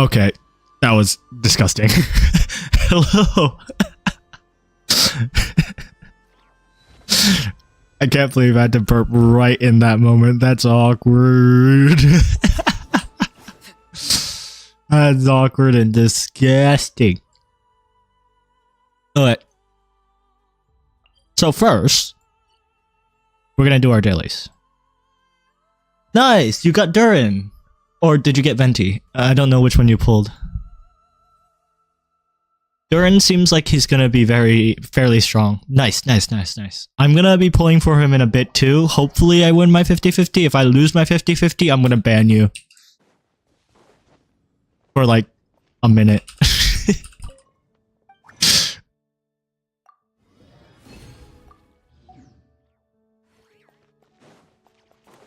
Okay, that was disgusting. Hello. I can't believe I had to burp right in that moment. That's awkward. That's awkward and disgusting. Alright. So first, we're gonna do our dailies. Nice! You got DURIN! Or did you get Venti? I don't know which one you pulled. DURIN seems like he's gonna be fairly strong. Nice, nice, nice, nice. I'm gonna be pulling for him in a bit too. Hopefully I win my 50-50. If I lose my 50-50, I'm gonna ban you. For like a minute.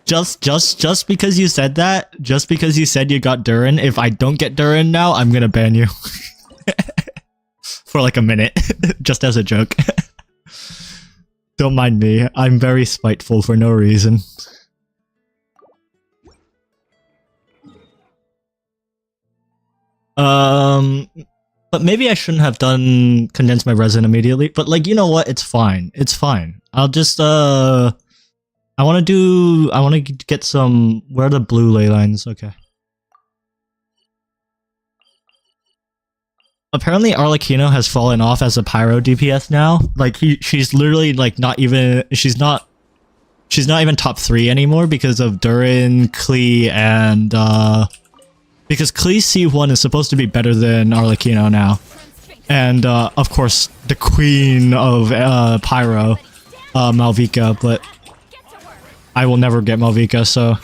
Just because you said that, just because you said you got DURIN, if I don't get DURIN now, I'm gonna ban you. For like a minute. Just as a joke. Don't mind me, I'm very spiteful for no reason. But maybe I shouldn't have done condense my resin immediately, but like, you know what, it's fine. It's fine. I'll just, I want to get some, where are the blue ley lines? Okay. Apparently Arlecchino has fallen off as a pyro DPS now. Like she's literally like not even, she's not even top 3 anymore because of DURIN, Klee, and because Klee's C1 is supposed to be better than Arlecchino now. And of course the queen of pyro, Malvika, but I will never get Malvika, so.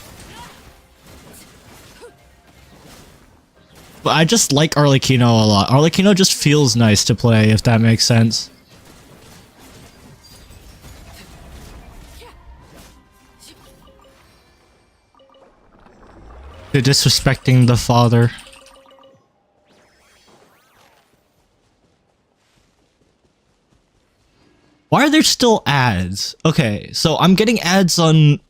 But I just like Arlecchino a lot. Arlecchino just feels nice to play, if that makes sense. They're disrespecting the father. Why are there still ads? Okay, so I'm getting ads on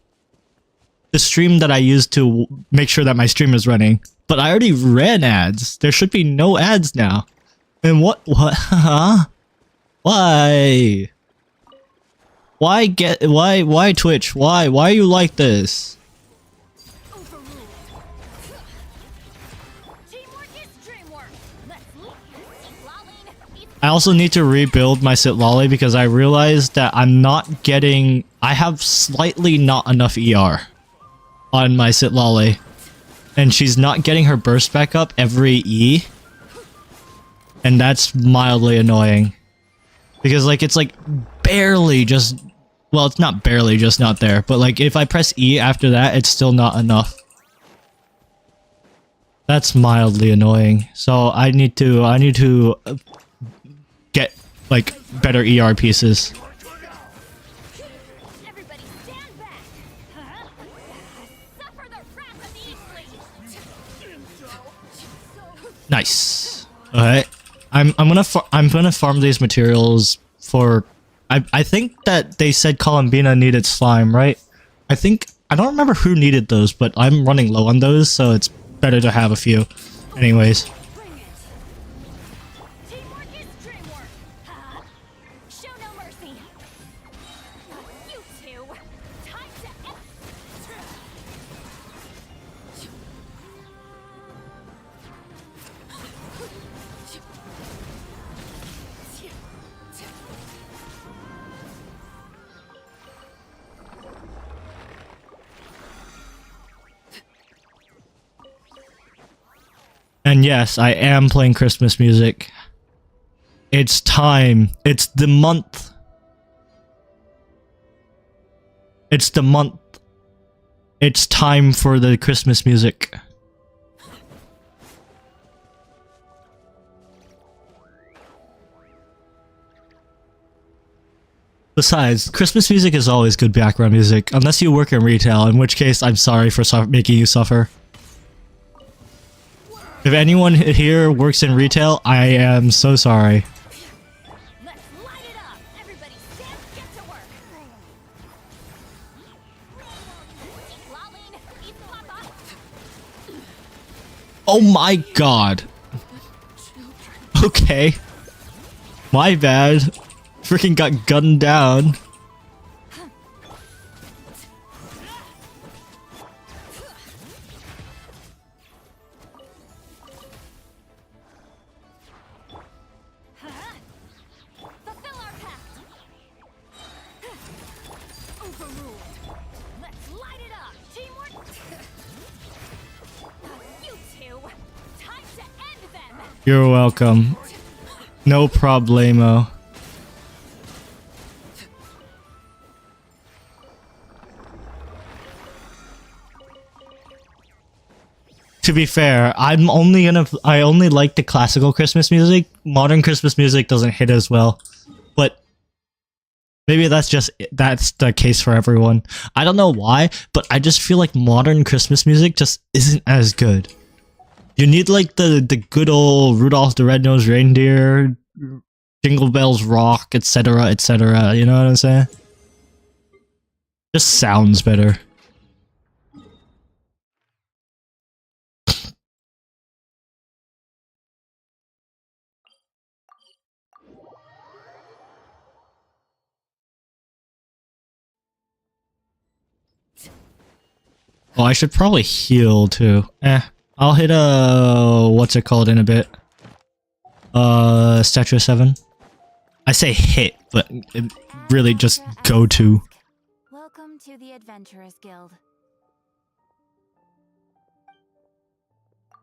the stream that I use to make sure that my stream is running. But I already ran ads. There should be no ads now. And what? Huh? Why? Why Twitch? Why are you like this? I also need to rebuild my Sitlali because I realized that I have slightly not enough ER on my Sitlali. And she's not getting her burst back up every E. And that's mildly annoying. Because like it's like barely just, well, it's not barely just not there, but like if I press E after that, it's still not enough. That's mildly annoying. So I need to get like better ER pieces. Nice. Alright. I'm gonna farm these materials for. I think that they said Columbina needed slime, right? I don't remember who needed those, but I'm running low on those, so it's better to have a few. Anyways. And yes, I am playing Christmas music. It's time. It's the month. It's the month. It's time for the Christmas music. Besides, Christmas music is always good background music, unless you work in retail, in which case I'm sorry for making you suffer. If anyone here works in retail, I am so sorry. Let's light it up. Everybody stand, get to work. Oh my god. Okay. My bad. Freaking got gunned down. Fulfill our pact. Overruled. Let's light it up. Teamwork. You two. Time to end them. You're welcome. No problemo. To be fair, I only like the classical Christmas music. Modern Christmas music doesn't hit as well. But maybe that's the case for everyone. I don't know why, but I just feel like modern Christmas music just isn't as good. You need like the good old Rudolph the Red-Nosed Reindeer, Jingle Bells Rock, etc., etc. You know what I'm saying? Just sounds better. Oh, I should probably heal too. I'll hit what's it called in a bit. Statue of 7. I say hit, but it really just go to. Welcome to the Adventurers Guild.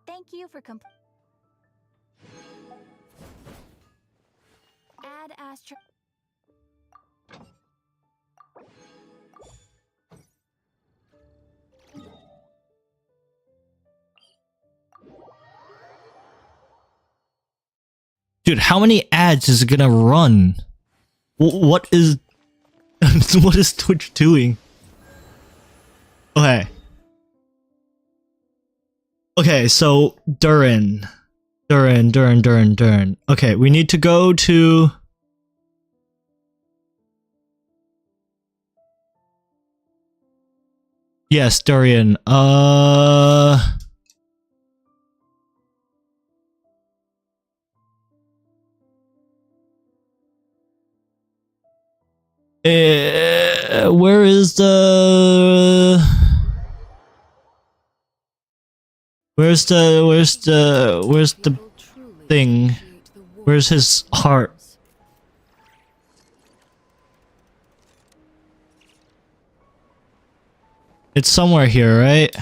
Thank you for Add Astro. Dude, how many ads is it gonna run? What is what is Twitch doing? Okay. Okay, so DURIN. Okay, we need to go to... Yes, DURIN. Where is the... Where's the thing? Where's his heart? It's somewhere here, right?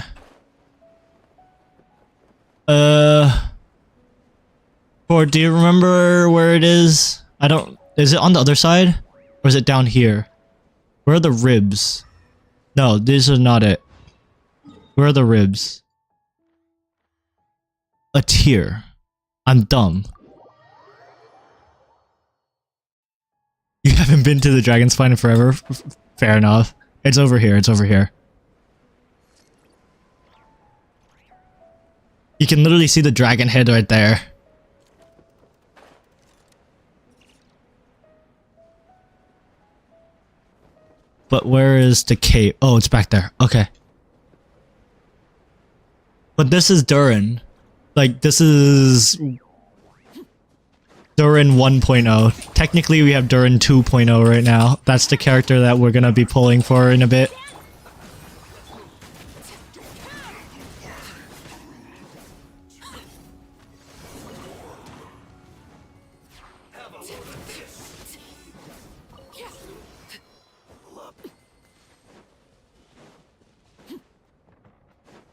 Or do you remember where it is? I don't... Is it on the other side? Or is it down here? Where are the ribs? No, this is not it. Where are the ribs? A tear. I'm dumb. You haven't been to the Dragon Spine in forever? Fair enough. It's over here, it's over here. You can literally see the dragon head right there. But where is the cave? Oh, it's back there. Okay. But this is DURIN. Like, this is... DURIN 1.0. Technically, we have DURIN 2.0 right now. That's the character that we're gonna be pulling for in a bit.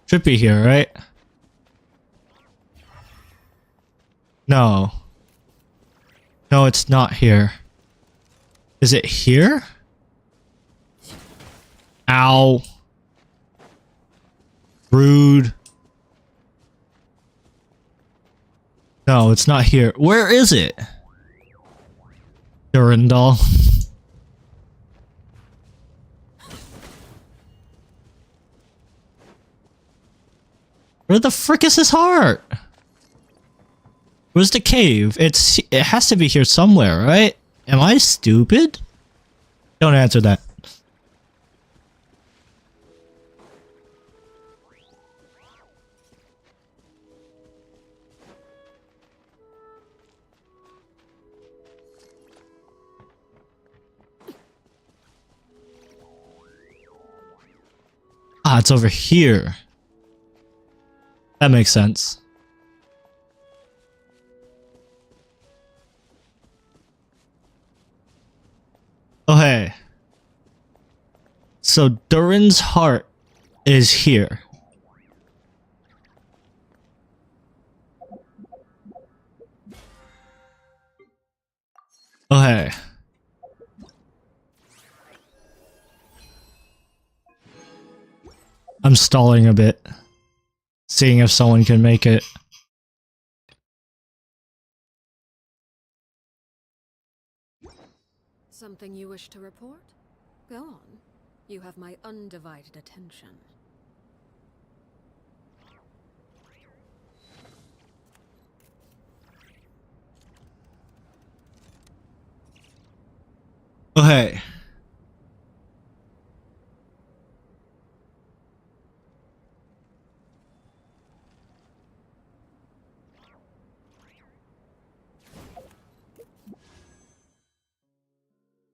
Should be here, right? No. No, it's not here. Is it here? Ow. Rude. No, it's not here. Where is it? Durandal. Where the frick is his heart? Where's the cave? It has to be here somewhere, right? Am I stupid? Don't answer that. Ah, it's over here. That makes sense. Oh, hey. So Durin's heart is here. Oh, hey. I'm stalling a bit. Seeing if someone can make it. Something you wish to report? Go on. You have my undivided attention. Oh, hey.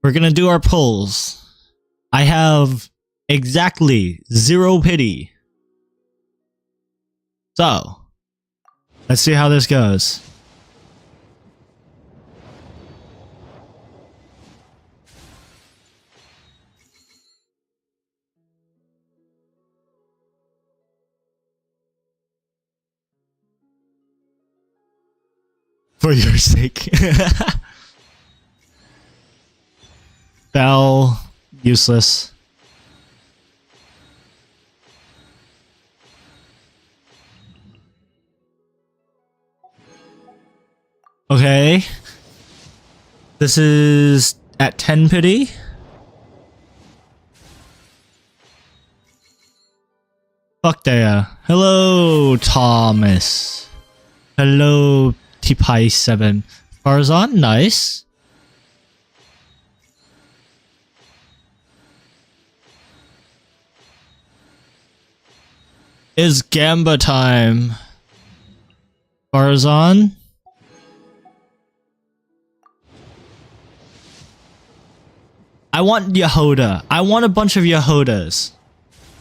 We're gonna do our pulls. I have exactly 0 pity. So, let's see how this goes. For your sake. Bell, useless. Okay. This is at 10 pity. Fuck there. Hello, Thomas. Hello, Tipai7. Farzan, nice. It's Gamba time. Farzan. I want Yehoda. I want a bunch of Yehodas.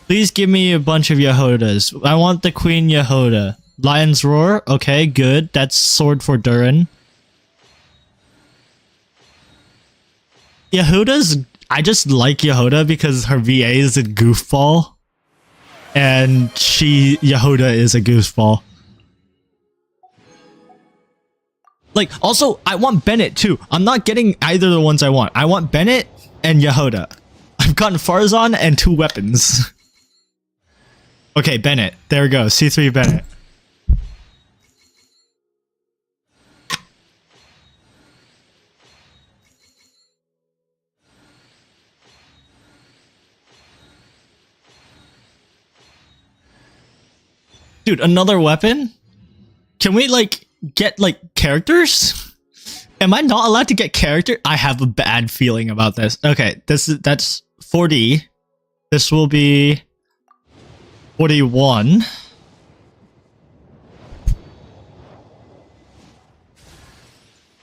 Please give me a bunch of Yehodas. I want the Queen Yehoda. Lion's Roar. Okay, good. That's sword for Durin. Yehoda's... I just like Yehoda because her VA is a goofball. And Yehoda is a goofball. Like, also, I want Bennett too. I'm not getting either of the ones I want. I want Bennett and Yehoda. I've gotten Farzan and 2 weapons. Okay, Bennett. There we go. C3 Bennett. Dude, another weapon? Can we, like, get, like, characters? Am I not allowed to get character? I have a bad feeling about this. Okay, that's 40. This will be 41.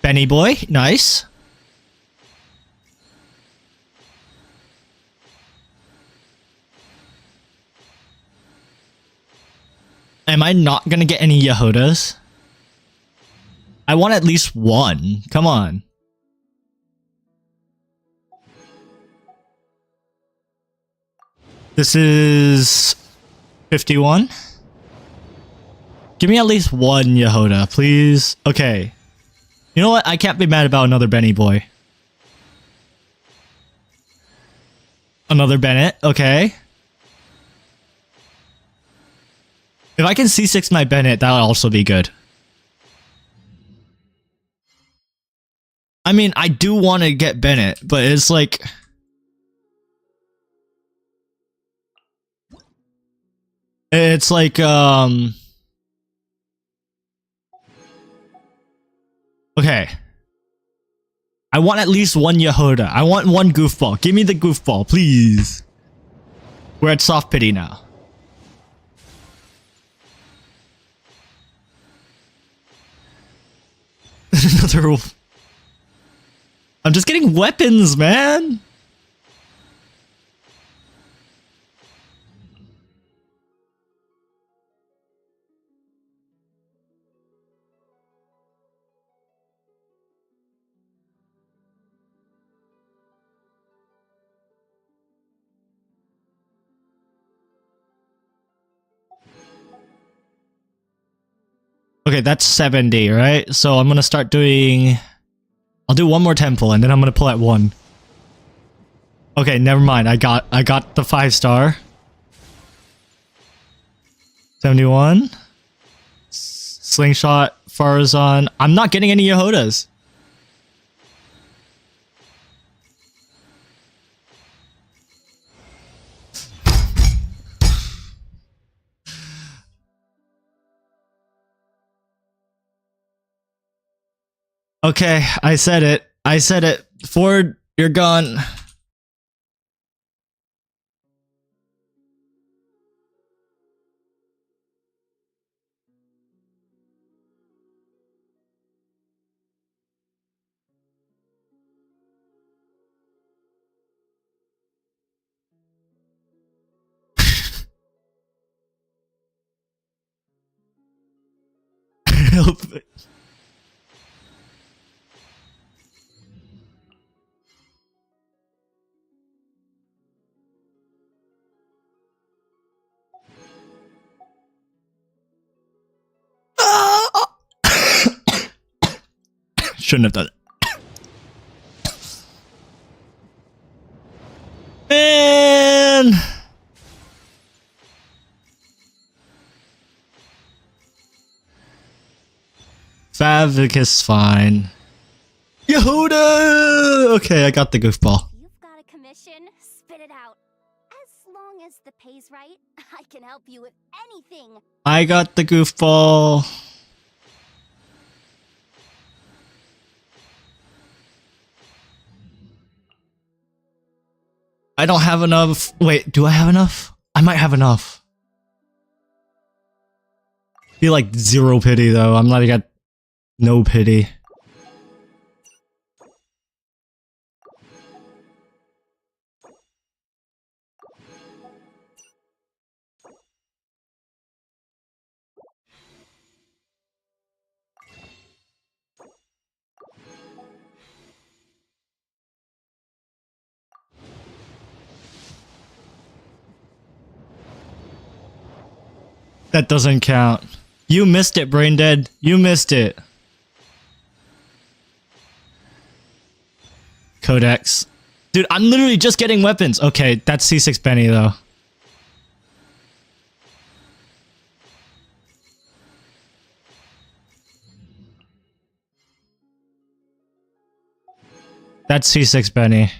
Benny boy, nice. Am I not gonna get any Yehodas? I want at least 1. Come on. This is 51. Give me at least 1 Yehoda, please. Okay. You know what? I can't be mad about another Benny boy. Another Bennett, okay. If I can C6 my Bennett, that'll also be good. I mean, I do want to get Bennett, but it's like... It's like, okay. I want at least 1 Yehoda. I want 1 goofball. Give me the goofball, please. We're at soft pity now. Another... I'm just getting weapons, man! Okay, that's 70, right? So I'm gonna start doing... I'll do one more temple and then I'm gonna pull at 1. Okay, never mind. I got the 5-star. 71. Slingshot, Farazan. I'm not getting any Yehodas. Okay, I said it. I said it. Ford, you're gone. Shouldn't have done it. Man! Favicus fine. Yehuda! Okay, I got the goofball. You've got a commission. Spit it out. As long as the pay's right, I can help you with anything. I got the goofball. I don't have enough. Wait, do I have enough? I might have enough. Feel like 0 pity though. I'm not got no pity. That doesn't count. You missed it, Brain Dead. You missed it. Codex. Dude, I'm literally just getting weapons. Okay, that's C6 Benny though. That's C6 Benny.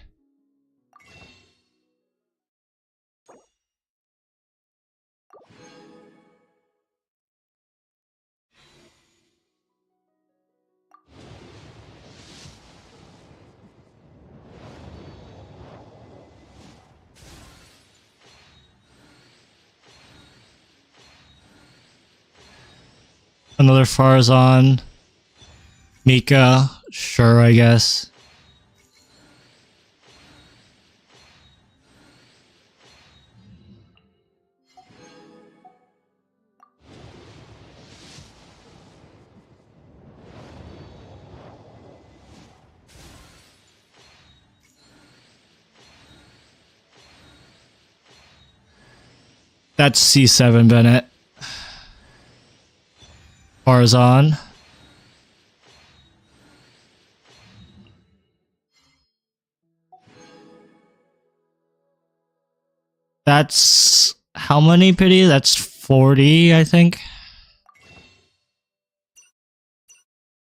Another Farazan. Mika. Sure, I guess. That's C7 Bennett. Farazan. That's how many pity? That's 40, I think.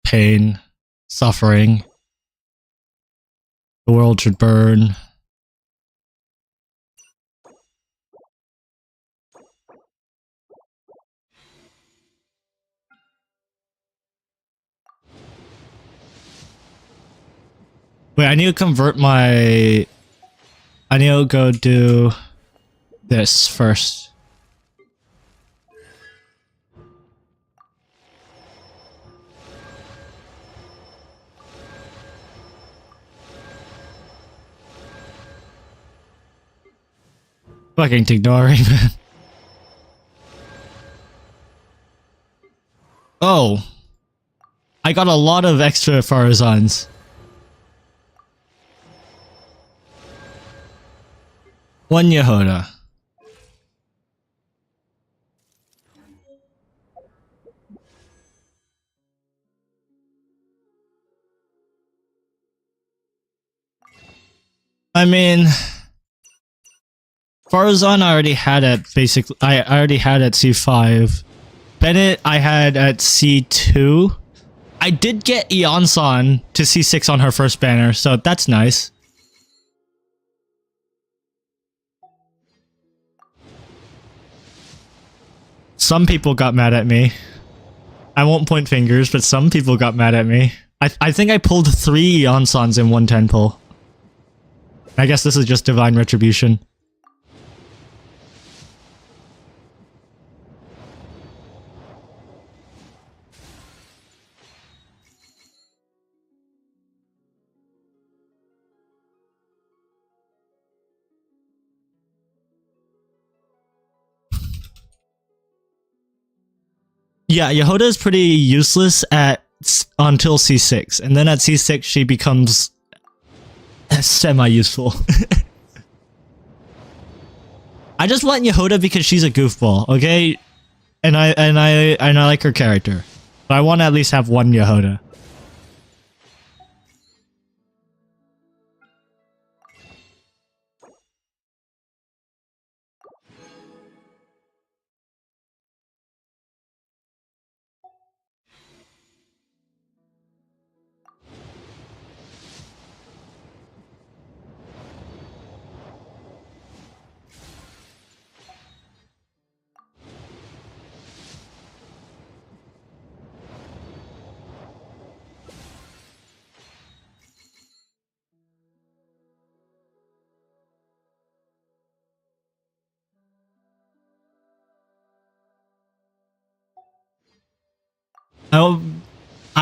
Pain. Suffering. The world should burn. Wait, I need to convert my... I need to go do this first. Fucking ignoring, man. Oh. I got a lot of extra Farazans. One Yehoda. I mean, Farazan I already had at basically. I already had at C5. Bennett I had at C2. I did get Eon-san to C6 on her first banner, so that's nice. Some people got mad at me. I won't point fingers, but some people got mad at me. I think I pulled 3 Eon-sans in one 10 pull. I guess this is just divine retribution. Yeah, Yehoda is pretty useless at until C6, and then at C6 she becomes semi-useful. I just want Yehoda because she's a goofball, okay? And I like her character. But I want to at least have one Yehoda.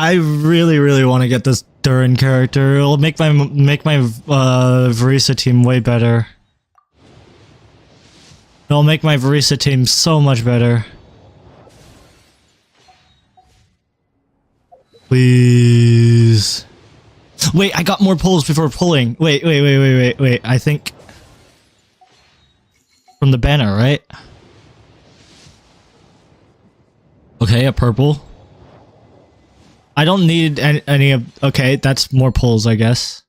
I really want to get this DURIN character. It'll make my Verisa team way better. It'll make my Verisa team so much better. Please. Wait, I got more pulls before pulling. Wait. I think from the banner, right? Okay, a purple. I don't need any of... Okay, that's more pulls, I guess.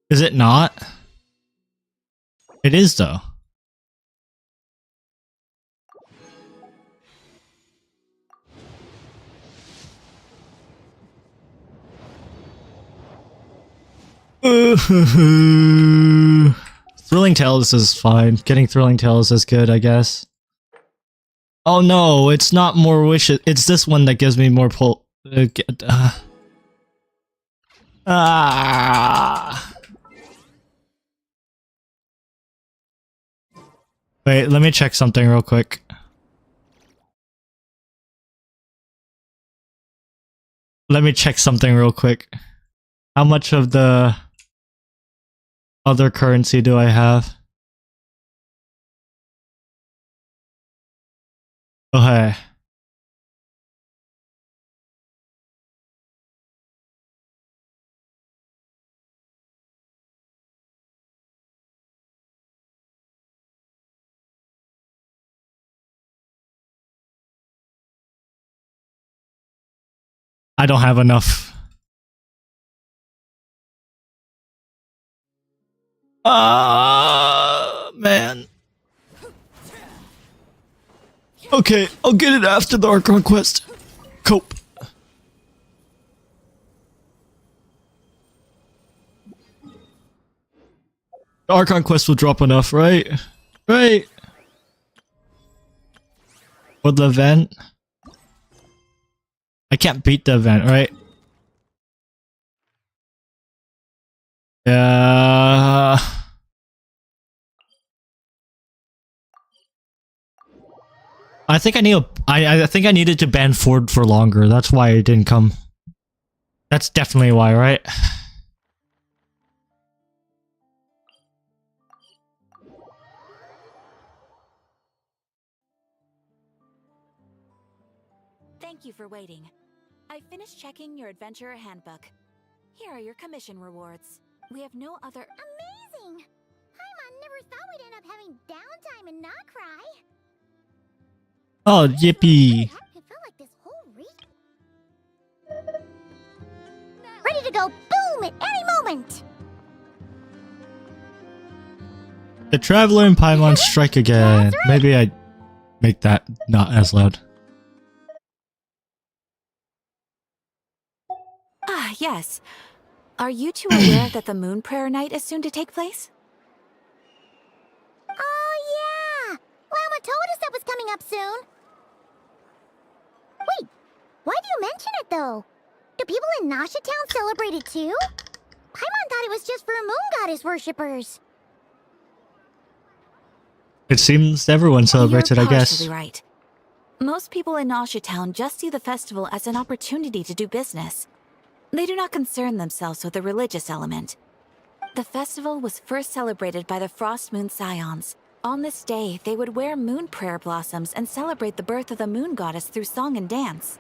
Is it not? It is, though. Thrilling Tales is fine. Getting Thrilling Tales is good, I guess. Oh no, it's not more wishes. It's this one that gives me more pull. Wait, let me check something real quick. Let me check something real quick. How much of the other currency do I have? Okay. I don't have enough. Man. Okay, I'll get it after the Archon quest. Cope. The Archon quest will drop enough, right? Right. Or the event. I can't beat the event, right? Yeah. I think I need a, I think I needed to ban Ford for longer. That's why it didn't come. That's definitely why, right? Thank you for waiting. I finished checking your adventurer handbook. Here are your commission rewards. We have no other... Amazing! Paimon never thought we'd end up having downtime and not cry. Oh, yippee! It felt like this whole ready to go boom at any moment! The Traveler and Paimon strike again. That's right. Maybe I make that not as loud. Ah, yes. Are you two aware that the Moon Prayer Night is soon to take place? Oh yeah! Lama told us that was coming up soon. Wait, why do you mention it though? Do people in Nasha Town celebrate it too? Paimon thought it was just for moon goddess worshippers. It seems everyone celebrates it, You're I guess. partially right. Most people in Nasha Town just see the festival as an opportunity to do business. They do not concern themselves with the religious element. The festival was first celebrated by the Frost Moon Scions. On this day, they would wear moon prayer blossoms and celebrate the birth of the moon goddess through song and dance.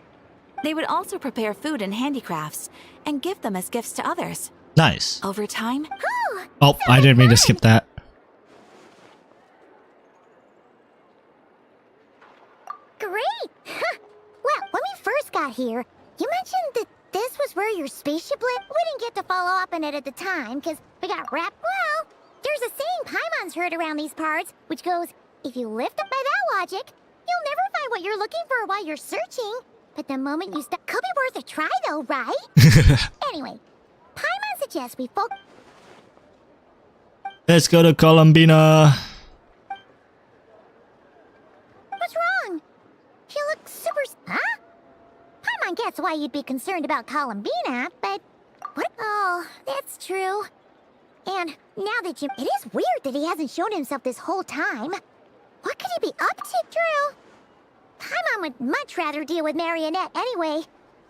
They would also prepare food and handicrafts and give them as gifts to others. Nice. Over time, Oh, I didn't mean to skip that. Great! Well, when we first got here, you mentioned that this was where your spaceship lived. We didn't get to follow up on it at the time, because we got wrapped. Well, there's a saying Paimon's heard around these parts, which goes, if you live up by that logic, you'll never find what you're looking for while you're searching. But the moment you stop, could be worth a try though, right? Anyway, Paimon suggests we focus. Let's go to Columbina. What's wrong? You look super... Huh? Paimon gets why you'd be concerned about Columbina, but... What? Oh, that's true. And now that you... It is weird that he hasn't shown himself this whole time. What could he be up to, Drew? Paimon would much rather deal with Marionette anyway.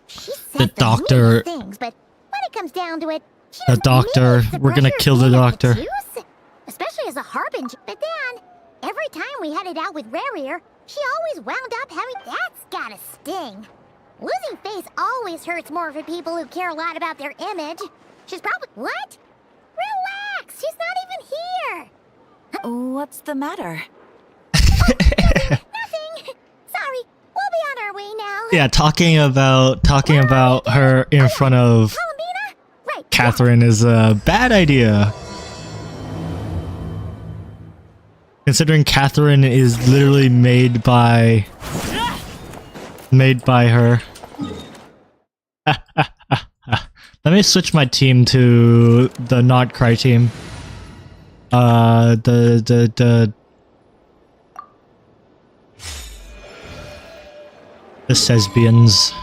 She says The doctor- meanest things, but when it comes down to it, she The doesn't doctor. need to We're gonna brush her kill the teeth at doctor. juice, especially as a harbinger. But then, every time we headed out with Rarier, she always wound up having... That's gotta sting. Losing face always hurts more for people who care a lot about their image. She's probably... What? Relax! She's not even here! what's the matter? Nothing! Sorry, we'll be on our way now. Yeah, talking about her in front of Columbina? Right. Catherine is a bad idea. Considering Catherine is literally made by her. Let me switch my team to the not cry team. The Lesbians.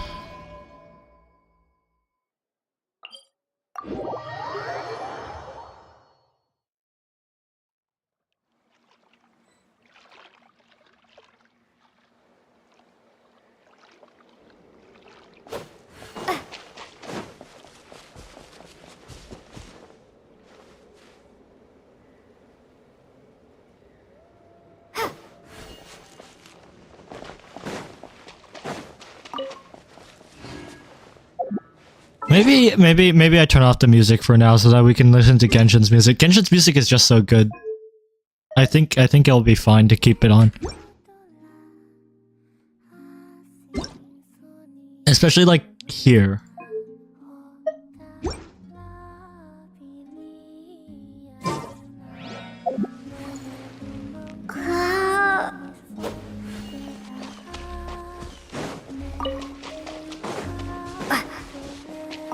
Maybe I turn off the music for now so that we can listen to Genshin's music. Genshin's music is just so good. I think it'll be fine to keep it on. Especially like here.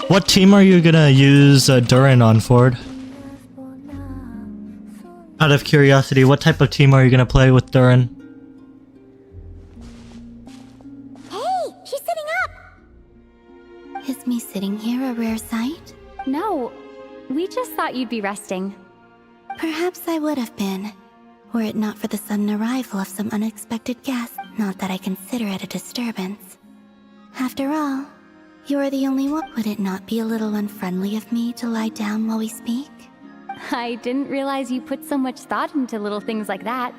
What team are you gonna use DURIN on, Ford? Out of curiosity, what type of team are you gonna play with DURIN? Hey, she's sitting up! Is me sitting here a rare sight? No, we just thought you'd be resting. Perhaps I would have been, were it not for the sudden arrival of some unexpected guest. Not that I consider it a disturbance. After all, you are the only one. Would it not be a little unfriendly of me to lie down while we speak? I didn't realize you put so much thought into little things like that.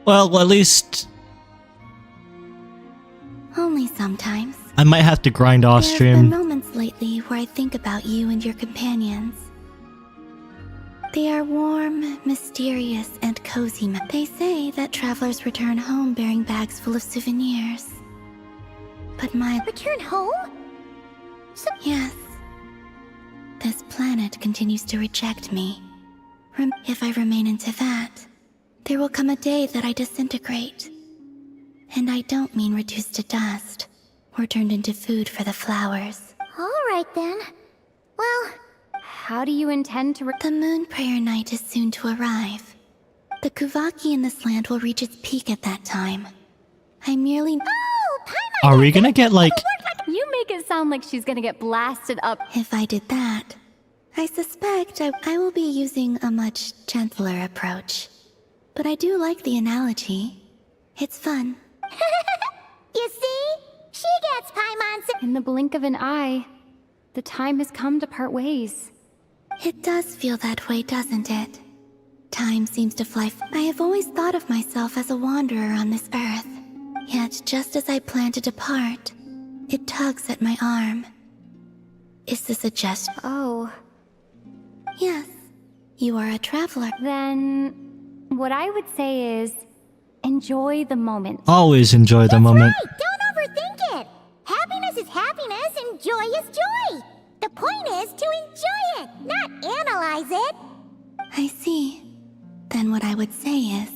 Well, at least Only sometimes. I might have to grind off There have been stream. moments lately where I think about you and your companions. They are warm, mysterious, and cozy. They say that travelers return home bearing bags full of souvenirs. But my... Return home? Yes. This planet continues to reject me. If I remain into that, there will come a day that I disintegrate. And I don't mean reduced to dust, or turned into food for the flowers. Alright then. Well, How do you intend to The moon prayer night is soon to arrive. The Kuvaki in this land will reach its peak at that time. I merely... oh, Paimon Are we does gonna it. get like... You make it sound like she's gonna get blasted up. If I did that, I suspect I will be using a much gentler approach. But I do like the analogy. It's fun. You see? She gets Paimon's... In the blink of an eye, the time has come to part ways. It does feel that way, doesn't it? Time seems to fly. I have always thought of myself as a wanderer on this earth. Yet, just as I plan to depart, it tugs at my arm. Is this a gesture? Oh, Yes. You are a traveler. then what I would say is enjoy the moment. Always enjoy the moment. Right, don't overthink it. Happiness is happiness and joy is joy. The point is to enjoy it, not analyze it. I see. Then what I would say is,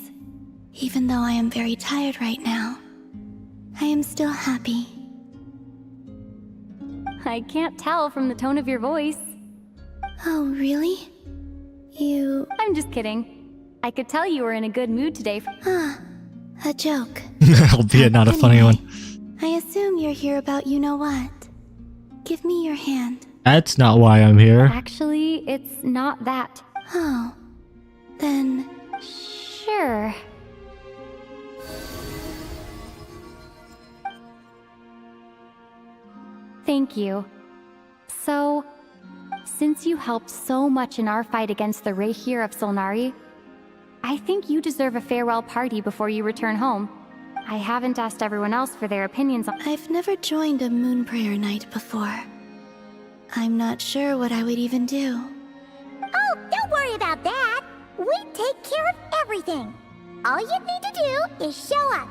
even though I am very tired right now, I am still happy. I can't tell from the tone of your voice. Oh, really? You... I'm just kidding. I could tell you were in a good mood today. a joke. Albeit not a funny one. I assume you're here about you-know-what. Give me your hand. That's not why I'm here. Actually, it's not that. Oh. Then... Sure. Thank you. So, since you helped so much in our fight against the Rehir of Solnari, I think you deserve a farewell party before you return home. I haven't asked everyone else for their opinions on— I've never joined a moon prayer night before. I'm not sure what I would even do. Oh, don't worry about that. We take care of everything. All you need to do is show up.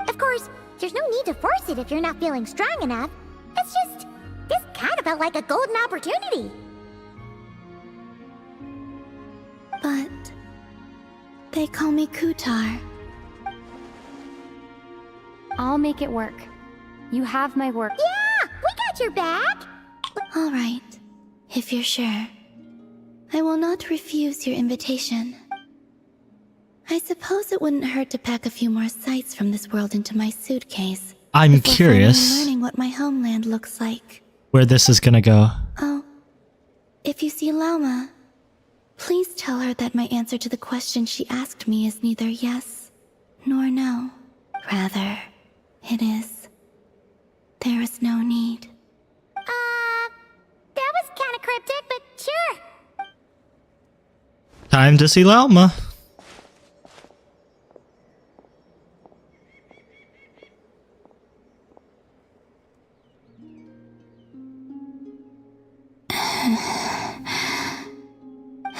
Of course, there's no need to force it if you're not feeling strong enough. It's just, this kind of felt like a golden opportunity. But... they call me Kutar. I'll make it work. You have my work. Yeah, we got your back. All right, if you're sure. I will not refuse your invitation. I suppose it wouldn't hurt to pack a few more sights from this world into my suitcase. I'm before finally curious learning what my homeland looks like. where this is gonna go. Oh, if you see Lauma, please tell her that my answer to the question she asked me is neither yes nor no. Rather, it is. There is no need. That was kind of cryptic, but sure. Time to see Lalma.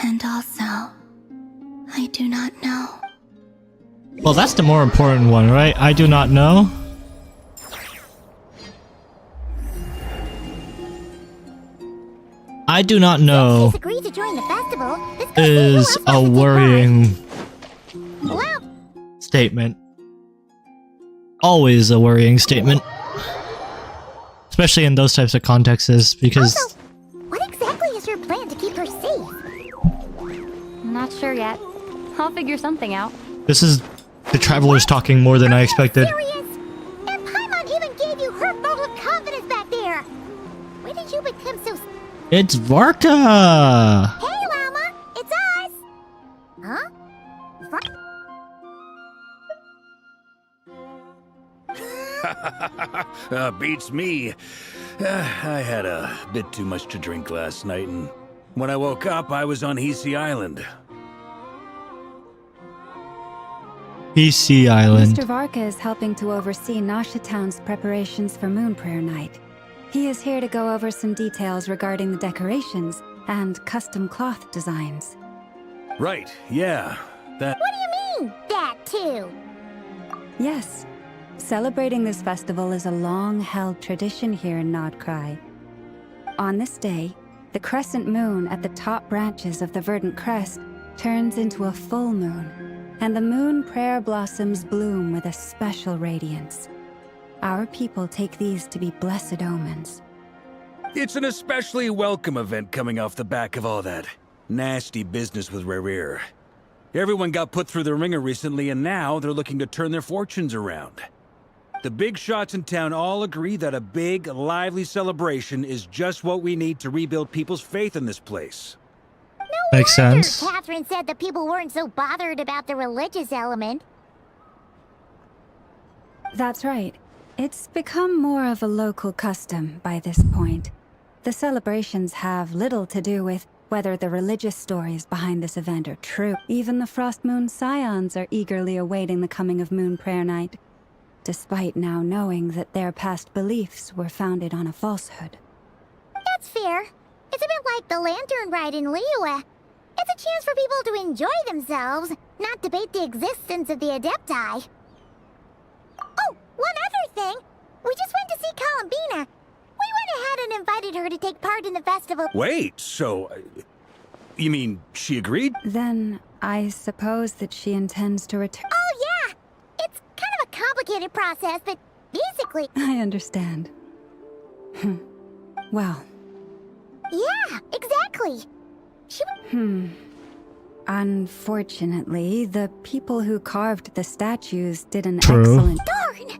And also, I do not know. Well, that's the more important one, right? I do not know. I do not know She's agreed to join the festival. Let's go see who is else a wants to take worrying part. Well, statement. Always a worrying statement. Especially in those types of contexts, because also, what exactly is your plan to keep her safe? I'm not sure yet. I'll figure something out. this is the travelers talking more than I expected. Serious? And Paimon even gave you her vote of confidence back there. When did you become so... It's Varka! Hey, Llama, it's us! Huh? Beats me. I had a bit too much to drink last night, and when I woke up, I was on Hisi Island. PC Island. Mr. Varka is helping to oversee Nasha Town's preparations for Moon Prayer Night. He is here to go over some details regarding the decorations and custom cloth designs. Right, yeah. That. What do you mean, that too? Yes. Celebrating this festival is a long-held tradition here in Nodcry. On this day, the crescent moon at the top branches of the verdant crest turns into a full moon, and the moon prayer blossoms bloom with a special radiance. Our people take these to be blessed omens. It's an especially welcome event coming off the back of all that nasty business with Rare. Everyone got put through the ringer recently, and now they're looking to turn their fortunes around. The big shots in town all agree that a big, lively celebration is just what we need to rebuild people's faith in this place. No Makes wonder sense. Catherine said that people weren't so bothered about the religious element. That's right. It's become more of a local custom by this point. The celebrations have little to do with whether the religious stories behind this event are true. Even the Frost Moon Scions are eagerly awaiting the coming of Moon Prayer Night, despite now knowing that their past beliefs were founded on a falsehood. That's fair. It's a bit like the Lantern Ride in Liyue. It's a chance for people to enjoy themselves, not debate the existence of the Adepti. Oh, one other thing. We just went to see Columbina. We went ahead and invited her to take part in the festival. Wait, so... you mean she agreed? Then I suppose that she intends to return. Oh, yeah! It's kind of a complicated process, but basically... I understand. Well. Yeah, exactly. She... Unfortunately, the people who carved the statues did an True. excellent... Darn!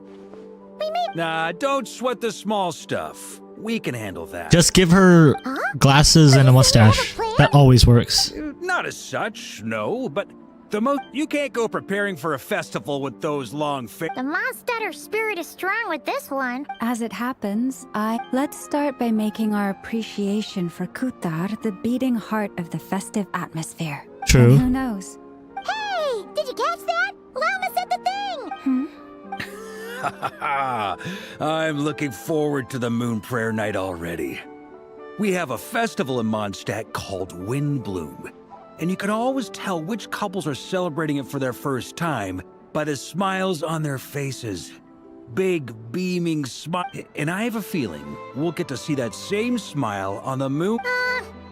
We made... Nah, don't sweat the small stuff. We can handle that. Just give her glasses and a mustache. That always works. Not as such, no, but you can't go preparing for a festival with those long The Mondstatter spirit is strong with this one. As it happens, Let's start by making our appreciation for Kutar the beating heart of the festive atmosphere. True. And who knows? Hey! Did you catch that? Lama said the thing! I'm looking forward to the Moon Prayer Night already. We have a festival in Mondstadt called Windbloom, and you can always tell which couples are celebrating it for their first time by the smiles on their faces. Big, beaming smile. And I have a feeling we'll get to see that same smile on the moon.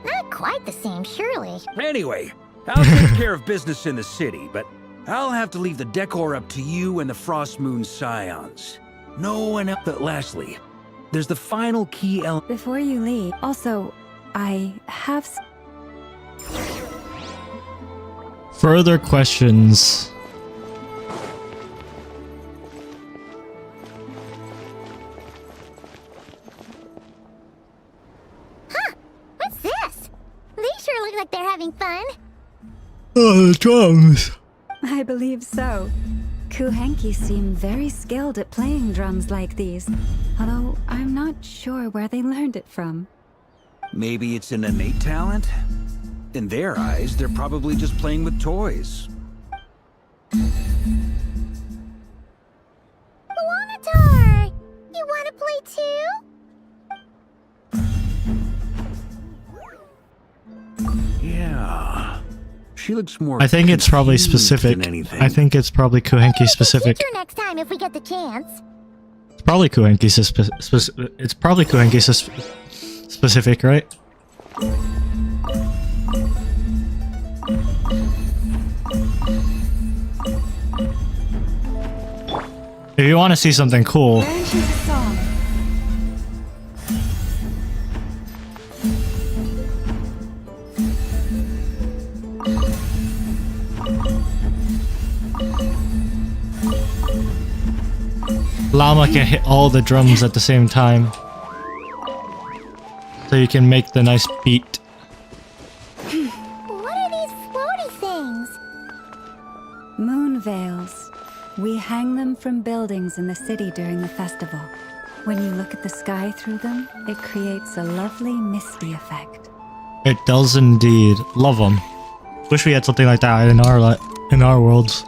Not quite the same, surely. Anyway, I'll take care of business in the city, but I'll have to leave the decor up to you and the Frost Moon Scions. No one else. But lastly, there's the final key element. Before you leave, also, I have... Further questions. What's this? These sure look like they're having fun. Oh, the drums. I believe so. Kuhenki seem very skilled at playing drums like these, although I'm not sure where they learned it from. Maybe it's an innate talent? In their eyes, they're probably just playing with toys. Luanatar! You wanna play too? Yeah. She looks more I think it's probably confused specific. than anything. I think it's probably Kuhenki specific. Teach her next time if we get the chance. It's probably Kuhenki It's probably Kuhenki specific, right? If you want to see something cool, There she's a song. Llama can hit all the drums at the same time. So you can make the nice beat. What are these floaty things? Moon veils. We hang them from buildings in the city during the festival. When you look at the sky through them, it creates a lovely misty effect. It does indeed. Love them. Wish we had something like that in our worlds.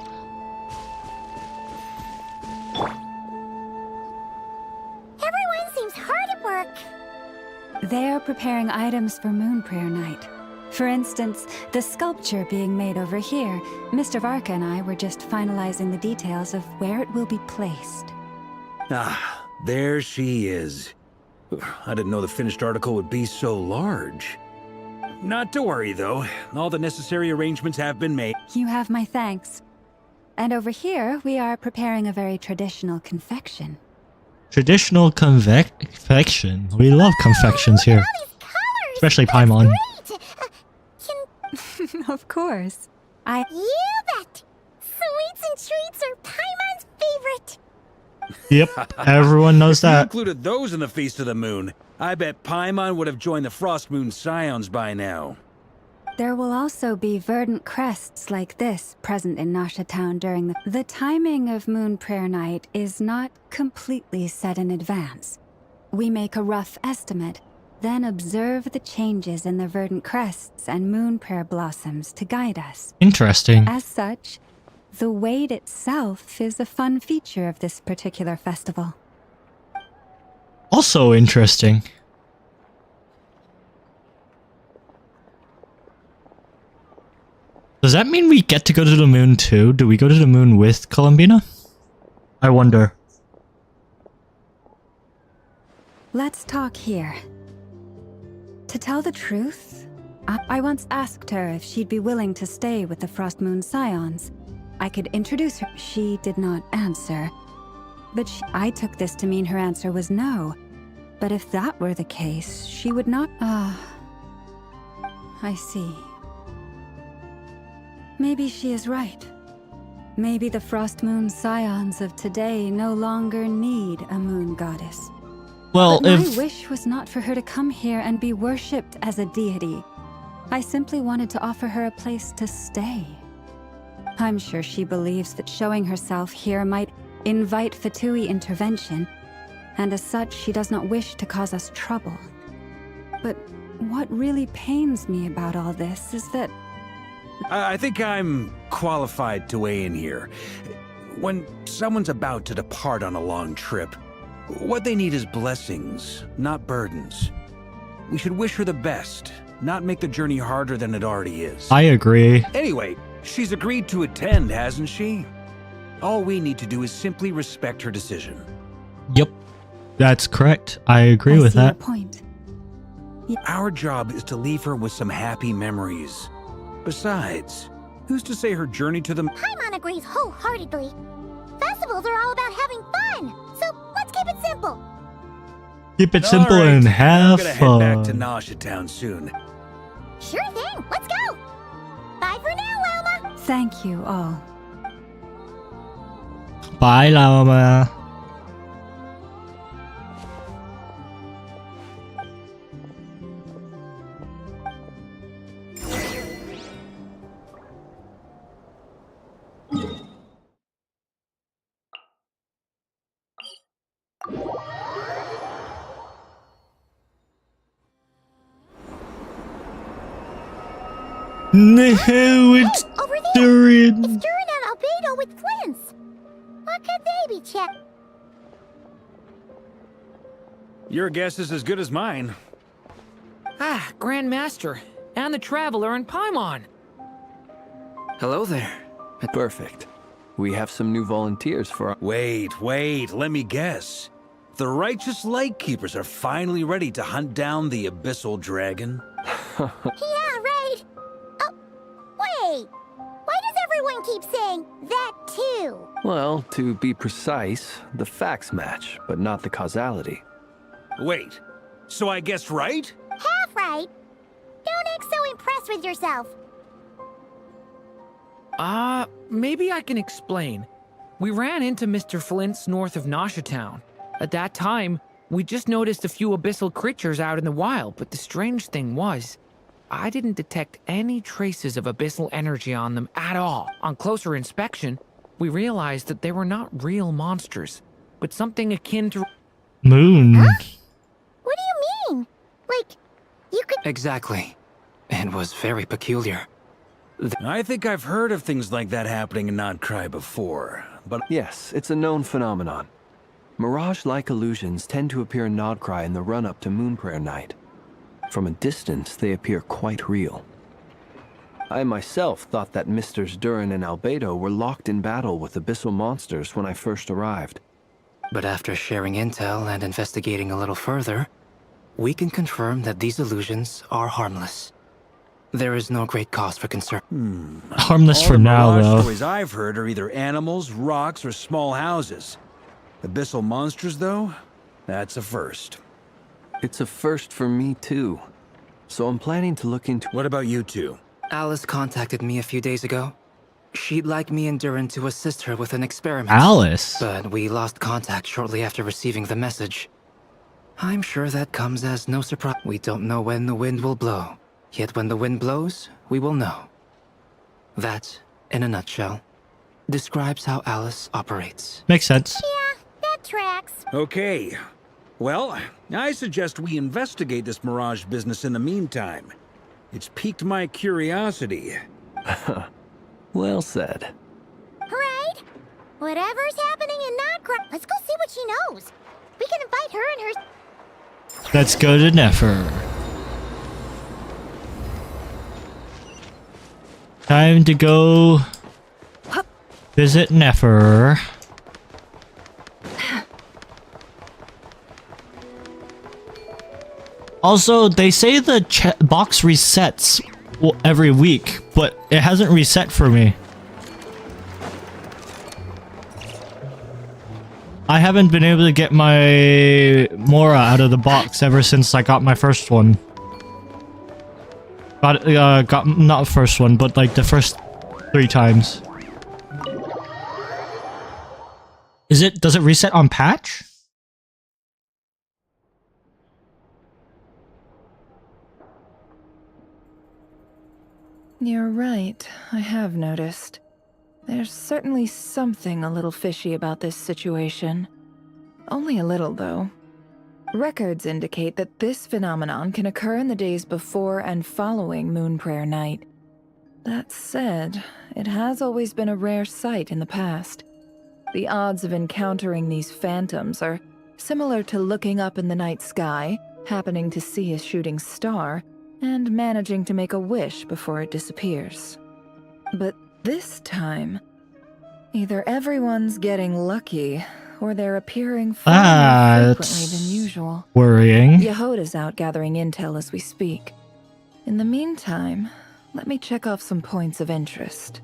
They're preparing items for Moon Prayer Night. For instance, the sculpture being made over here, Mr. Varka and I were just finalizing the details of where it will be placed. Ah, there she is. I didn't know the finished article would be so large. Not to worry, though. All the necessary arrangements have been made. You have my thanks. And over here, we are preparing a very traditional confection. Traditional confection. We love confections here. Especially Paimon. Great! Of course. You bet! Sweets and treats are Paimon's favorite! Yep, everyone knows You that. included those in the Feast of the Moon. I bet Paimon would have joined the Frost Moon Scions by now. There will also be verdant crests like this present in Nasha Town during the timing of Moon Prayer Night is not completely set in advance. We make a rough estimate, then observe the changes in the verdant crests and moon prayer blossoms to guide us. Interesting. As such, the wait itself is a fun feature of this particular festival. Also interesting. Does that mean we get to go to the moon too? Do we go to the moon with Columbina? I wonder. Let's talk here. To tell the truth, I once asked her if she'd be willing to stay with the Frost Moon Scions. I could introduce her. She did not answer. But I took this to mean her answer was no. But if that were the case, she would not... I see. Maybe she is right. Maybe the Frost Moon Scions of today no longer need a moon goddess. Well, But if... my wish was not for her to come here and be worshipped as a deity. I simply wanted to offer her a place to stay. I'm sure she believes that showing herself here might invite Fatui intervention, and as such she does not wish to cause us trouble. But what really pains me about all this is that... I think I'm qualified to weigh in here. When someone's about to depart on a long trip, what they need is blessings, not burdens. We should wish her the best, not make the journey harder than it already is. I agree. Anyway, she's agreed to attend, hasn't she? All we need to do is simply respect her decision. Yep. That's correct. I agree with see your that. point. Our job is to leave her with some happy memories. Besides, who's to say her journey to the... Paimon agrees wholeheartedly. Festivals are all about having fun, so let's keep it simple. Keep it All simple right, and I'm have gonna head back to fun. Nasha Town soon. Sure thing, let's go! Bye for now, Wilma! Thank you all. Bye, Llama. No, it's Over there! DURIN. It's Durin and Albedo with twins! What could they be, Chet? Your guess is as good as mine. Ah, Grand Master, and the Traveler and Paimon. Hello there. Perfect. We have some new volunteers for our... Wait, let me guess. The righteous Lightkeepers are finally ready to hunt down the Abyssal Dragon? Yeah, right! Oh, wait! Why does everyone keep saying that too? Well, to be precise, the facts match, but not the causality. Wait, so I guessed right? Half right! Don't act so impressed with yourself. Maybe I can explain. We ran into Mr. Flint's north of Nasha Town. At that time, we just noticed a few abyssal creatures out in the wild, but the strange thing was, I didn't detect any traces of abyssal energy on them at all. On closer inspection, we realized that they were not real monsters, but something akin to... Moon. What do you mean? Like, you could... Exactly. It was very peculiar. I think I've heard of things like that happening in Nodcry before, but... Yes, it's a known phenomenon. Mirage-like illusions tend to appear in Nodcry in the run-up to Moon Prayer Night. From a distance, they appear quite real. I myself thought that Misters DURIN and Albedo were locked in battle with abyssal monsters when I first arrived. But after sharing intel and investigating a little further, we can confirm that these illusions are harmless. There is no great cause for concern. Harmless All for the now, mirage though. stories I've heard are either animals, rocks, or small houses. Abyssal monsters, though? That's a first. It's a first for me, too. So I'm planning to look into... What about you two? Alice contacted me a few days ago. She'd like me and DURIN to assist her with an experiment. Alice? But we lost contact shortly after receiving the message. I'm sure that comes as no surprise. We don't know when the wind will blow. Yet when the wind blows, we will know. That, in a nutshell, describes how Alice operates. Makes sense. Yeah, that tracks. Okay. Well, I suggest we investigate this mirage business in the meantime. It's piqued my curiosity. Well said. Right? Whatever's happening in Notcra, let's go see what she knows. We can invite her and her... Let's go to Nefer. Time to go visit Nefer. Also, they say the box resets every week, but it hasn't reset for me. I haven't been able to get my Mora out of the box ever since I got my first one. Got not first one, but like the first 3 times. Does it reset on patch? You're right, I have noticed. There's certainly something a little fishy about this situation. Only a little, though. Records indicate that this phenomenon can occur in the days before and following Moon Prayer Night. That said, it has always been a rare sight in the past. The odds of encountering these phantoms are similar to looking up in the night sky, happening to see a shooting star, and managing to make a wish before it disappears. But this time, either everyone's getting lucky, or they're appearing far more frequently than usual. Worrying. Yehoda's out gathering intel as we speak. In the meantime, let me check off some points of interest.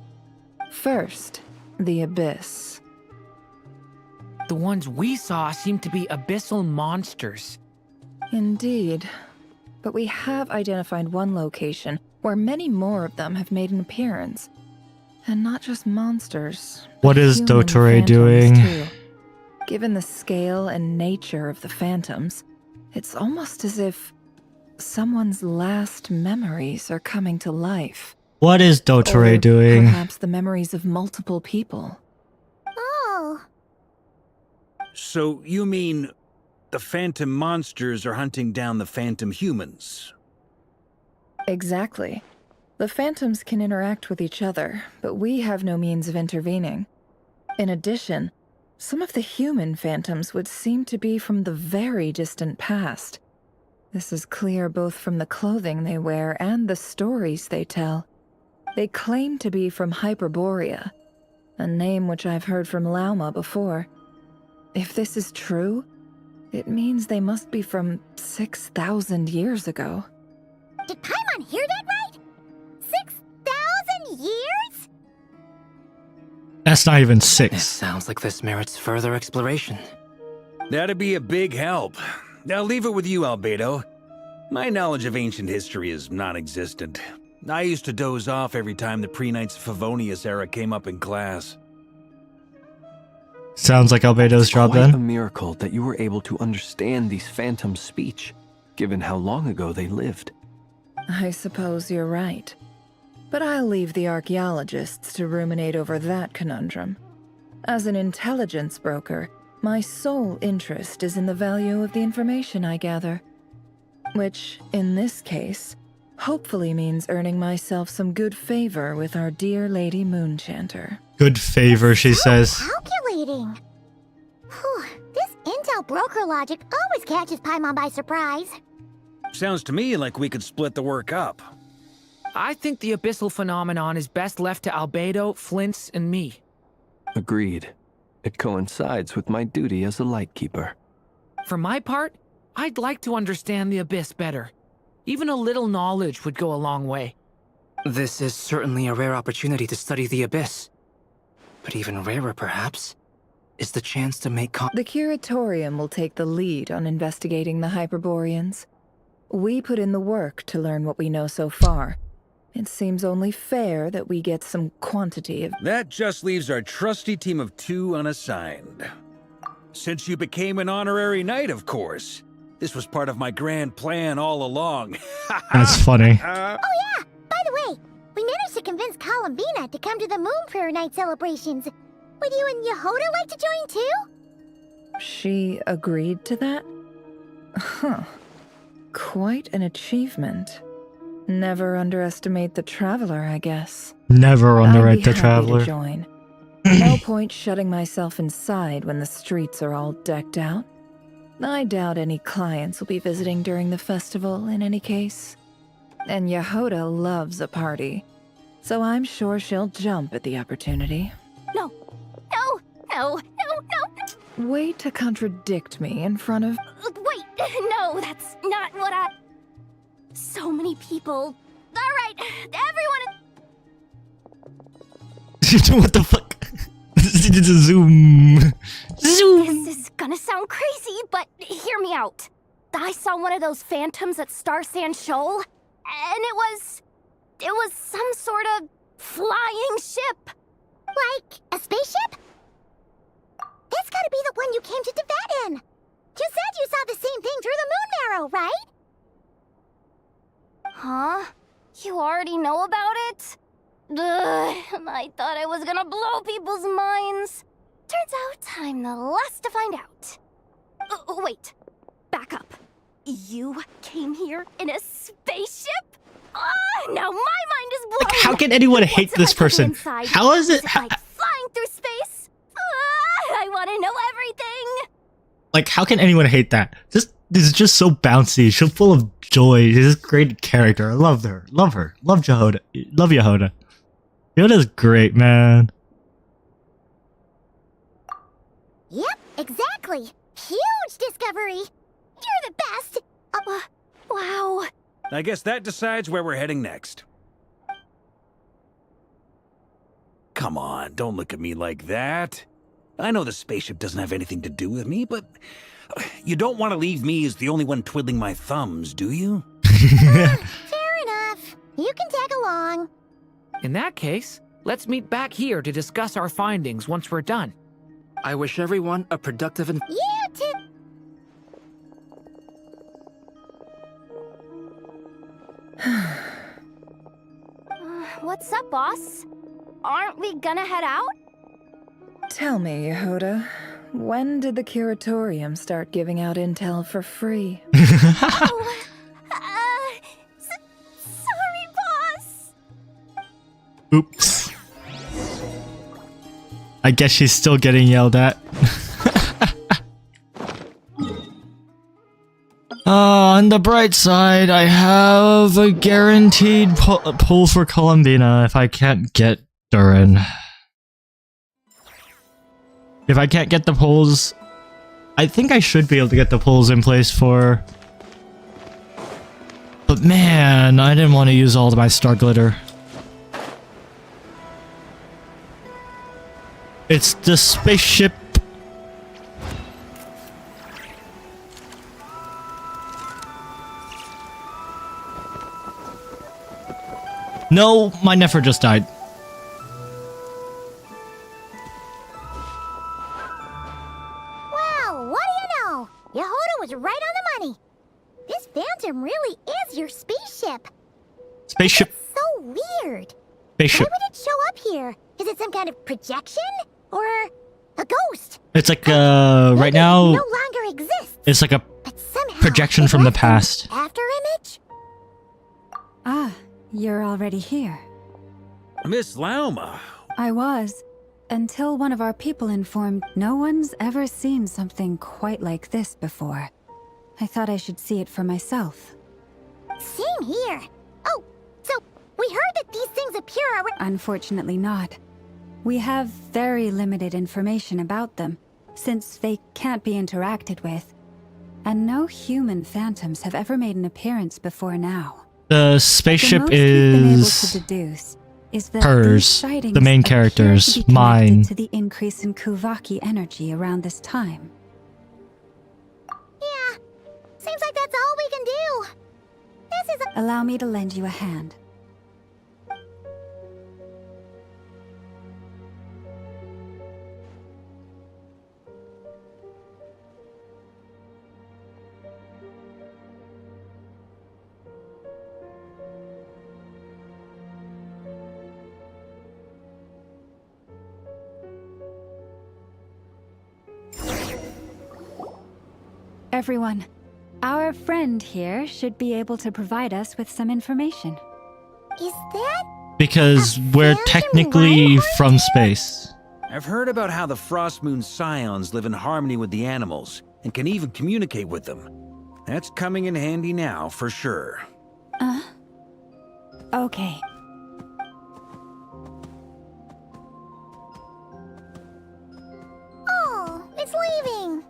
First, the Abyss. The ones we saw seem to be abyssal monsters. Indeed. But we have identified one location where many more of them have made an appearance. And not just monsters. What is human Dotore phantoms, doing? too. Given the scale and nature of the phantoms, it's almost as if someone's last memories are coming to life. What is Dotore Or doing? perhaps the memories of multiple people. Oh. So you mean the phantom monsters are hunting down the phantom humans? Exactly. The phantoms can interact with each other, but we have no means of intervening. In addition, some of the human phantoms would seem to be from the very distant past. This is clear both from the clothing they wear and the stories they tell. They claim to be from Hyperborea, a name which I've heard from Lauma before. If this is true, it means they must be from 6,000 years ago. Did Paimon hear that right? 6,000 years? That's not even It 6. sounds like this merits further exploration. That'd be a big help. I'll leave it with you, Albedo. My knowledge of ancient history is non-existent. I used to doze off every time the pre-Knights of Favonius era came up in class. Sounds like Albedo's job Quite a then. miracle that you were able to understand these phantoms' speech, given how long ago they lived. I suppose you're right. But I'll leave the archaeologists to ruminate over that conundrum. As an intelligence broker, my sole interest is in the value of the information I gather. Which, in this case, hopefully means earning myself some good favor with our dear Lady Moonchanter. Good favor, she says. Calculating. Whew, this intel broker logic always catches Paimon by surprise. Sounds to me like we could split the work up. I think the abyssal phenomenon is best left to Albedo, Flints, and me. Agreed. It coincides with my duty as a lightkeeper. For my part, I'd like to understand the abyss better. Even a little knowledge would go a long way. This is certainly a rare opportunity to study the abyss. But even rarer, perhaps, is the chance to make The Curatorium will take the lead on investigating the Hyperboreans. We put in the work to learn what we know so far. It seems only fair that we get some quantity of... That just leaves our trusty team of 2 unassigned. Since you became an honorary knight, of course. This was part of my grand plan all along. That's funny. Oh yeah! By the way, we managed to convince Columbina to come to the Moon Prayer Night celebrations. Would you and Yehoda like to join too? She agreed to that? Huh. Quite an achievement. Never underestimate the traveler, I guess. Never underrate I'd be the traveler. happy to join. No point shutting myself inside when the streets are all decked out. I doubt any clients will be visiting during the festival in any case. And Yehoda loves a party, so I'm sure she'll jump at the opportunity. No, no, no, no, no. Way to contradict me in front of... Wait, no, that's not what I... So many people. All right, everyone... What the fuck? Zoom. Zoom. This is gonna sound crazy, but hear me out. I saw one of those phantoms at Star Sand Shoal, and it was some sort of flying ship. Like a spaceship? That's gotta be the one you came to Tibet in. You said you saw the same thing through the moon marrow, right? Huh? You already know about it? Ugh, I thought I was gonna blow people's minds. Turns out I'm the last to find out. Wait, back up. You came here in a spaceship? Now my mind is blown. Like, how can anyone hate What's this person? inside? How is it? Like flying through space? I want to know everything. Like, how can anyone hate that? This is just so bouncy. She's full of joy. She's a great character. I love her. Love her. Love Yehoda. Love Yehoda. Yehoda's great, man. Yep, exactly. Huge discovery. You're the best. Wow. I guess that decides where we're heading next. Come on, don't look at me like that. I know the spaceship doesn't have anything to do with me, but you don't want to leave me as the only one twiddling my thumbs, do you? Fair enough. You can tag along. In that case, let's meet back here to discuss our findings once we're done. I wish everyone a productive and... You too. What's up, boss? Aren't we gonna head out? Tell me, Yehoda, when did the Curatorium start giving out intel for free? Sorry, boss. Oops. I guess she's still getting yelled at. On the bright side, I have a guaranteed pull for Columbina if I can't get DURIN. If I can't get the pulls, I think I should be able to get the pulls in place for... But man, I didn't want to use all of my star glitter. It's the spaceship. No, my Nefer just died. Well, what do you know? Yehoda was right on the money. This phantom really is your spaceship. Spaceship. It's so weird. Spaceship. Why would it show up here? Is it some kind of projection? Or a ghost? It's like, right now, It no longer exists. it's like a But somehow projection it from the left an past. After image? Ah, you're already here. Miss Lauma. I was. Until one of our people informed no one's ever seen something quite like this before. I thought I should see it for myself. Same here. Oh, so we heard that these things appear around. Unfortunately not. We have very limited information about them, since they can't be interacted with. And no human phantoms have ever made an appearance before now. The The spaceship most we've been able to is deduce is that hers, these sightings the main appear character's, to be connected mine. to the increase in Kuvaki energy around this time. Yeah, seems like that's all we can do. This is Allow me to lend you a hand. Everyone, our friend here should be able to provide us with some information. Is that? Because we're technically from space. I've heard about how the Frost Moon Scions live in harmony with the animals and can even communicate with them. That's coming in handy now, for sure. Okay. Oh, it's leaving.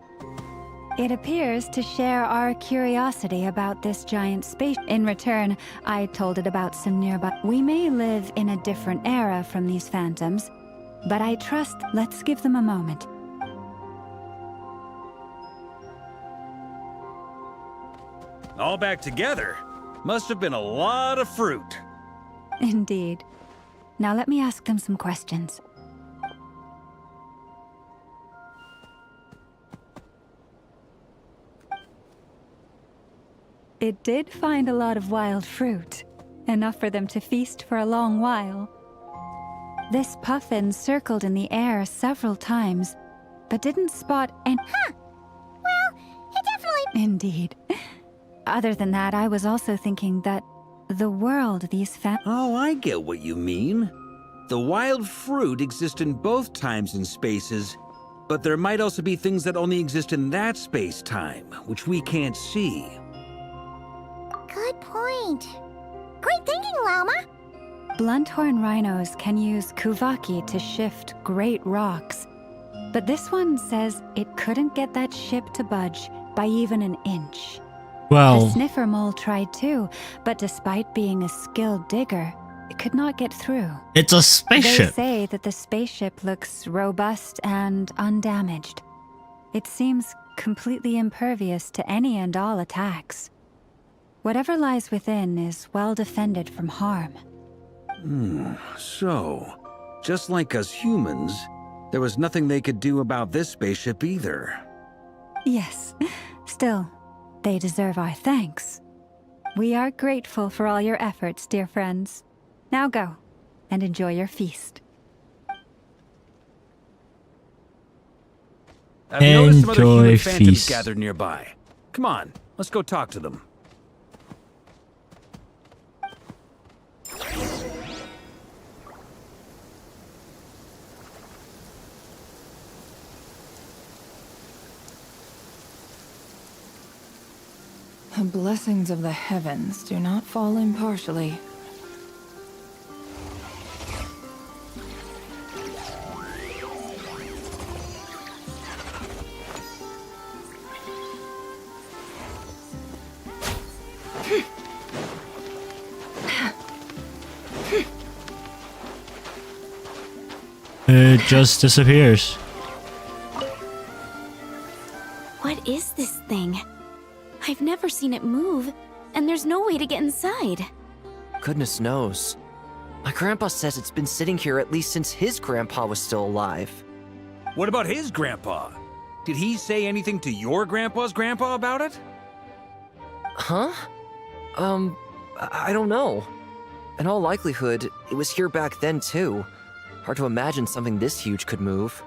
It appears to share our curiosity about this giant space. In return, I told it about some nearby. We may live in a different era from these phantoms, but I trust. Let's give them a moment. All back together? Must have been a lot of fruit. Indeed. Now let me ask them some questions. It did find a lot of wild fruit, enough for them to feast for a long while. This puffin circled in the air several times, but didn't spot any. Well, it definitely. Indeed. Other than that, I was also thinking that the world these Oh, I get what you mean. The wild fruit exist in both times and spaces, but there might also be things that only exist in that space-time, which we can't see. Good point. Great thinking, Lauma. Blunthorn rhinos can use Kuvaki to shift great rocks, but this one says it couldn't get that ship to budge by even an inch. The Well, sniffer mole tried too, but despite being a skilled digger, it could not get through. it's a They spaceship. say that the spaceship looks robust and undamaged. It seems completely impervious to any and all attacks. Whatever lies within is well defended from harm. So, just like us humans, there was nothing they could do about this spaceship either. Yes, still, they deserve our thanks. We are grateful for all your efforts, dear friends. Now go, and enjoy your feast. I've noticed some other Enjoy human phantoms feast. gathered nearby. Come on, let's go talk to them. The blessings of the heavens do not fall impartially. It just disappears. What is this thing? I've never seen it move, and there's no way to get inside. Goodness knows. My grandpa says it's been sitting here at least since his grandpa was still alive. What about his grandpa? Did he say anything to your grandpa's grandpa about it? Huh? I don't know. In all likelihood, it was here back then too. Hard to imagine something this huge could move.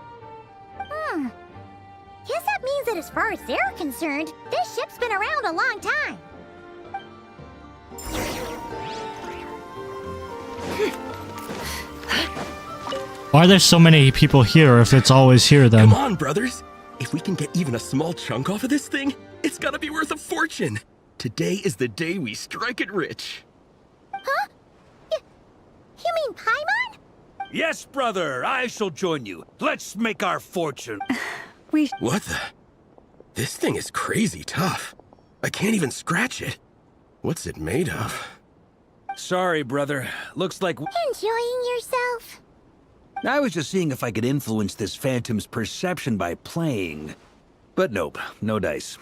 Guess that means that as far as they're concerned, this ship's been around a long time. Why are there so many people here if it's always here then? Come on, brothers. If we can get even a small chunk off of this thing, it's gotta be worth a fortune. Today is the day we strike it rich. Huh? You mean Paimon? Yes, brother, I shall join you. Let's make our fortune. What the? This thing is crazy tough. I can't even scratch it. What's it made of? Sorry, brother. Looks like... Enjoying yourself? I was just seeing if I could influence this phantom's perception by playing. But nope, no dice.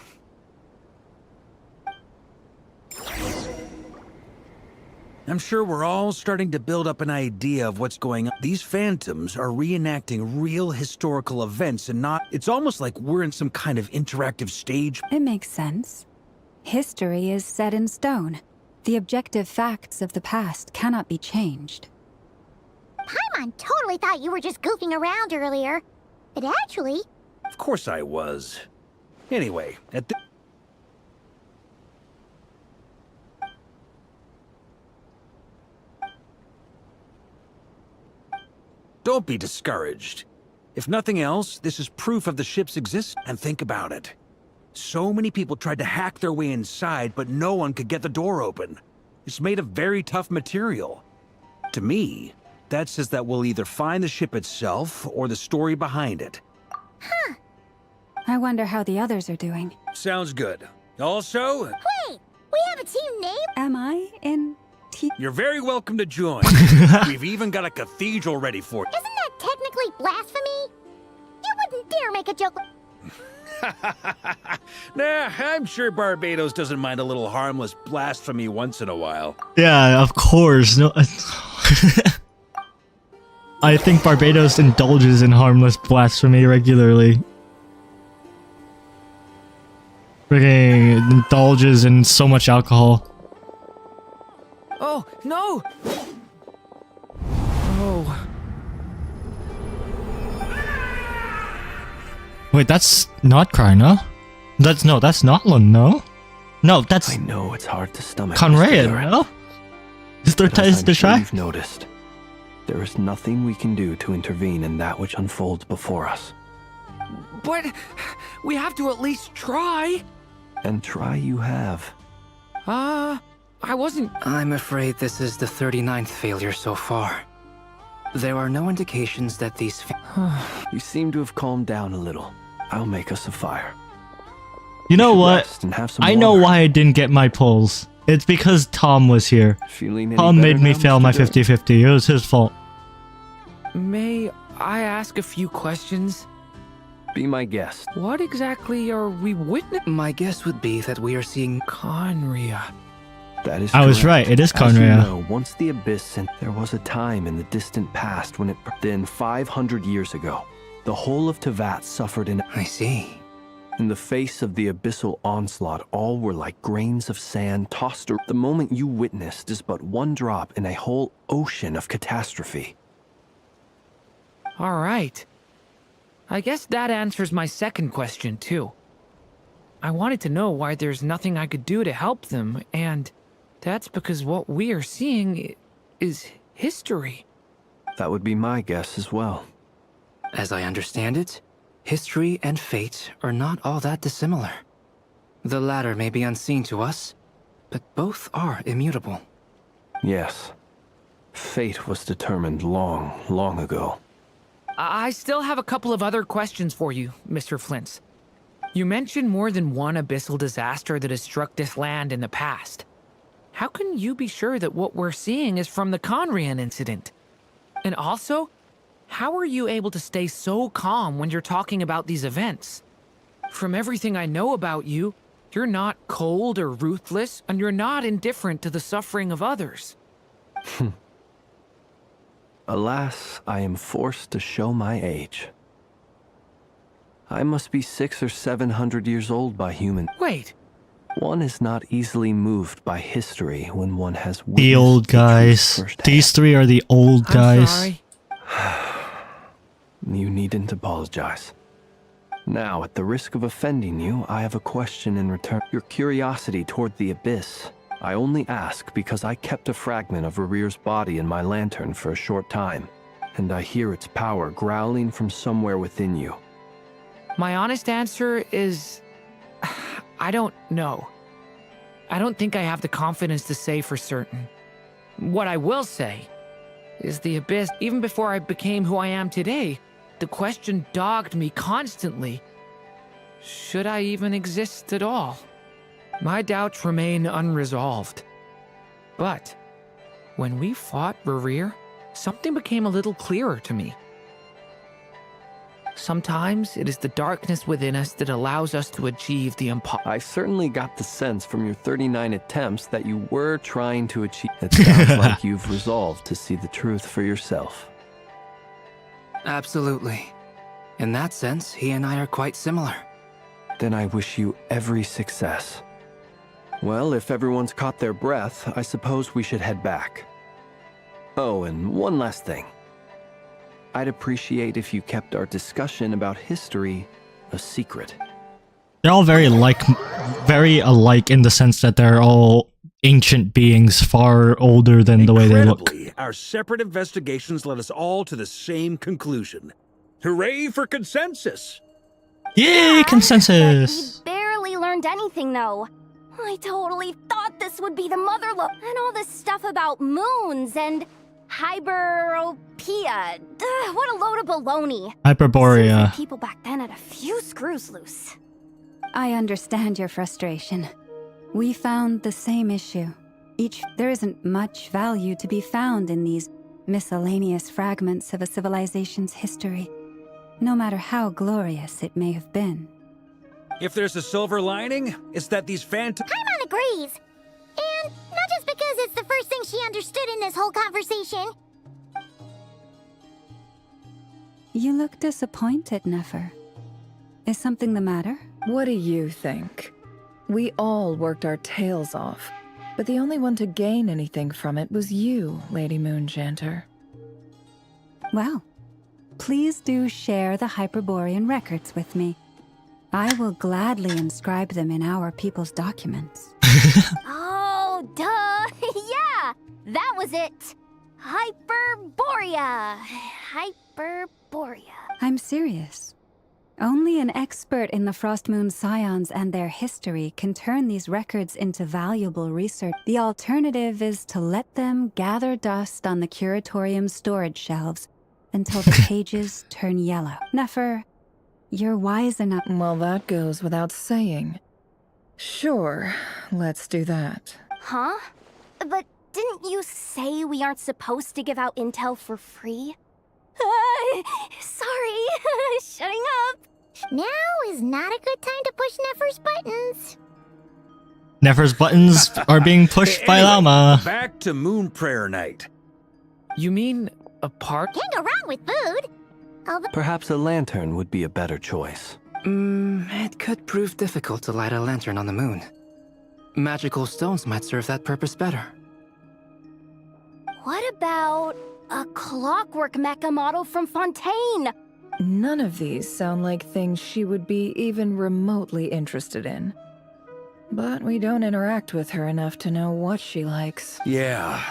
I'm sure we're all starting to build up an idea of what's going on. These phantoms are reenacting real historical events and not... It's almost like we're in some kind of interactive stage. It makes sense. History is set in stone. The objective facts of the past cannot be changed. Paimon totally thought you were just goofing around earlier. But actually... Of course I was. Anyway, at the... Don't be discouraged. If nothing else, this is proof of the ship's existence. And think about it. So many people tried to hack their way inside, but no one could get the door open. It's made of very tough material. To me, that says that we'll either find the ship itself or the story behind it. Huh. I wonder how the others are doing. Sounds good. Also... Wait! We have a team name? Am I in... You're very welcome to join. We've even got a cathedral ready for you. Isn't that technically blasphemy? You wouldn't dare make a joke. Nah, I'm sure Barbados doesn't mind a little harmless blasphemy once in a while. Yeah, of course. No, I think Barbados indulges in harmless blasphemy regularly. Freaking indulges in so much alcohol. Oh, no! Oh. Wait, that's not Cry, no? That's Notland, no? No, that's... I know it's hard to stomach. Conrad, no? Is there ties to try? You've noticed. There is nothing we can do to intervene in that which unfolds before us. But we have to at least try. And try you have. I wasn't... I'm afraid this is the 39th failure so far. There are no indications that these... You seem to have calmed down a little. I'll make us a fire. You know what? Rest and have some I know water. why I didn't get my pulls. It's because Tom was here. Feeling any Tom made better me now, fail Mr. my Durr? 50-50. It was his fault. May I ask a few questions? Be my guest. What exactly are we witnessing? My guess would be that we are seeing Conria. That is I was correct. right, it is As you Conria. know, once the Abyss and there was a time in the distant past when it... Then 500 years ago, the whole of Tevat suffered in... I see. In the face of the abyssal onslaught, all were like grains of sand tossed... The moment you witnessed is but one drop in a whole ocean of catastrophe. All right. I guess that answers my second question, too. I wanted to know why there's nothing I could do to help them, and that's because what we are seeing is history. That would be my guess as well. As I understand it, history and fate are not all that dissimilar. The latter may be unseen to us, but both are immutable. Yes. Fate was determined long, long ago. I still have a couple of other questions for you, Mr. Flint's. You mentioned more than one abyssal disaster that has struck this land in the past. How can you be sure that what we're seeing is from the Conrian incident? And also, how are you able to stay so calm when you're talking about these events? From everything I know about you, you're not cold or ruthless, and you're not indifferent to the suffering of others. Alas, I am forced to show my age. I must be 600 or 700 years old by human. Wait. One is not easily moved by history when one has The old guys. These three are the old guys. Sorry. You needn't apologize. Now, at the risk of offending you, I have a question in return. Your curiosity toward the Abyss. I only ask because I kept a fragment of Rarir's body in my lantern for a short time, and I hear its power growling from somewhere within you. My honest answer is... I don't know. I don't think I have the confidence to say for certain. What I will say is the Abyss, even before I became who I am today, the question dogged me constantly. Should I even exist at all? My doubts remain unresolved. But when we fought Rerir, something became a little clearer to me. Sometimes it is the darkness within us that allows us to achieve the impossible. I certainly got the sense from your 39 attempts that you were trying to achieve. It sounds like you've resolved to see the truth for yourself. Absolutely. In that sense, he and I are quite similar. Then I wish you every success. Well, if everyone's caught their breath, I suppose we should head back. Oh, and one last thing. I'd appreciate if you kept our discussion about history a secret. They're all very alike in the sense that they're all ancient beings far older than the way they look. Incredibly, our separate investigations led us all to the same conclusion. Hooray for consensus! Yay, consensus! We barely learned anything, though. I totally thought this would be the mother lode, and all this stuff about moons and hyperopia. What a load of baloney. Hyperborea. Seems like people back then had a few screws loose. I understand your frustration. We found the same issue. There isn't much value to be found in these miscellaneous fragments of a civilization's history, no matter how glorious it may have been. If there's a silver lining, it's that these Paimon agrees. And not just because it's the first thing she understood in this whole conversation. You look disappointed, Nefer. Is something the matter? What do you think? We all worked our tails off, but the only one to gain anything from it was you, Lady Moonjanter. Well, please do share the Hyperborean records with me. I will gladly inscribe them in our people's documents. Oh, duh! Yeah! That was it! Hyperborea! Hyperborea. I'm serious. Only an expert in the Frostmoon Scions and their history can turn these records into valuable research. The alternative is to let them gather dust on the Curatorium's storage shelves until the pages turn yellow. Nefer, you're wise enough. Well, that goes without saying. Sure, let's do that. Huh? But didn't you say we aren't supposed to give out intel for free? Sorry, shutting up. Now is not a good time to push Nefer's buttons. Nefer's buttons are being pushed by Llama. Back to Moon Prayer Night. You mean a park? Can't go wrong with food. Perhaps a lantern would be a better choice. It could prove difficult to light a lantern on the moon. Magical stones might serve that purpose better. What about a clockwork mecha model from Fontaine? None of these sound like things she would be even remotely interested in. But we don't interact with her enough to know what she likes. Yeah.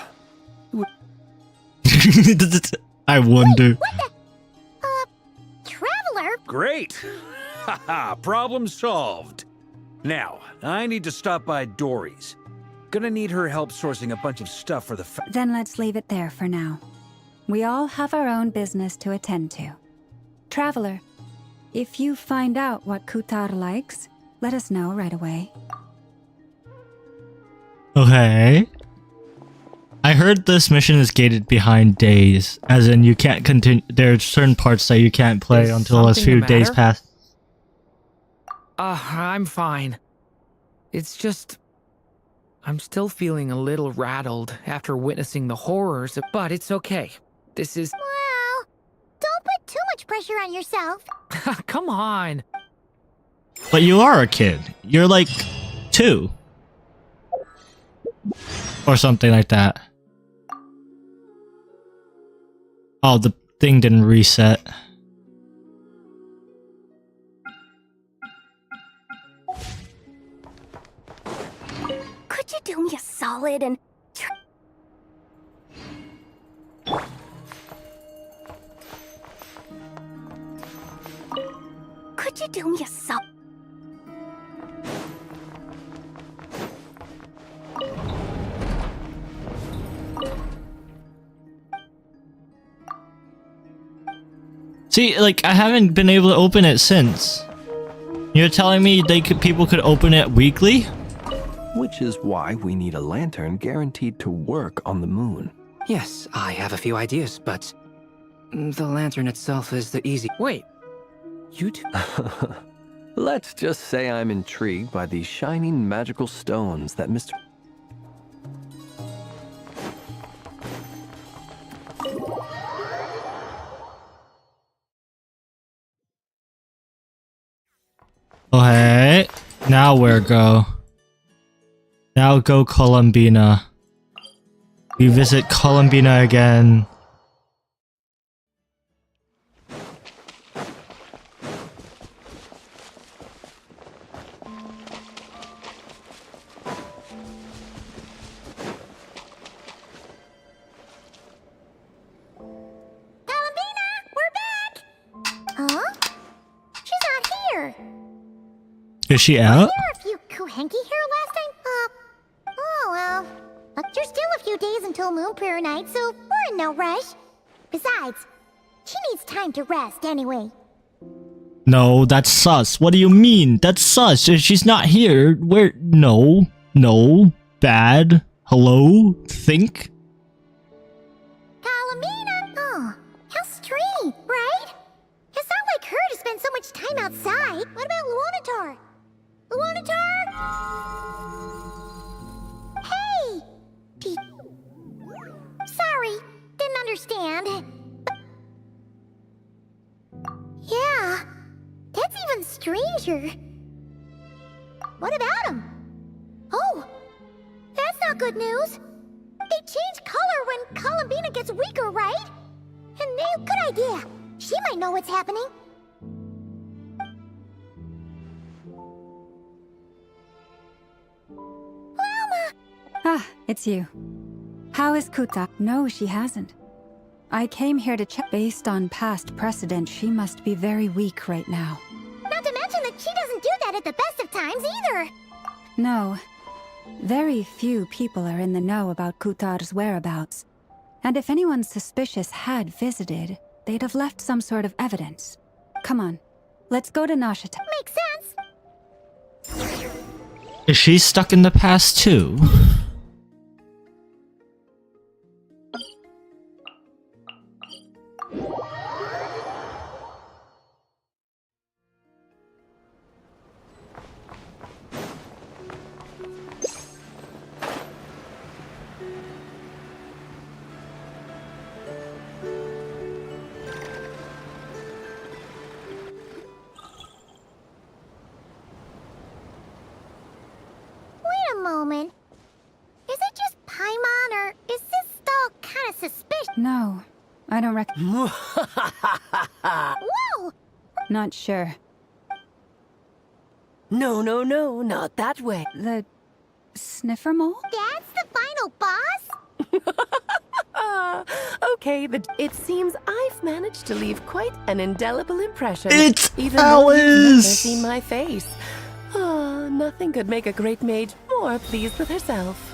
I wonder. Traveler? Great! Haha, problem solved. Now, I need to stop by Dory's. Gonna need her help sourcing a bunch of stuff for the Then let's leave it there for now. We all have our own business to attend to. Traveler, if you find out what Kutar likes, let us know right away. Okay. I heard this mission is gated behind days, as in you can't continue. There are certain parts that you can't play until a few days pass. I'm fine. It's just... I'm still feeling a little rattled after witnessing the horrors, but it's okay. This is... Well, don't put too much pressure on yourself. Come on. But you are a kid. You're like 2. Or something like that. Oh, the thing didn't reset. Could you do me a solid and... Could you do me a solid? See, like, I haven't been able to open it since. You're telling me people could open it weekly? Which is why we need a lantern guaranteed to work on the moon. Yes, I have a few ideas, but the lantern itself is the easy. Wait, you two? Let's just say I'm intrigued by these shining magical stones that Mr. Okay, now where go? Now go Columbina. We visit Columbina again. Columbina, we're back! Huh? She's not here. Is she out? Were there a few Kuhenki here last time? Oh well. There's still a few days until Moon Prayer Night, so we're in no rush. Besides, she needs time to rest anyway. No, that's sus. What do you mean? That's sus. If she's not here, where? No. Bad. Hello? Think? Columbina? Oh, how strange, right? It's not like her to spend so much time outside. What about Luonatar? Luonatar? Hey! Sorry, didn't understand. Yeah, that's even stranger. What about him? Oh, that's not good news. They change color when Columbina gets weaker, right? And good idea. She might know what's happening. Llama! Ah, it's you. How is Kuta? No, she hasn't. I came here to check. Based on past precedent, she must be very weak right now. Not to mention that she doesn't do that at the best of times either. No. Very few people are in the know about Kutar's whereabouts. And if anyone suspicious had visited, they'd have left some sort of evidence. Come on, let's go to Nashita. Makes sense. Is she stuck in the past too? Wait a moment. Is it just Paimon, or is this all kind of suspicious? No, I don't reckon. Whoa! Not sure. No, not that way. The sniffer mole? That's the final boss? Okay, but it seems I've managed to leave quite an indelible impression. It's even though you've never Alice! seen my face. Oh, nothing could make a great mage more pleased with herself.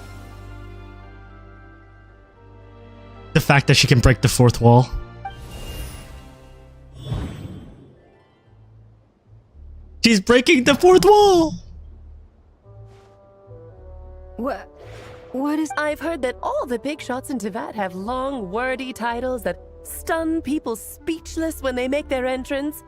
The fact that she can break the fourth wall. She's breaking the fourth wall! What is... I've heard that all the big shots in Tevat have long, wordy titles that stun people speechless when they make their entrance.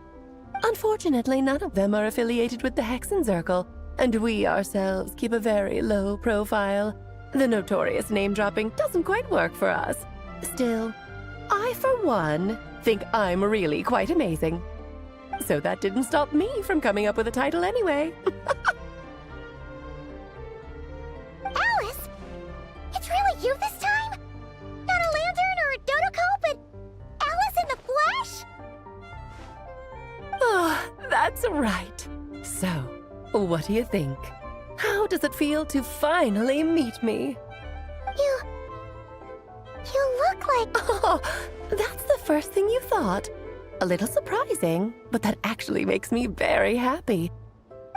Unfortunately, none of them are affiliated with the Hexenzirkel, and we ourselves keep a very low profile. The notorious name-dropping doesn't quite work for us. Still, I, for one, think I'm really quite amazing. So that didn't stop me from coming up with a title anyway. Alice? It's really you this time? Not a lantern or a dodoco, but Alice in the flesh? Oh, that's right. So, what do you think? How does it feel to finally meet me? You look like... Oh, that's the first thing you thought. A little surprising, but that actually makes me very happy.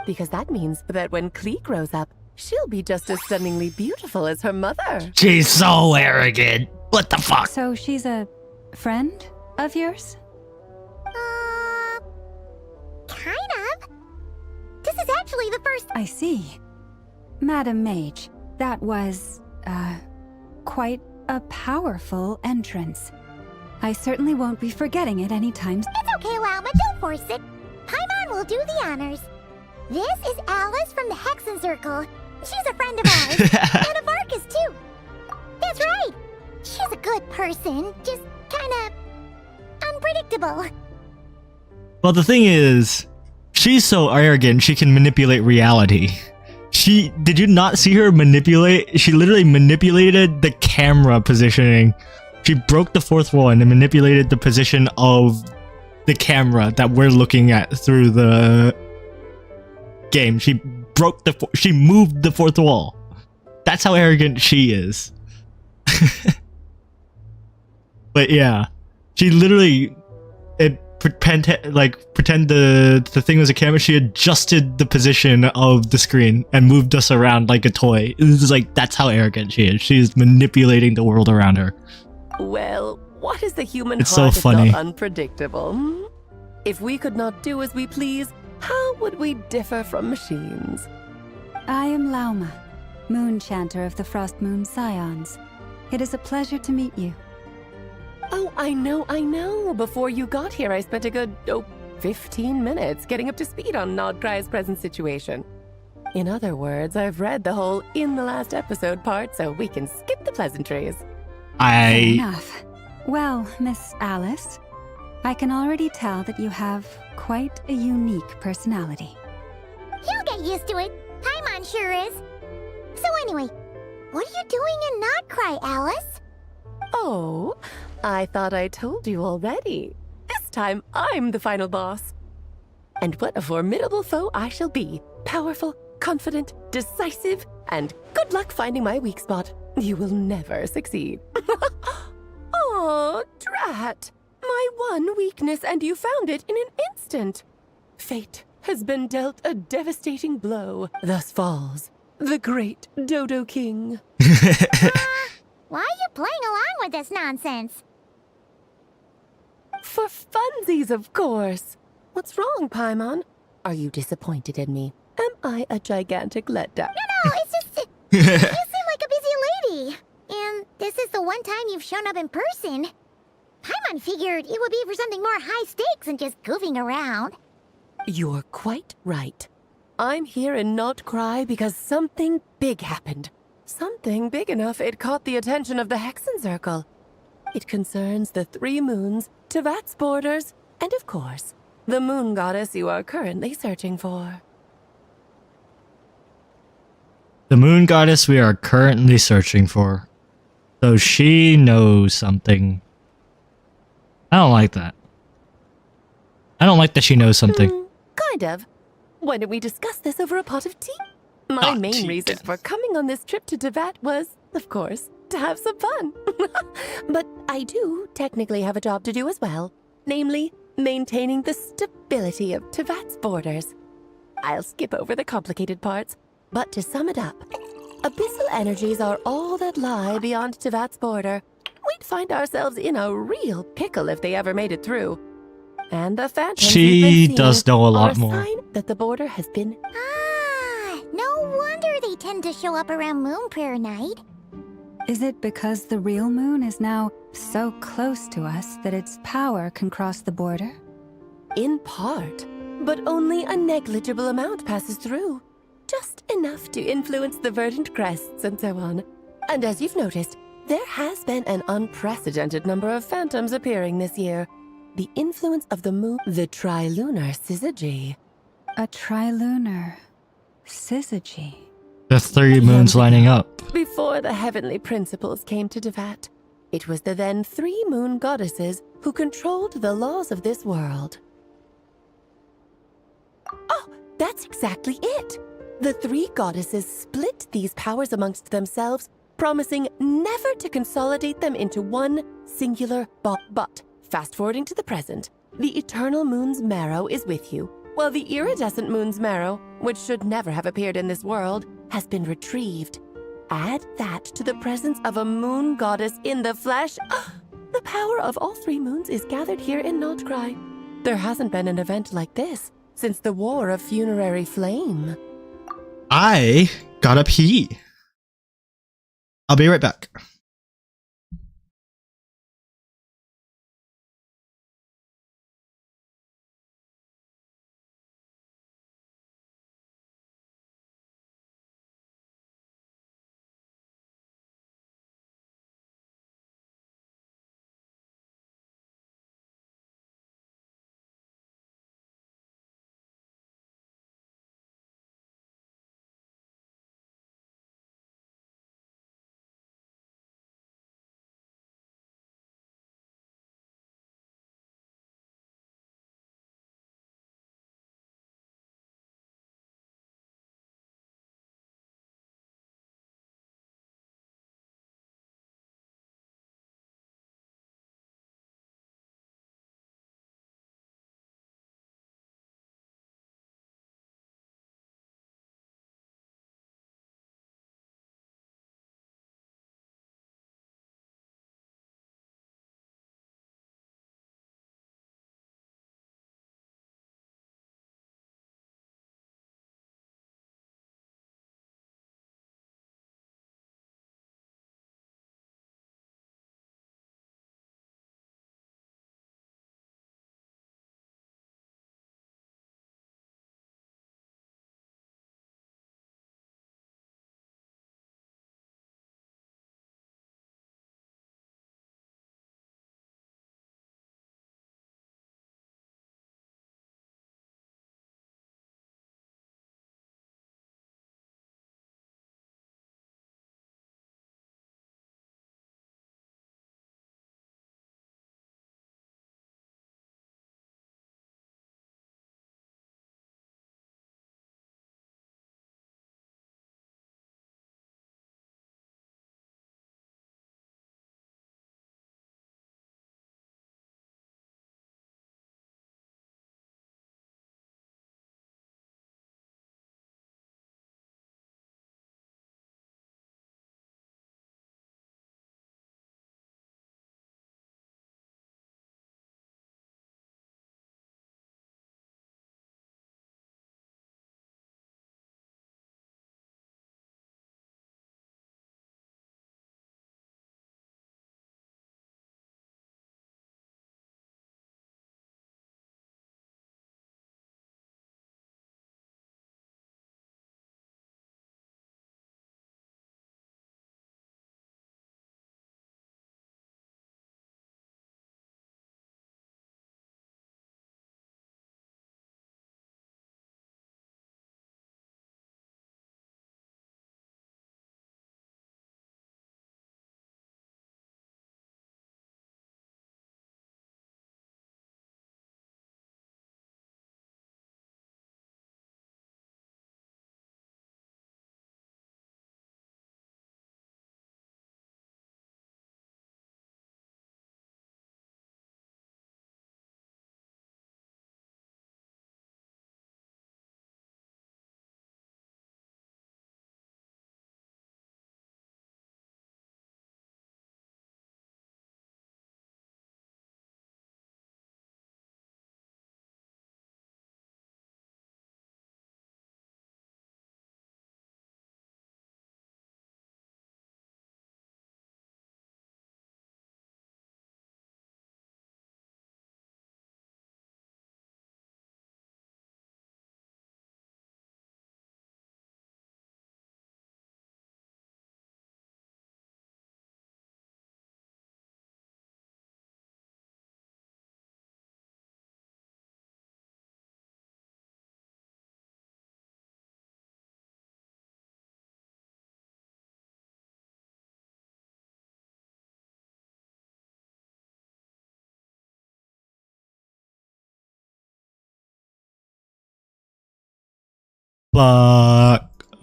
Because that means that when Klee grows up, she'll be just as stunningly beautiful as her mother. She's so arrogant. What the fuck? So she's a friend of yours? first... I see. Madam Mage, that was, quite a powerful entrance. I certainly won't be forgetting it anytime. It's okay, Lauma, don't force it. Paimon will do the honors. This is Alice from the Hexen Circle. She's a friend of ours, and of Arcus, too. That's right. She's a good person, just kinda unpredictable. Well, the thing is, she's so arrogant she can manipulate reality. Did you not see her manipulate? She literally manipulated the camera positioning. She broke the fourth wall and then manipulated the position of the camera that we're looking at through the game. She moved the fourth wall. That's how arrogant she is. But yeah, she literally pretend the thing was a camera. She adjusted the position of the screen and moved us around like a toy. This is like, that's how arrogant she is. She's manipulating the world around her. Well, what is the human It's heart so if funny. not unpredictable? If we could not do as we please, how would we differ from machines? I am Lauma, Moon Chanter of the Frost Moon Scions. It is a pleasure to meet you. Oh, I know. Before you got here, I spent a good, 15 minutes getting up to speed on Nodcry's present situation. In other words, I've read the whole in the last episode part, so we can skip the pleasantries. Fair enough. Well, Miss Alice, I can already tell that you have quite a unique personality. You'll get used to it. Paimon sure is. So anyway, what are you doing in Nodcry, Alice? Oh, I thought I told you already. This time, I'm the final boss. And what a formidable foe I shall be. Powerful, confident, decisive, and good luck finding my weak spot. You will never succeed. Oh, drat. My one weakness, and you found it in an instant. Fate has been dealt a devastating blow. Thus falls the great Dodo King. Why are you playing along with this nonsense? For funsies, of course. What's wrong, Paimon? Are you disappointed in me? Am I a gigantic letdown? No, it's just... you seem like a busy lady. And this is the one time you've shown up in person. Paimon figured it would be for something more high stakes than just goofing around. You're quite right. I'm here in Nodcry because something big happened. Something big enough it caught the attention of the Hexen Circle. It concerns the 3 moons, Tevat's borders, and of course, the moon goddess you are currently searching for. The moon goddess we are currently searching for. So she knows something. I don't like that. I don't like that she knows something. Kind of. Why don't we discuss this over a pot of tea? My main reason for coming on this trip to Tevat was, of course, to have some fun. But I do technically have a job to do as well. Namely, maintaining the stability of Tevat's borders. I'll skip over the complicated parts, but to sum it up, abyssal energies are all that lie beyond Tevat's border. We'd find ourselves in a real pickle if they ever made it through. And the phantoms She does know a lot more. are a sign that the border has been... No wonder they tend to show up around Moon Prayer Night. Is it because the real moon is now so close to us that its power can cross the border? In part, but only a negligible amount passes through. Just enough to influence the verdant crests and so on. And as you've noticed, there has been an unprecedented number of phantoms appearing this year. The influence of the moon, the trilunar syzygy. A trilunar syzygy. The 3 moons lining up. Before the heavenly principles came to Tevat, it was the then 3 moon goddesses who controlled the laws of this world. Oh, that's exactly it! The 3 goddesses split these powers amongst themselves, promising never to consolidate them into one singular but fast-forwarding to the present, the eternal moon's marrow is with you, while the iridescent moon's marrow, which should never have appeared in this world, has been retrieved. Add that to the presence of a moon goddess in the flesh. The power of all 3 moons is gathered here in Nodcry. There hasn't been an event like this since the War of Funerary Flame. I gotta pee. I'll be right back.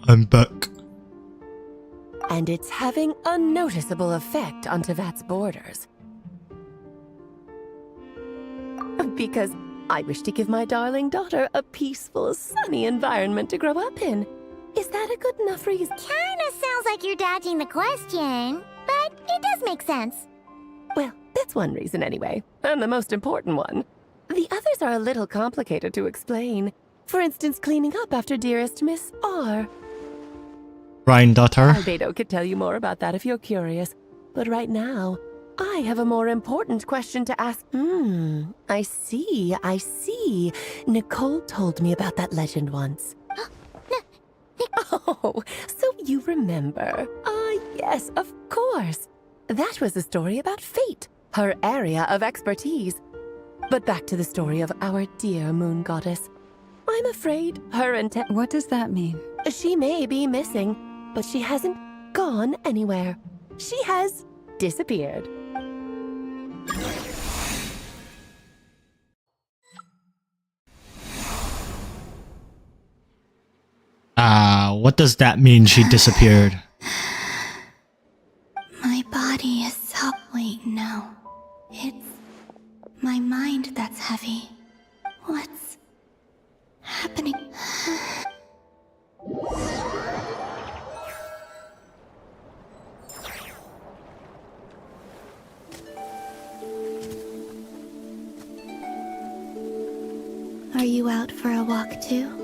I'm back. And it's having a noticeable effect on Tevat's borders. Because I wish to give my darling daughter a peaceful, sunny environment to grow up in. Is that a good enough reason? Kinda sounds like you're dodging the question, but it does make sense. Well, that's one reason anyway, and the most important one. The others are a little complicated to explain. For instance, cleaning up after dearest Miss R. Granddaughter. Albedo could tell you more about that if you're curious. But right now, I have a more important question to ask. I see. Nicole told me about that legend once. Oh, so you remember. Yes, of course. That was a story about fate, her area of expertise. But back to the story of our dear moon goddess. I'm afraid her intent. What does that mean? She may be missing, but she hasn't gone anywhere. She has disappeared. What does that mean she disappeared? My body is so... Wait, no. It's my mind that's heavy. What's happening? Are you out for a walk too?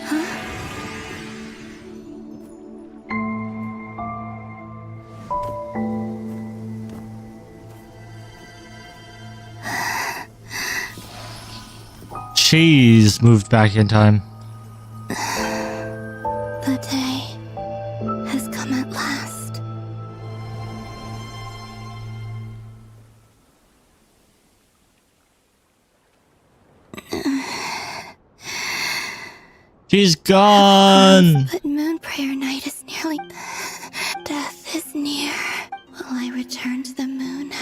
Huh? She's moved back in time. The day has come at last. She's gone! But Moon Prayer Night is nearly... Death is near. Will I return to the moon?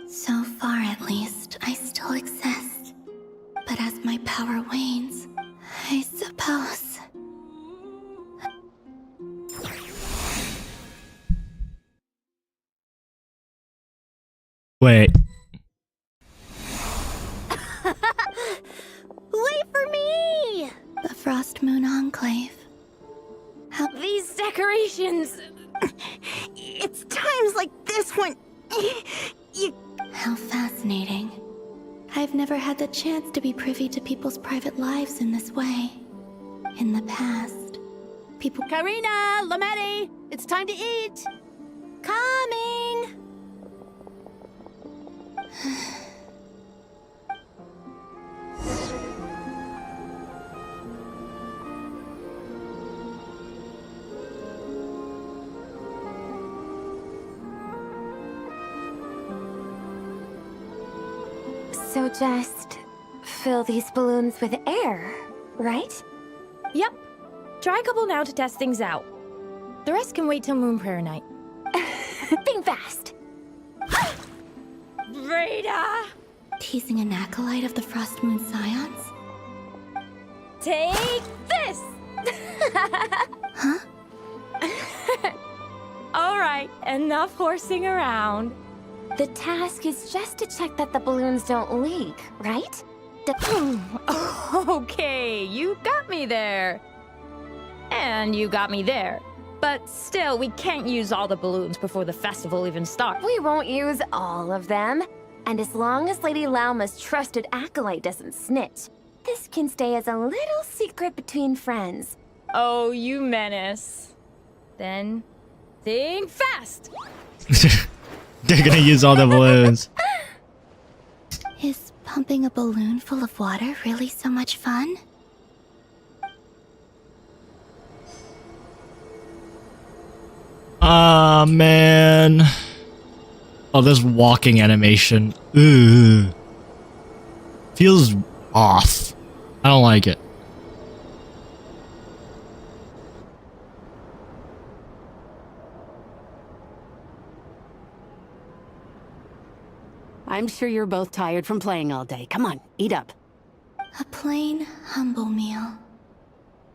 So far, at least, I still exist. But as my power wanes, I suppose... Wait. Wait for me! The Frost Moon Enclave. How... These decorations... It's times like this when... How fascinating. I've never had the chance to be privy to people's private lives in this way. In the past, people... Karina! Lametti! It's time to eat! Coming! So just fill these balloons with air, right? Yep. Try a couple now to test things out. The rest can wait till Moon Prayer Night. Think fast. Breda! Teasing an acolyte of the Frost Moon Scions? Take this! Huh? Alright, enough horsing around. The task is just to check that the balloons don't leak, right? Okay, you got me there. And you got me there. But still, we can't use all the balloons before the festival even starts. We won't use all of them. And as long as Lady Lauma's trusted acolyte doesn't snitch, this can stay as a little secret between friends. Oh, you menace. Then, think fast! They're gonna use all the balloons. Is pumping a balloon full of water really so much fun? Ah, man. Oh, this walking animation. Ugh. Feels off. I don't like it. I'm sure you're both tired from playing all day. Come on, eat up. A plain, humble meal.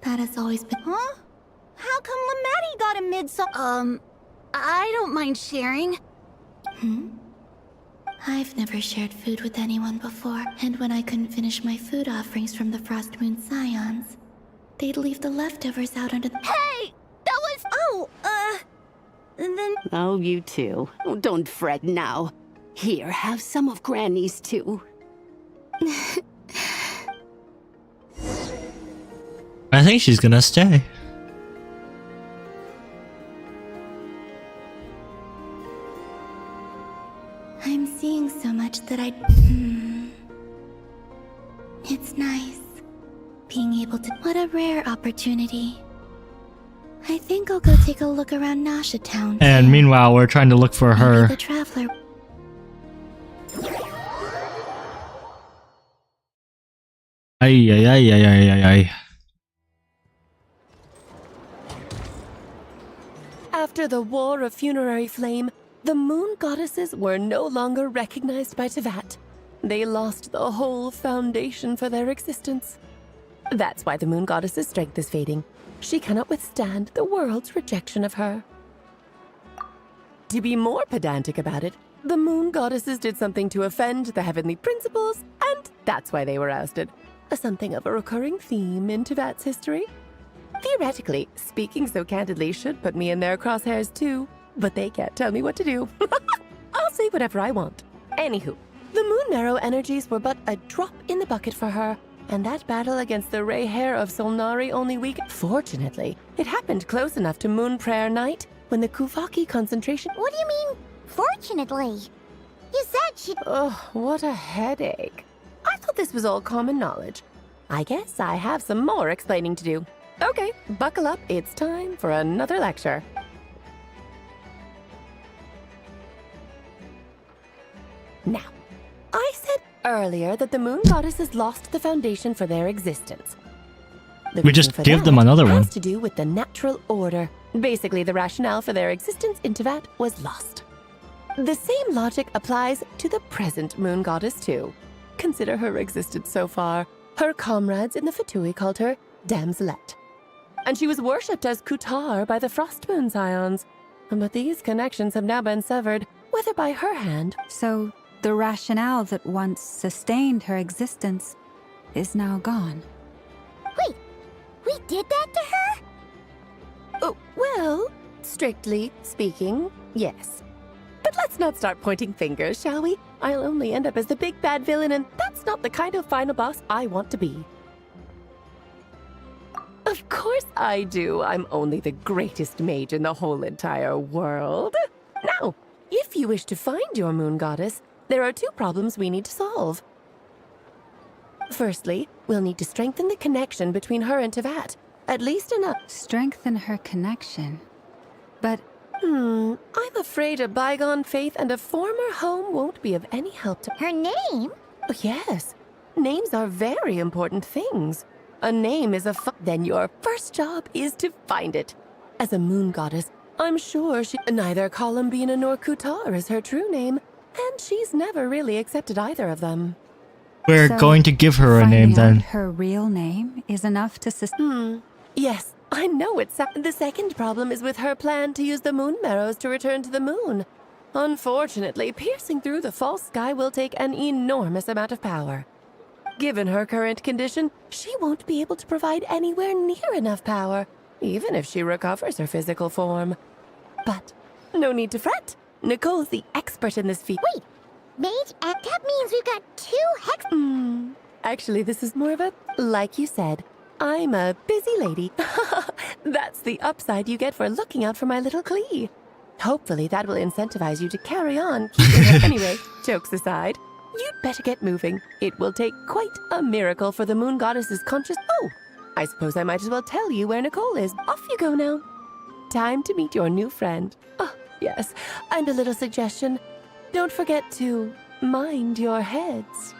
That has always been... Huh? How come Lametti got a mid-song? I don't mind sharing. I've never shared food with anyone before, and when I couldn't finish my food offerings from the Frost Moon Scions, they'd leave the leftovers out under the... Hey! That was... And then... Oh, you too. Oh, don't fret now. Here, have some of Granny's too. I think she's gonna stay. I'm seeing so much that It's nice being able to. What a rare opportunity. I think I'll go take a look around Nasha Town. And meanwhile, we're trying to look for her. The traveler. Ay, ay, ay, ay, ay, ay, ay. After the War of Funerary Flame, the moon goddesses were no longer recognized by Tevat. They lost the whole foundation for their existence. That's why the moon goddess's strength is fading. She cannot withstand the world's rejection of her. To be more pedantic about it, the moon goddesses did something to offend the heavenly principles, and that's why they were ousted. Something of a recurring theme in Tevat's history. Theoretically, speaking so candidly should put me in their crosshairs too, but they can't tell me what to do. I'll say whatever I want. Anywho, the Moon Marrow energies were but a drop in the bucket for her, and that battle against the Ray Hair of Solnari only weakened. Fortunately, it happened close enough to Moon Prayer Night when the Kuvaki concentration— What do you mean, fortunately? You said she— Ugh, what a headache. I thought this was all common knowledge. I guess I have some more explaining to do. Okay, buckle up, it's time for another lecture. Now, I said earlier that the moon goddesses lost the foundation for their existence. The We reason just for give that them another one. has to do with the natural order. Basically, the rationale for their existence in Tevat was lost. The same logic applies to the present moon goddess too. Consider her existence so far. Her comrades in the Fatui called her Damselette. And she was worshipped as Kutar by the Frost Moon Scions. But these connections have now been severed, whether by her hand— So, the rationale that once sustained her existence is now gone. Wait, we did that to her? Oh, well, strictly speaking, yes. But let's not start pointing fingers, shall we? I'll only end up as the big bad villain, and that's not the kind of final boss I want to be. Of course I do. I'm only the greatest mage in the whole entire world. Now, if you wish to find your moon goddess, there are two problems we need to solve. Firstly, we'll need to strengthen the connection between her and Tevat. At least enough. Strengthen her connection? But... I'm afraid a bygone faith and a former home won't be of any help to— Her name? Oh, yes. Names are very important things. A name is then your first job is to find it. As a moon goddess, I'm sure neither Columbina nor Kutar is her true name, and she's never really accepted either of them. We're So, going to give her a name finding then. out her real name is enough to Yes, I know it's— The second problem is with her plan to use the moon marrows to return to the moon. Unfortunately, piercing through the false sky will take an enormous amount of power. Given her current condition, she won't be able to provide anywhere near enough power, even if she recovers her physical form. But no need to fret. Nicole's the expert in this feat. Wait, mage, and that means we've got two hex— Actually, this is more of a— like you said, I'm a busy lady. That's the upside you get for looking out for my little Klee. Hopefully that will incentivize you to carry on keeping her. Anyway, jokes aside, you'd better get moving. It will take quite a miracle for the moon goddess's conscious— Oh, I suppose I might as well tell you where Nicole is. Off you go now. Time to meet your new friend. Oh, yes, and a little suggestion. Don't forget to mind your heads.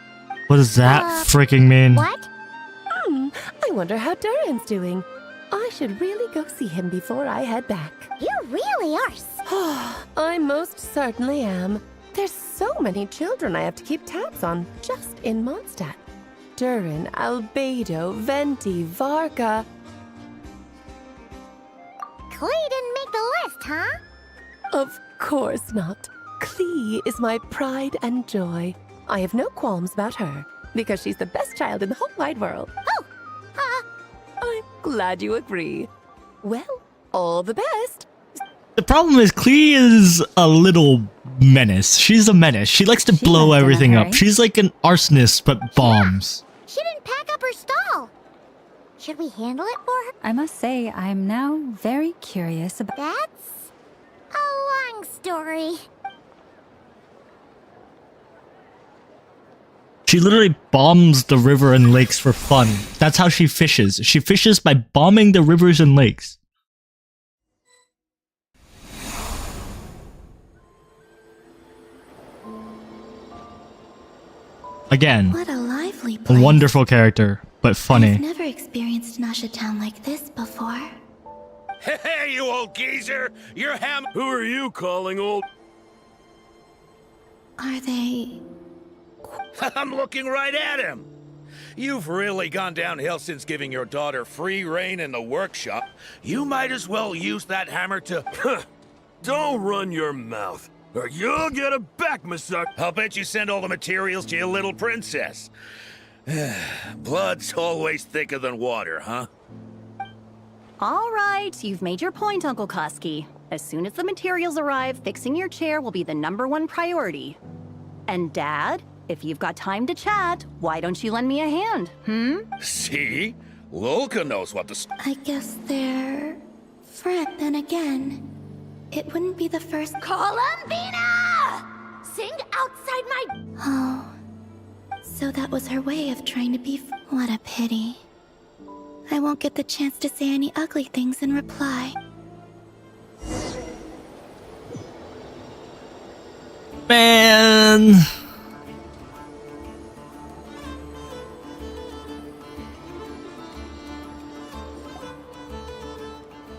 What does that freaking mean? What? I wonder how Durin's doing. I should really go see him before I head back. You really are I most certainly am. There's so many children I have to keep tabs on just in Mondstadt. Durin, Albedo, Venti, Varka. Klee didn't make the list, huh? Of course not. Klee is my pride and joy. I have no qualms about her, because she's the best child in the whole wide world. Oh! I'm glad you agree. Well, all the best. The problem is Klee is a little menace. She's a menace. She likes to blow left in a everything up. hurry. She's like an arsonist, but bombs. She didn't pack up her stall. Should we handle it for her? I must say, I'm now very curious about. That's a long story. She literally bombs the river and lakes for fun. That's how she fishes. She fishes by bombing the rivers and lakes. Again, What a lively a place. wonderful character, but I've funny. never experienced Nasha Town like this before. Hey, you old geezer! You're ham- Who are you calling old? Are they... I'm looking right at him! You've really gone downhill since giving your daughter free reign in the workshop. You might as well use that hammer to... Don't run your mouth, or you'll get a back massage. I'll bet you send all the materials to your little princess. Blood's always thicker than water, huh? All right, you've made your point, Uncle Koski. As soon as the materials arrive, fixing your chair will be the #1 priority. And Dad, if you've got time to chat, why don't you lend me a hand, See? Lolka knows what to... I guess they're... friend. Then again, it wouldn't be the first... Columbina! Sing outside my... Oh. So that was her way of trying to be... What a pity. I won't get the chance to say any ugly things in reply. Man.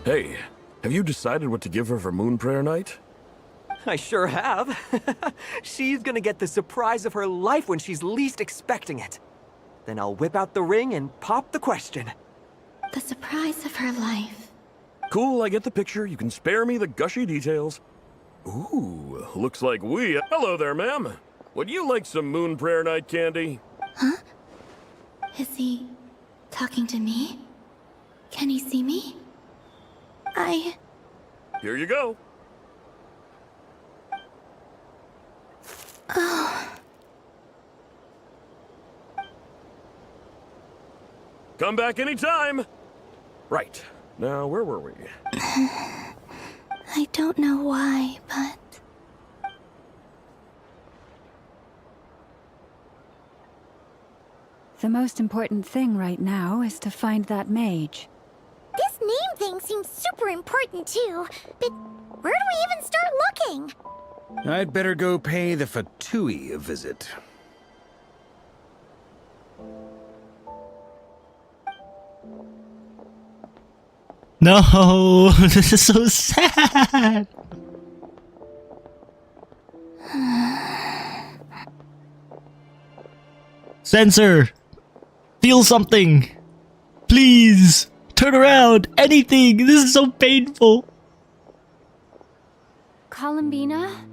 Hey, have you decided what to give her for Moon Prayer Night? I sure have. She's gonna get the surprise of her life when she's least expecting it. Then I'll whip out the ring and pop the question. The surprise of her life. Cool, I get the picture. You can spare me the gushy details. Ooh, looks like we... Hello there, ma'am. Would you like some Moon Prayer Night candy? Huh? Is he... talking to me? Can he see me? Here you go. Oh... Come back anytime. Right. Now, where were we? I don't know why, but... The most important thing right now is to find that mage. This name thing seems super important too, but where do we even start looking? I'd better go pay the Fatui a visit. No, this is so sad. Sensor, feel something. Please, turn around. Anything. This is so painful. Columbina?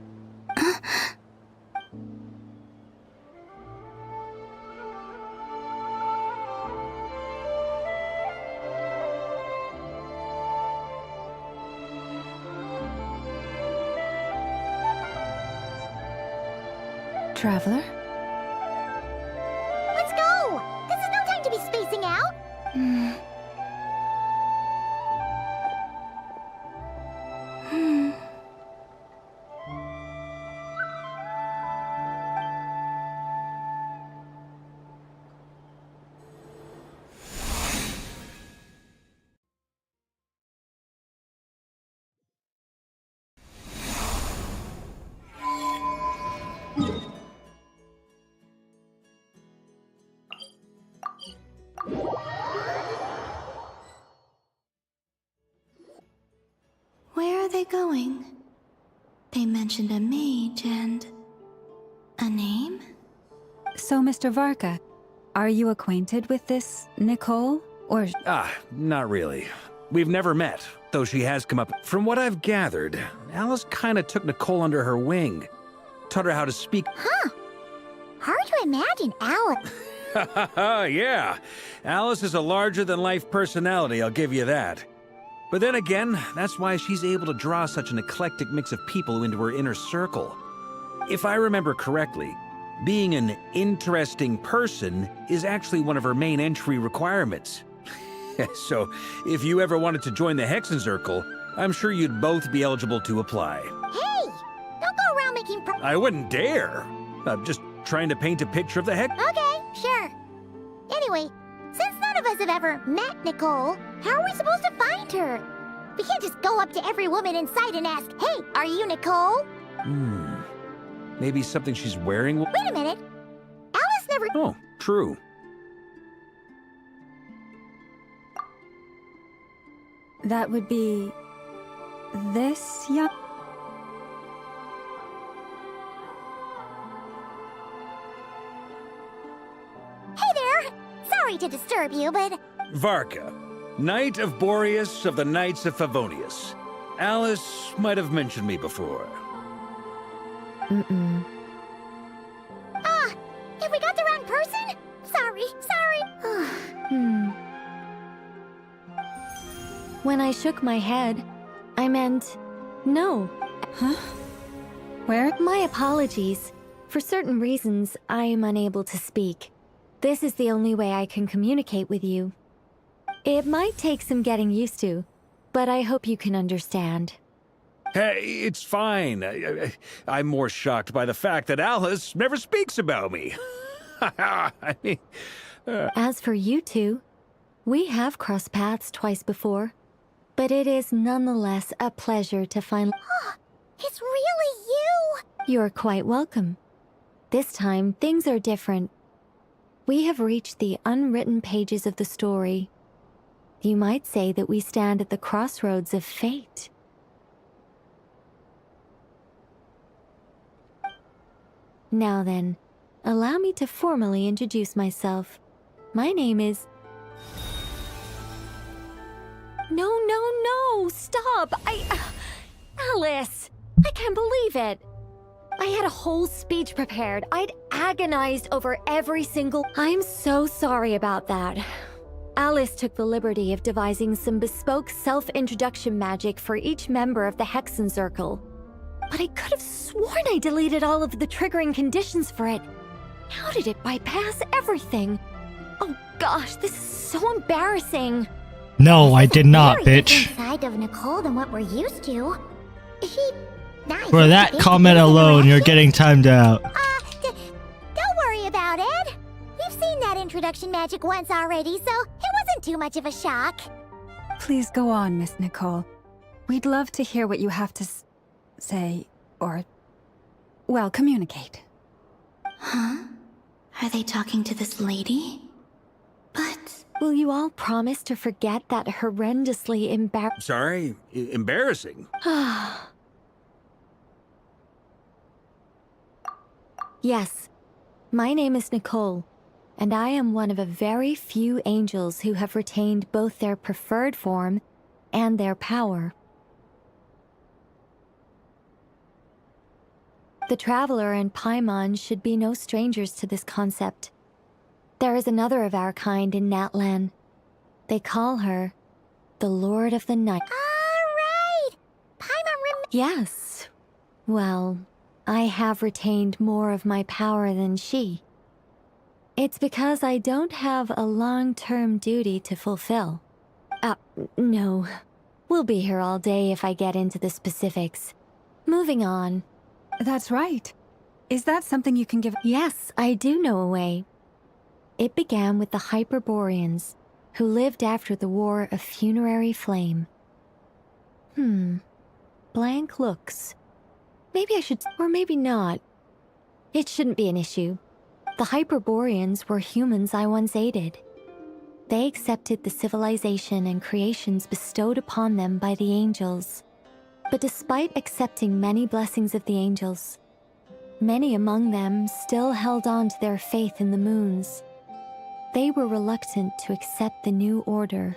Traveler? Let's go! This is no time to be spacing out! Where are they going? They mentioned a mage and... a name? So, Mr. Varka, are you acquainted with this Nicole? Or... Not really. We've never met, though she has come up. From what I've gathered, Alice kinda took Nicole under her wing. Taught her how to speak. Huh. Hard to imagine Alice. Yeah. Alice is a larger-than-life personality, I'll give you that. But then again, that's why she's able to draw such an eclectic mix of people into her inner circle. If I remember correctly, being an interesting person is actually one of her main entry requirements. So, if you ever wanted to join the Hexenzirkel, I'm sure you'd both be eligible to apply. Hey! Don't go around making I wouldn't dare. I'm just trying to paint a picture of the hex. Okay, sure. Anyway, since none of us have ever met Nicole, how are we supposed to find her? We can't just go up to every woman in sight and ask, hey, are you Nicole? Maybe something she's wearing? Wait a minute. Alice never... Oh, true. That would be... this young... Hey there! Sorry to disturb you, but... Varka, Knight of Boreas of the Knights of Favonius. Alice might have mentioned me before. Ah! Have we got the wrong person? Sorry. When I shook my head, I meant no. Huh? Where? My apologies. For certain reasons, I am unable to speak. This is the only way I can communicate with you. It might take some getting used to, but I hope you can understand. Hey, it's fine. I'm more shocked by the fact that Alice never speaks about me. I mean... As for you two, we have crossed paths twice before, but it is nonetheless a pleasure to finally... It's really you! You're quite welcome. This time, things are different. We have reached the unwritten pages of the story. You might say that we stand at the crossroads of fate. Now then, allow me to formally introduce myself. My name is... No, stop! Alice! I can't believe it! I had a whole speech prepared. I'd agonized over every single... I'm so sorry about that. Alice took the liberty of devising some bespoke self-introduction magic for each member of the Hexenzirkel. But I could have sworn I deleted all of the triggering conditions for it. How did it bypass everything? Oh gosh, this is so embarrassing. No, I did not, bitch. Different side of Nicole than what we're used to. She... For that comment alone, you're getting timed out. Don't worry about it. We've seen that introduction magic once already, so it wasn't too much of a shock. Please go on, Miss Nicole. We'd love to hear what you have to say, or... well, communicate. Huh? Are they talking to this lady? But... Will you all promise to forget that horrendously Sorry? Embarrassing? Yes, my name is Nicole, and I am one of a very few angels who have retained both their preferred form and their power. The Traveler and Paimon should be no strangers to this concept. There is another of our kind in Natlan. They call her the Lord of the Night. Alright! Paimon Yes. Well, I have retained more of my power than she. It's because I don't have a long-term duty to fulfill. No. We'll be here all day if I get into the specifics. Moving on. That's right. Is that something you can give? Yes, I do know a way. It began with the Hyperboreans, who lived after the War of Funerary Flame. Blank looks. Maybe I should, or maybe not. It shouldn't be an issue. The Hyperboreans were humans I once aided. They accepted the civilization and creations bestowed upon them by the angels. But despite accepting many blessings of the angels, many among them still held on to their faith in the moons. They were reluctant to accept the new order,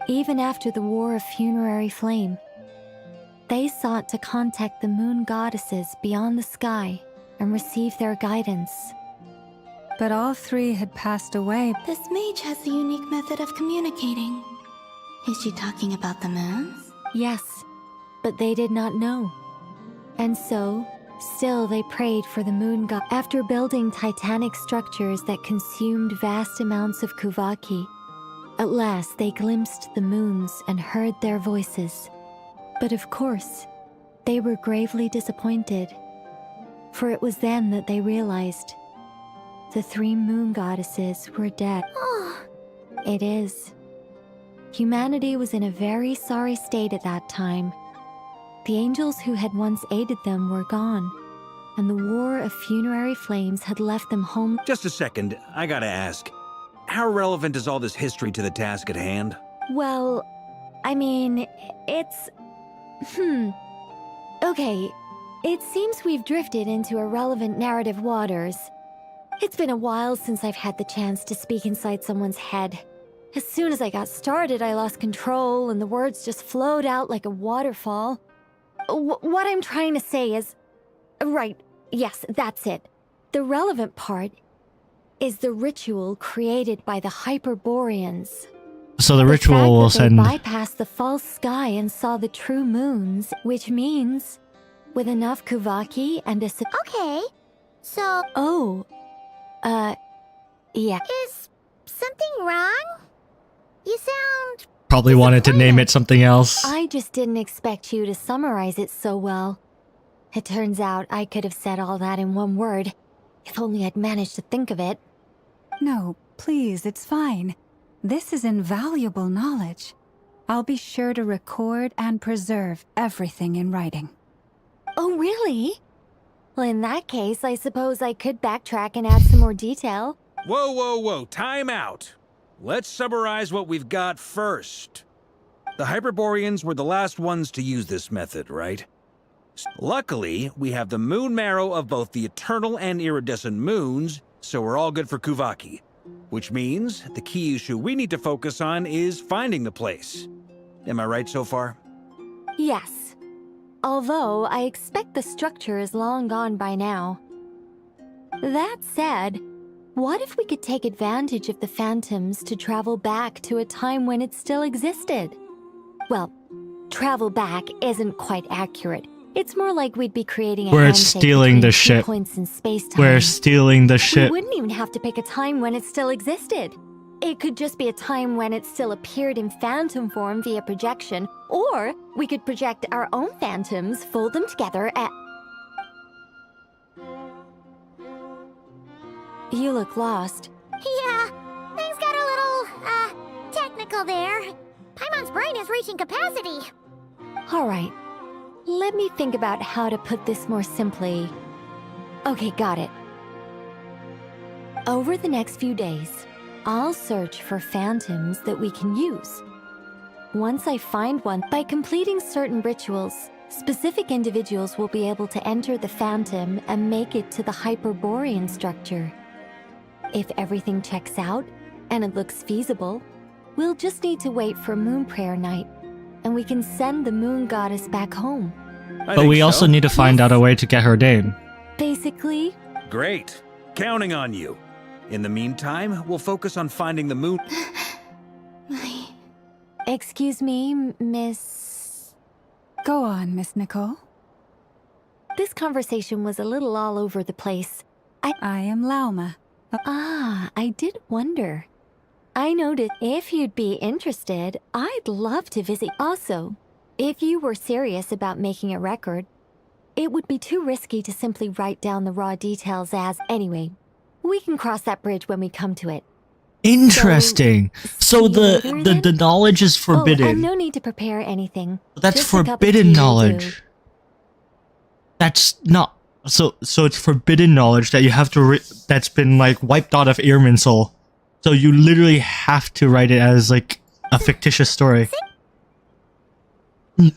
even after the War of Funerary Flame. They sought to contact the moon goddesses beyond the sky and receive their guidance. But all three had passed away. This mage has a unique method of communicating. Is she talking about the moons? Yes, but they did not know. And so, still they prayed for the moon god. After building titanic structures that consumed vast amounts of Kuvaki, At last, they glimpsed the moons and heard their voices. But of course, they were gravely disappointed. For it was then that they realized the 3 moon goddesses were dead. It is. Humanity was in a very sorry state at that time. The angels who had once aided them were gone, and the war of funerary flames had left them home. Just a second, I gotta ask. How relevant is all this history to the task at hand? Well, I mean, it's... Okay, it seems we've drifted into irrelevant narrative waters. It's been a while since I've had the chance to speak inside someone's head. As soon as I got started, I lost control, and the words just flowed out like a waterfall. What I'm trying to say is... Right, yes, that's it. The relevant part is the ritual created by the Hyperboreans. So the ritual will send... They bypassed the false sky and saw the true moons, which means, with enough Kuvaki and a... Okay, so... Oh, yeah. Is something wrong? You sound... Probably wanted to name it something else. I just didn't expect you to summarize it so well. It turns out I could have said all that in one word, if only I'd managed to think of it. No, please, it's fine. This is invaluable knowledge. I'll be sure to record and preserve everything in writing. Oh, really? Well, in that case, I suppose I could backtrack and add some more detail. Whoa, time out. Let's summarize what we've got first. The Hyperboreans were the last ones to use this method, right? Luckily, we have the moon marrow of both the eternal and iridescent moons, so we're all good for Kuvaki. Which means the key issue we need to focus on is finding the place. Am I right so far? Yes. Although, I expect the structure is long gone by now. That said, what if we could take advantage of the phantoms to travel back to a time when it still existed? Well, travel back isn't quite accurate. It's more like we'd be creating a We're handshake stealing the between 2 ship. points in space-time. We're stealing the We ship. wouldn't even have to pick a time when it still existed. It could just be a time when it still appeared in phantom form via projection, or we could project our own phantoms, fold them together, and... You look lost. Yeah, things got a little, technical there. Paimon's brain is reaching capacity. All right. Let me think about how to put this more simply. Okay, got it. Over the next few days, I'll search for phantoms that we can use. Once I find one, by completing certain rituals, specific individuals will be able to enter the phantom and make it to the Hyperborean structure. If everything checks out, and it looks feasible, we'll just need to wait for Moon Prayer Night, and we can send the Moon Goddess back home. But we also need to find out a way to get her name. Basically... Great. Counting on you. In the meantime, we'll focus on finding the moon... Excuse me, Miss... Go on, Miss Nicole. This conversation was a little all over the place. I am Lauma. I did wonder. I noted if you'd be interested, I'd love to visit. Also, if you were serious about making a record, it would be too risky to simply write down the raw details as... Anyway, we can cross that bridge when we come to it. Interesting. So the knowledge is forbidden. Oh, and no need to prepare anything. That's Just a cup of forbidden tea will do. knowledge. That's not... So it's forbidden knowledge that you have to... that's been, like, wiped out of Irminsul. So you literally have to write it as, like, a fictitious story.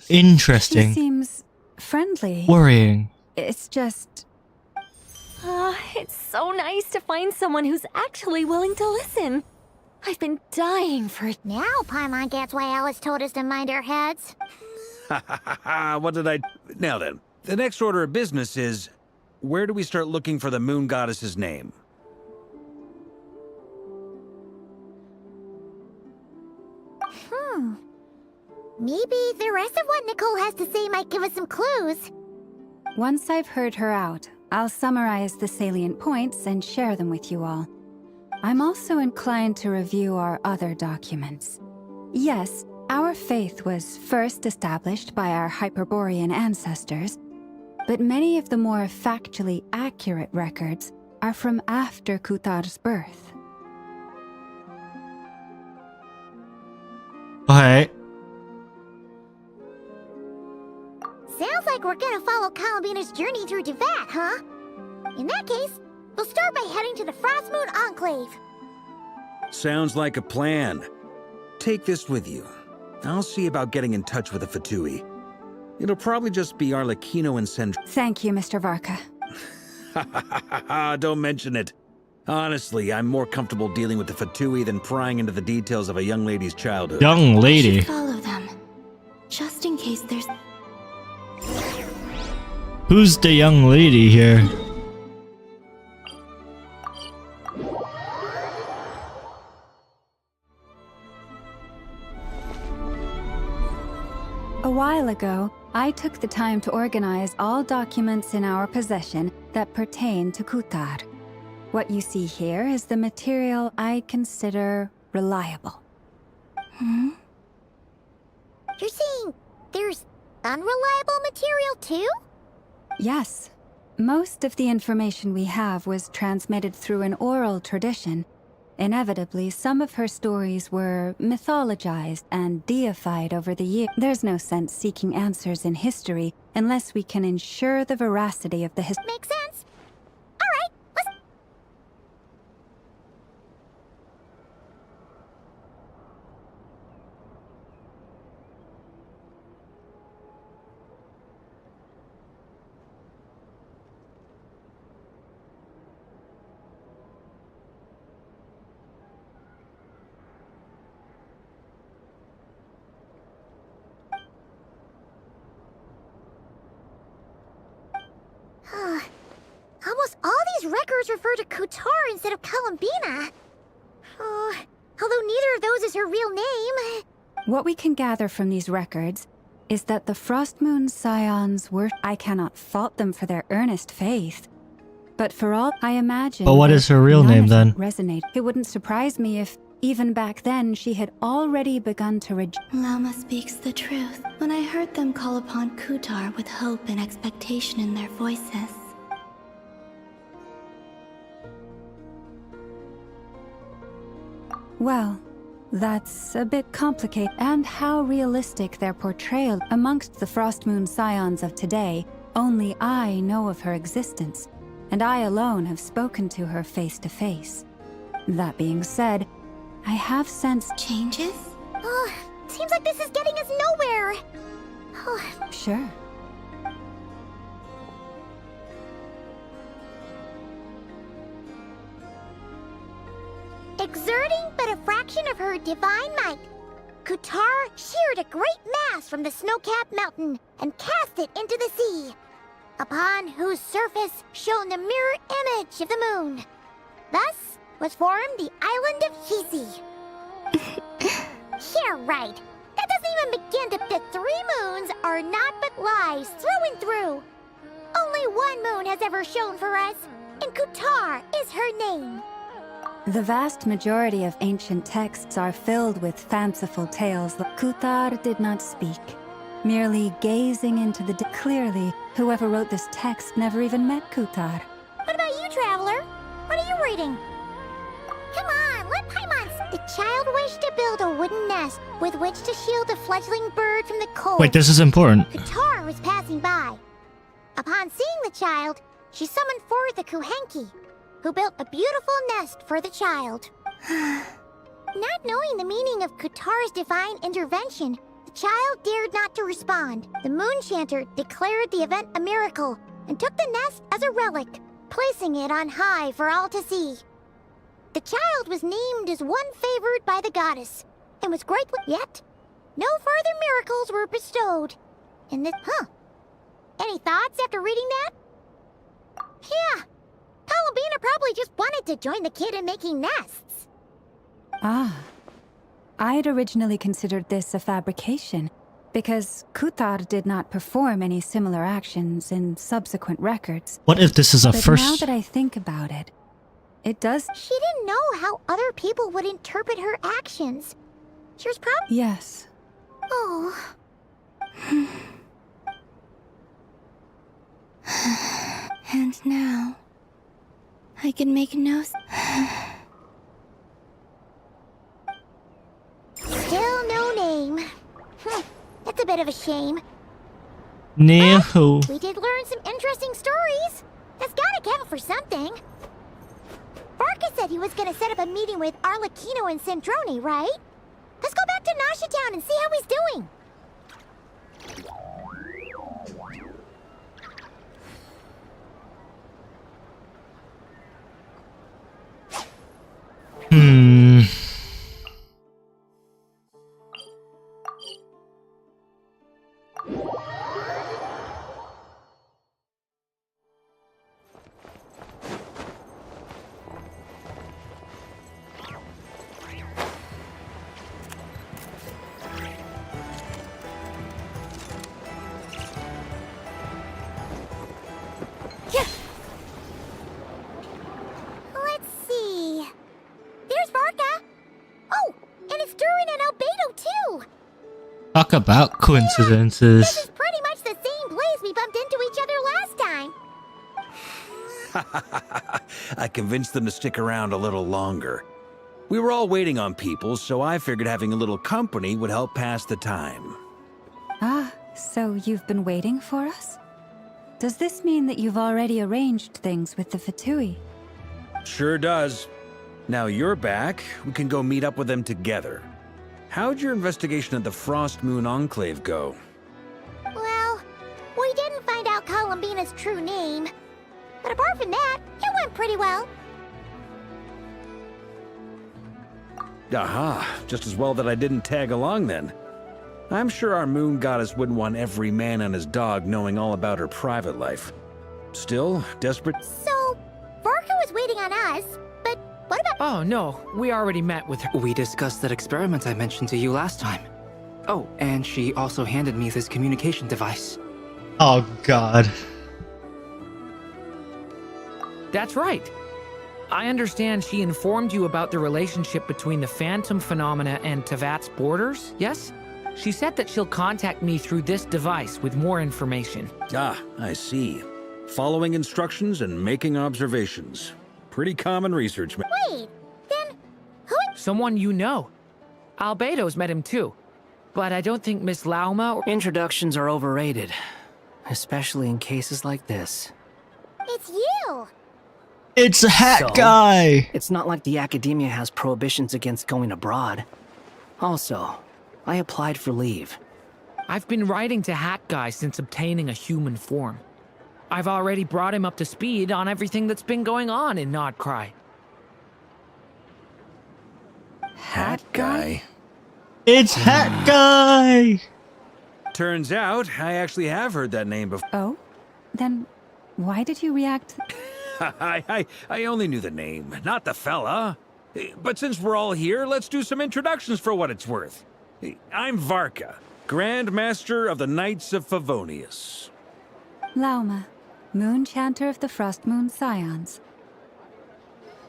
Interesting. She seems friendly. Worrying. It's just... It's so nice to find someone who's actually willing to listen. I've been dying for it. Now Paimon gets why Alice told us to mind our heads. What did I... Now then, the next order of business is... Where do we start looking for the moon goddess's name? Maybe the rest of what Nicole has to say might give us some clues. Once I've heard her out, I'll summarize the salient points and share them with you all. I'm also inclined to review our other documents. Yes, our faith was first established by our Hyperborean ancestors, but many of the more factually accurate records are from after Kutar's birth. Okay. Sounds like we're gonna follow Columbina's journey through Devat, huh? In that case, we'll start by heading to the Frostmoon Enclave. Sounds like a plan. Take this with you. I'll see about getting in touch with the Fatui. It'll probably just be Arlecchino and Sendra. Thank you, Mr. Varka. Don't mention it. Honestly, I'm more comfortable dealing with the Fatui than prying into the details of a young lady's childhood. Young lady. Follow them, just in case there's... Who's the young lady here? A while ago, I took the time to organize all documents in our possession that pertain to Kutar. What you see here is the material I consider reliable. Hmm? You're saying there's unreliable material too? Yes. Most of the information we have was transmitted through an oral tradition. Inevitably, some of her stories were mythologized and deified over the years. There's no sense seeking answers in history unless we can ensure the veracity of the history. Makes sense. All right, let's... Almost all these records refer to Kutar instead of Columbina. Although neither of those is her real name. What we can gather from these records is that the Frostmoon Scions were... I cannot fault them for their earnest faith. But for all I imagine... But what is her real name then? Resonate. It wouldn't surprise me if, even back then, she had already begun to Lama speaks the truth. When I heard them call upon Kutar with hope and expectation in their voices. Well, that's a bit complicated. And how realistic their portrayal amongst the Frostmoon Scions of today, only I know of her existence, and I alone have spoken to her face to face. That being said, I have sensed changes? Seems like this is getting us nowhere. Sure. Exerting but a fraction of her divine might, Kutar sheared a great mass from the snow-capped mountain and cast it into the sea, upon whose surface shone the mirror image of the moon. Thus was formed the island of Hisi. Yeah, right. That doesn't even begin to... The 3 moons are not but lies through and through. Only one moon has ever shone for us, and Kutar is her name. The vast majority of ancient texts are filled with fanciful tales. Kutar did not speak, merely gazing into the... Clearly, whoever wrote this text never even met Kutar. What about you, Traveler? What are you reading? Come on, let Paimon... The child wished to build a wooden nest with which to shield a fledgling bird from the cold. Wait, this is important. Kutar was passing by. Upon seeing the child, she summoned forth the Kuhenki, who built a beautiful nest for the child. Not knowing the meaning of Kutar's divine intervention, the child dared not to respond. The moon chanter declared the event a miracle and took the nest as a relic, placing it on high for all to see. The child was named as one favored by the goddess, and was greatly... Yet, no further miracles were bestowed. And this... Any thoughts after reading that? Yeah. Columbina probably just wanted to join the kid in making nests. Ah. I'd originally considered this a fabrication, because Kutar did not perform any similar actions in subsequent records. What if this is a but first... now that I think about it, it does. She didn't know how other people would interpret her actions. She was probably... Yes. Oh. And now, I can make no... Still no name. That's a bit of a shame. No. We did learn some interesting stories. That's gotta count for something. Varka said he was gonna set up a meeting with Arlecchino and Centrone, right? Let's go back to Nasha Town and see how he's doing. Let's see. There's Varka. Oh, and it's DURIN and Albedo too. Talk about coincidences. This is pretty much the same place we bumped into each other last time. I convinced them to stick around a little longer. We were all waiting on people, so I figured having a little company would help pass the time. Ah, so you've been waiting for us? Does this mean that you've already arranged things with the Fatui? Sure does. Now you're back, we can go meet up with them together. How'd your investigation at the Frost Moon Enclave go? Well, we didn't find out Columbina's true name. But apart from that, it went pretty well. Aha, just as well that I didn't tag along then. I'm sure our moon goddess wouldn't want every man and his dog knowing all about her private life. Still, desperate... So, Varka was waiting on us, but what about... Oh, no. We already met with her. We discussed that experiment I mentioned to you last time. Oh, and she also handed me this communication device. Oh, God. That's right. I understand she informed you about the relationship between the Phantom phenomena and Tevat's borders, yes? She said that she'll contact me through this device with more information. Ah, I see. Following instructions and making observations. Pretty common research. Wait, then who... Someone you know. Albedo's met him too. But I don't think Miss Lauma or... Introductions are overrated. Especially in cases like this. It's you! It's a hat guy! It's not like the academia has prohibitions against going abroad. Also, I applied for leave. I've been writing to Hat Guy since obtaining a human form. I've already brought him up to speed on everything that's been going on in Nodcry. Hat guy? It's Hat Guy! Turns out, I actually have heard that name before. Oh? Then why did you react? I only knew the name, not the fella. But since we're all here, let's do some introductions for what it's worth. I'm Varka, Grand Master of the Knights of Favonius. Lauma, Moon Chanter of the Frost Moon Scions.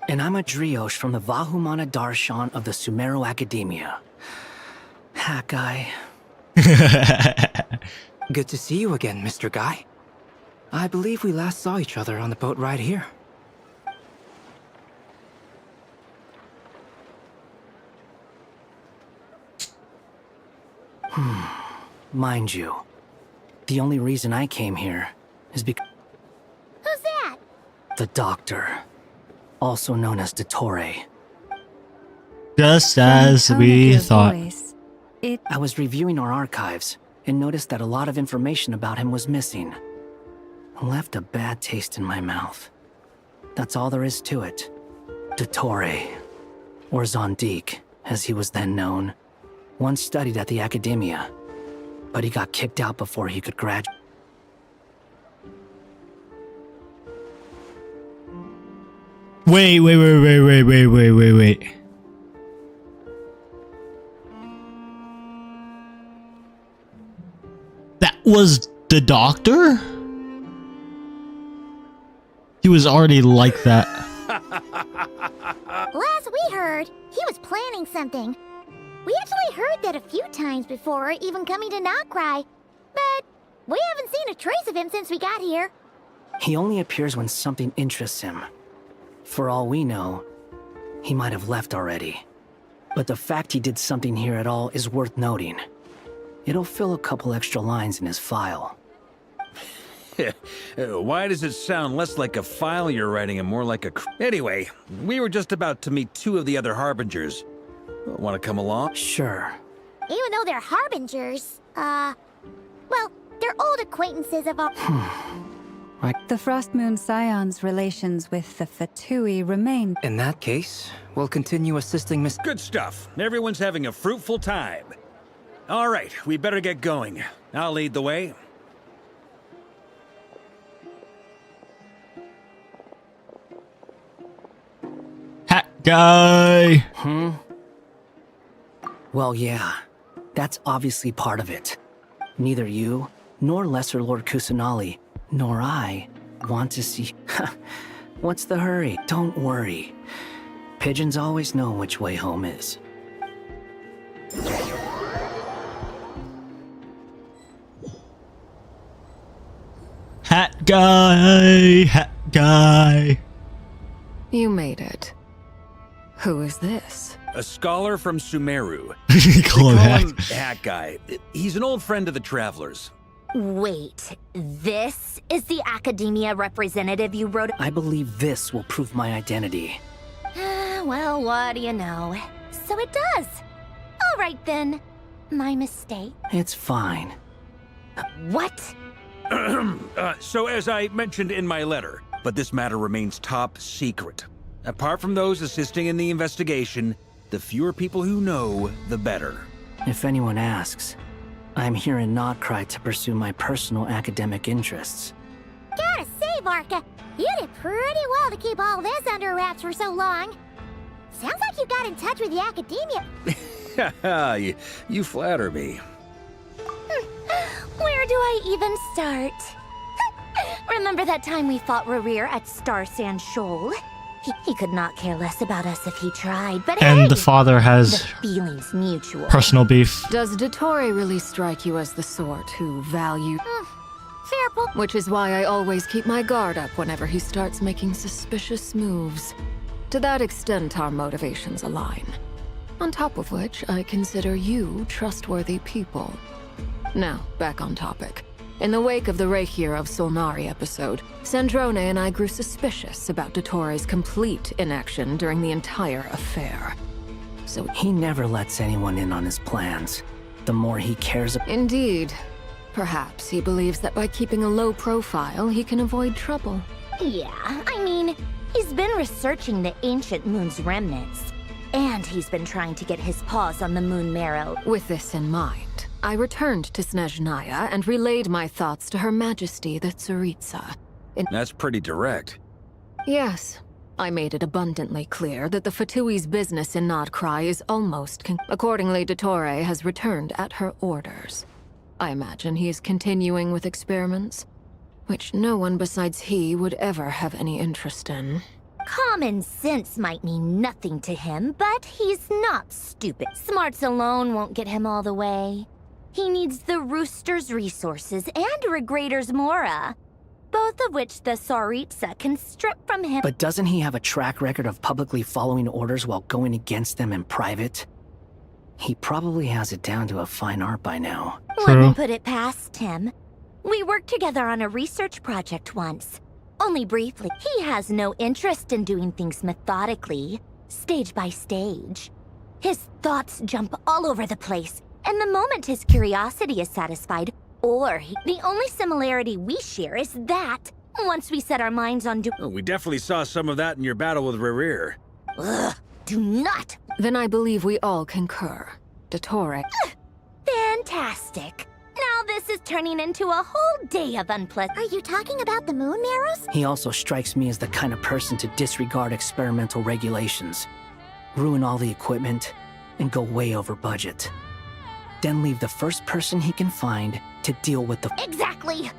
And I'm a Driosh from the Vahumana Darshan of the Sumero Academia. Hat Guy. Good to see you again, Mr. Guy. I believe we last saw each other on the boat ride here. Mind you, the only reason I came here is because... Who's that? The Doctor, also known as Dottore. Just as we thought. I was reviewing our archives and noticed that a lot of information about him was missing. Left a bad taste in my mouth. That's all there is to it. Dottore, or Zondik, as he was then known, once studied at the Academia, but he got kicked out before he could graduate. Wait. That was the Doctor? He was already like that. Last we heard, he was planning something. We actually heard that a few times before, even coming to Notcry. But we haven't seen a trace of him since we got here. He only appears when something interests him. For all we know, he might have left already. But the fact he did something here at all is worth noting. It'll fill a couple extra lines in his file. Why does it sound less like a file you're writing and more like a... Anyway, we were just about to meet two of the other Harbingers. Want to come along? Sure. Even though they're Harbingers, well, they're old acquaintances of our... The Frost Moon Scion's relations with the Fatui remain. In that case, we'll continue assisting Miss... Good stuff. Everyone's having a fruitful time. All right, we better get going. I'll lead the way. Hat guy! Well, yeah. That's obviously part of it. Neither you, nor Lesser Lord Kusanali, nor I want to see... What's the hurry? Don't worry. Pigeons always know which way home is. Hat guy! Hat guy! You made it. Who is this? A scholar from Sumeru. Call him Hat. Hat Guy. He's an old friend of the Travelers. Wait, this is the academia representative you wrote? I believe this will prove my identity. Well, what do you know? So it does. All right then. My mistake. It's fine. What? So as I mentioned in my letter, but this matter remains top secret. Apart from those assisting in the investigation, the fewer people who know, the better. If anyone asks, I'm here in Notcry to pursue my personal academic interests. Gotta say, Varka, you did pretty well to keep all this under wraps for so long. Sounds like you got in touch with the academia. you flatter me. Where do I even start? Remember that time we fought Rerir at Star Sand Shoal? He could not care less about us if he tried, but And hey, the father has the feeling's mutual. personal beef. Does Dottore really strike you as the sort who value... Fair point. Which is why I always keep my guard up whenever he starts making suspicious moves. To that extent, our motivations align. On top of which, I consider you trustworthy people. Now, back on topic. In the wake of the Reikir of Solnari episode, Sandrone and I grew suspicious about Dottore's complete inaction during the entire affair. So he never lets anyone in on his plans. The more he cares about... Indeed. Perhaps he believes that by keeping a low profile, he can avoid trouble. Yeah, I mean, he's been researching the ancient moon's remnants. And he's been trying to get his paws on the moon marrow. With this in mind, I returned to Snezhnaya and relayed my thoughts to Her Majesty the Tsaritsa. That's pretty direct. Yes. I made it abundantly clear that the Fatui's business in Notcry is almost Accordingly, Dottore has returned at her orders. I imagine he is continuing with experiments, which no one besides he would ever have any interest in. Common sense might mean nothing to him, but he's not stupid. Smarts alone won't get him all the way. He needs the Rooster's resources and Regrator's Mora, both of which the Tsaritsa can strip from him. But doesn't he have a track record of publicly following orders while going against them in private? He probably has it down to a fine art by now. Wouldn't put it past him. We worked together on a research project once. Only briefly. He has no interest in doing things methodically, stage by stage. His thoughts jump all over the place, and the moment his curiosity is satisfied, the only similarity we share is that, once we set our minds on We definitely saw some of that in your battle with Rerir. Ugh, do not! Then I believe we all concur. Dottore... Fantastic. Now this is turning into a whole day of unpleasant... Are you talking about the moon marrows? He also strikes me as the kind of person to disregard experimental regulations, ruin all the equipment, and go way over budget. Then leave the first person he can find to deal with the... Exactly!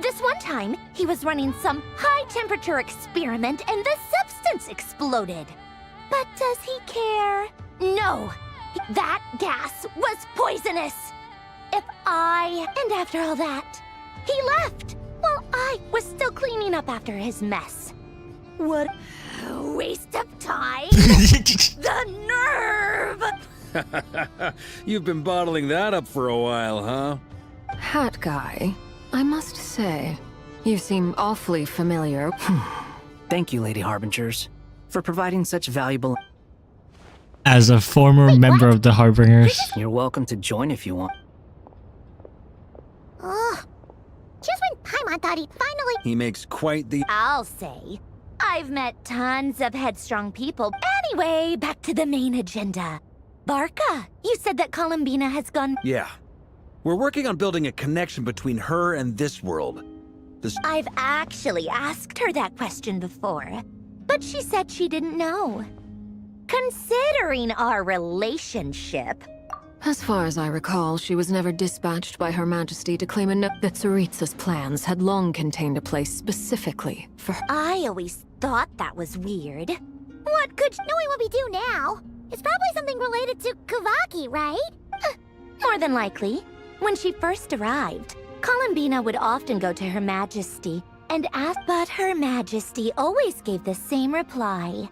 This one time, he was running some high-temperature experiment and the substance exploded. But does he care? No! That gas was poisonous! And after all that, he left while I was still cleaning up after his mess. What a waste of time! The nerve! You've been bottling that up for a while, huh? Hat guy, I must say, you seem awfully familiar. Thank you, Lady Harbingers, for providing such valuable... As a former member of the Harbingers. You're welcome to join if you want. Ugh. Just when Paimon thought he'd finally... He makes quite the... I'll say. I've met tons of headstrong people. Anyway, back to the main agenda. Barca, you said that Columbina has gone... Yeah. We're working on building a connection between her and this world. I've actually asked her that question before, but she said she didn't know. Considering our relationship... As far as I recall, she was never dispatched by Her Majesty to claim a note that Tsaritsa's plans had long contained a place specifically for her. I always thought that was weird. What could... Knowing what we do now, it's probably something related to Kavaki, right? More than likely. When she first arrived, Columbina would often go to Her Majesty and ask, but Her Majesty always gave the same reply.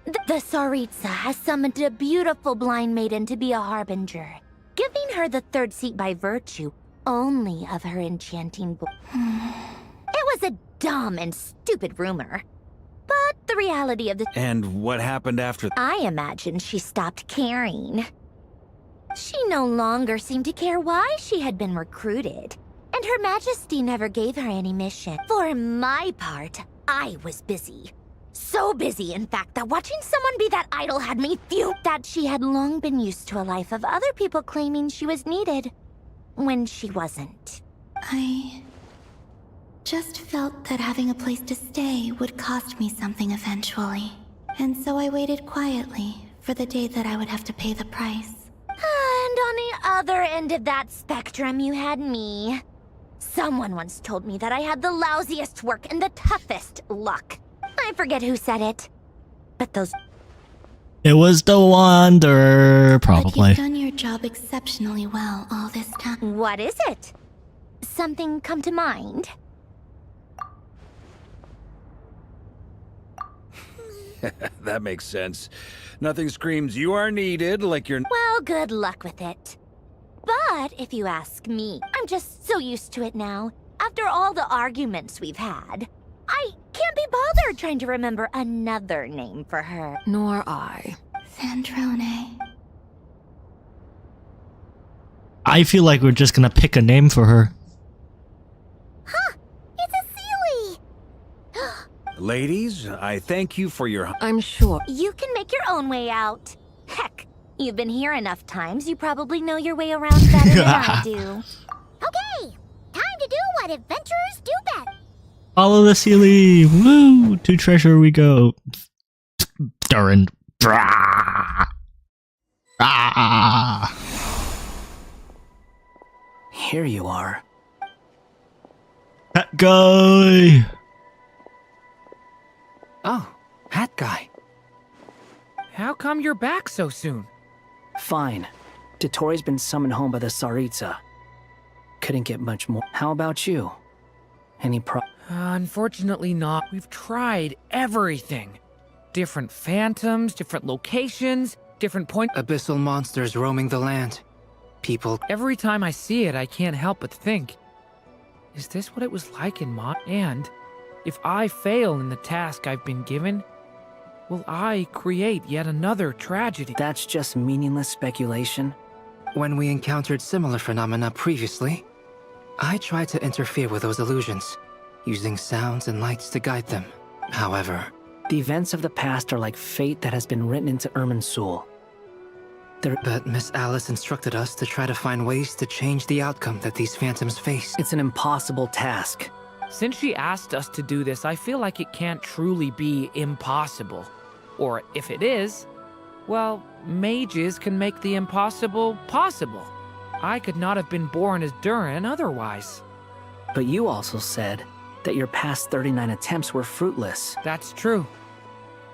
The Tsaritsa has summoned a beautiful blind maiden to be a harbinger, giving her the third seat by virtue only of her enchanting book. It was a dumb and stupid rumor, but the reality of the... And what happened after... I imagine she stopped caring. She no longer seemed to care why she had been recruited, and Her Majesty never gave her any mission. For my part, I was busy. So busy, in fact, that watching someone be that idol had me fume. That she had long been used to a life of other people claiming she was needed, when she wasn't. I just felt that having a place to stay would cost me something eventually. And so I waited quietly for the day that I would have to pay the price. And on the other end of that spectrum, you had me. Someone once told me that I had the lousiest work and the toughest luck. I forget who said it, but those... It was the Wanderer, probably. But you've done your job exceptionally well all this time. What is it? Something come to mind? That makes sense. Nothing screams you are needed like you're... Well, good luck with it. But if you ask me, I'm just so used to it now. After all the arguments we've had, I can't be bothered trying to remember another name for her. Nor I. Sandrone. I feel like we're just gonna pick a name for her. Huh! It's a Sealy! Ladies, I thank you for your... I'm sure. You can make your own way out. Heck, you've been here enough times, you probably know your way around better than I do. Okay! Time to do what adventurers do best! Follow the Sealy! Woo! To treasure we go. DURIN. Brah! Ah! Here you are. That guy! Oh, Hat Guy. How come you're back so soon? Fine. Dotori's been summoned home by the Tsaritsa. Couldn't get much more. How about you? Any Unfortunately not. We've tried everything. Different phantoms, different locations, different points. Abyssal monsters roaming the land. People. Every time I see it, I can't help but think, is this what it was like in Mont? And if I fail in the task I've been given, will I create yet another tragedy? That's just meaningless speculation. When we encountered similar phenomena previously, I tried to interfere with those illusions, using sounds and lights to guide them. However, the events of the past are like fate that has been written into Irminsul. But Miss Alice instructed us to try to find ways to change the outcome that these phantoms face. It's an impossible task. Since she asked us to do this, I feel like it can't truly be impossible. Or if it is, well, mages can make the impossible possible. I could not have been born as DURIN otherwise. But you also said that your past 39 attempts were fruitless. That's true.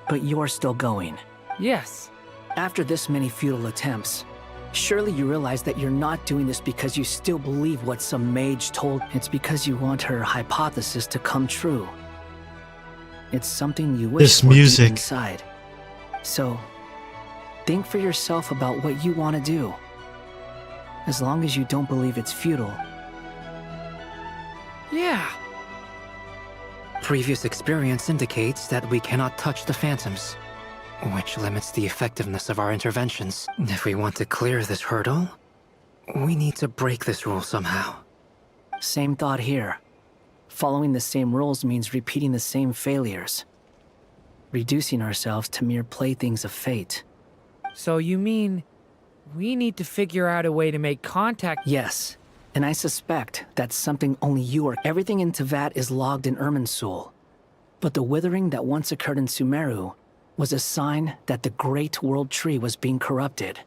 But you're still going. Yes. After this many futile attempts, surely you realize that you're not doing this because you still believe what some mage told. It's because you want her hypothesis to come true. It's something you wish This for deep music. inside. So, think for yourself about what you want to do. As long as you don't believe it's futile. Yeah. Previous experience indicates that we cannot touch the phantoms, which limits the effectiveness of our interventions. If we want to clear this hurdle, we need to break this rule somehow. Same thought here. Following the same rules means repeating the same failures. Reducing ourselves to mere playthings of fate. So you mean we need to figure out a way to make contact? Yes, and I suspect that's something only you are. Everything in Tevat is logged in Irminsul. But the withering that once occurred in Sumeru was a sign that the Great World Tree was being corrupted.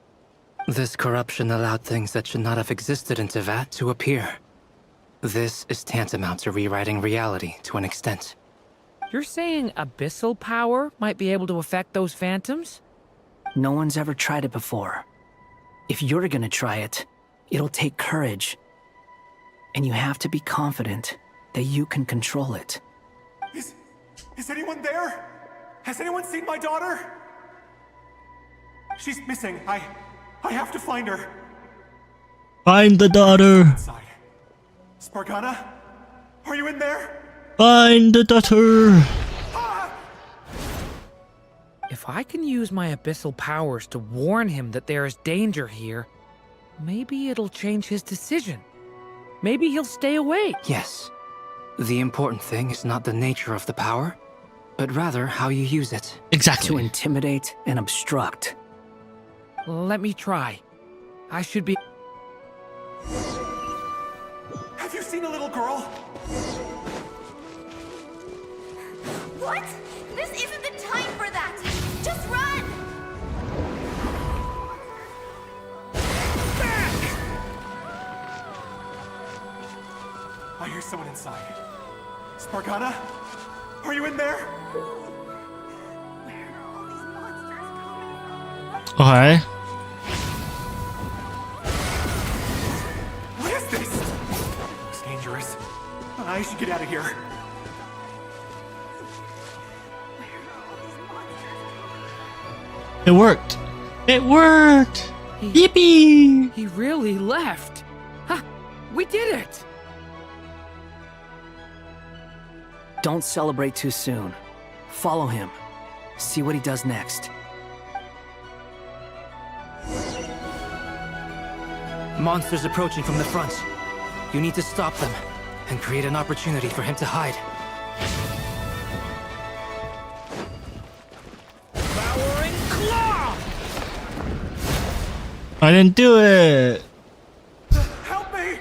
This corruption allowed things that should not have existed in Tevat to appear. This is tantamount to rewriting reality to an extent. You're saying abyssal power might be able to affect those phantoms? No one's ever tried it before. If you're gonna try it, it'll take courage. And you have to be confident that you can control it. Is anyone there? Has anyone seen my daughter? She's missing. I have to find her. Find the daughter. Inside. Spargana? Are you in there? Find the daughter. If I can use my abyssal powers to warn him that there is danger here, maybe it'll change his decision. Maybe he'll stay away. Yes. The important thing is not the nature of the power, but rather how you use it. Exactly. To intimidate and obstruct. Let me try. I should be... Have you seen a little girl? What? This isn't the time for that! Just run! I hear someone inside. Spargana? Are you in there? Okay. What is this? It's dangerous. I should get out of here. It worked. It worked. Yippee! He really left. Ha! We did it! Don't celebrate too soon. Follow him. See what he does next. Monsters approaching from the front. You need to stop them and create an opportunity for him to hide. Devouring claw! I didn't do it. Help me!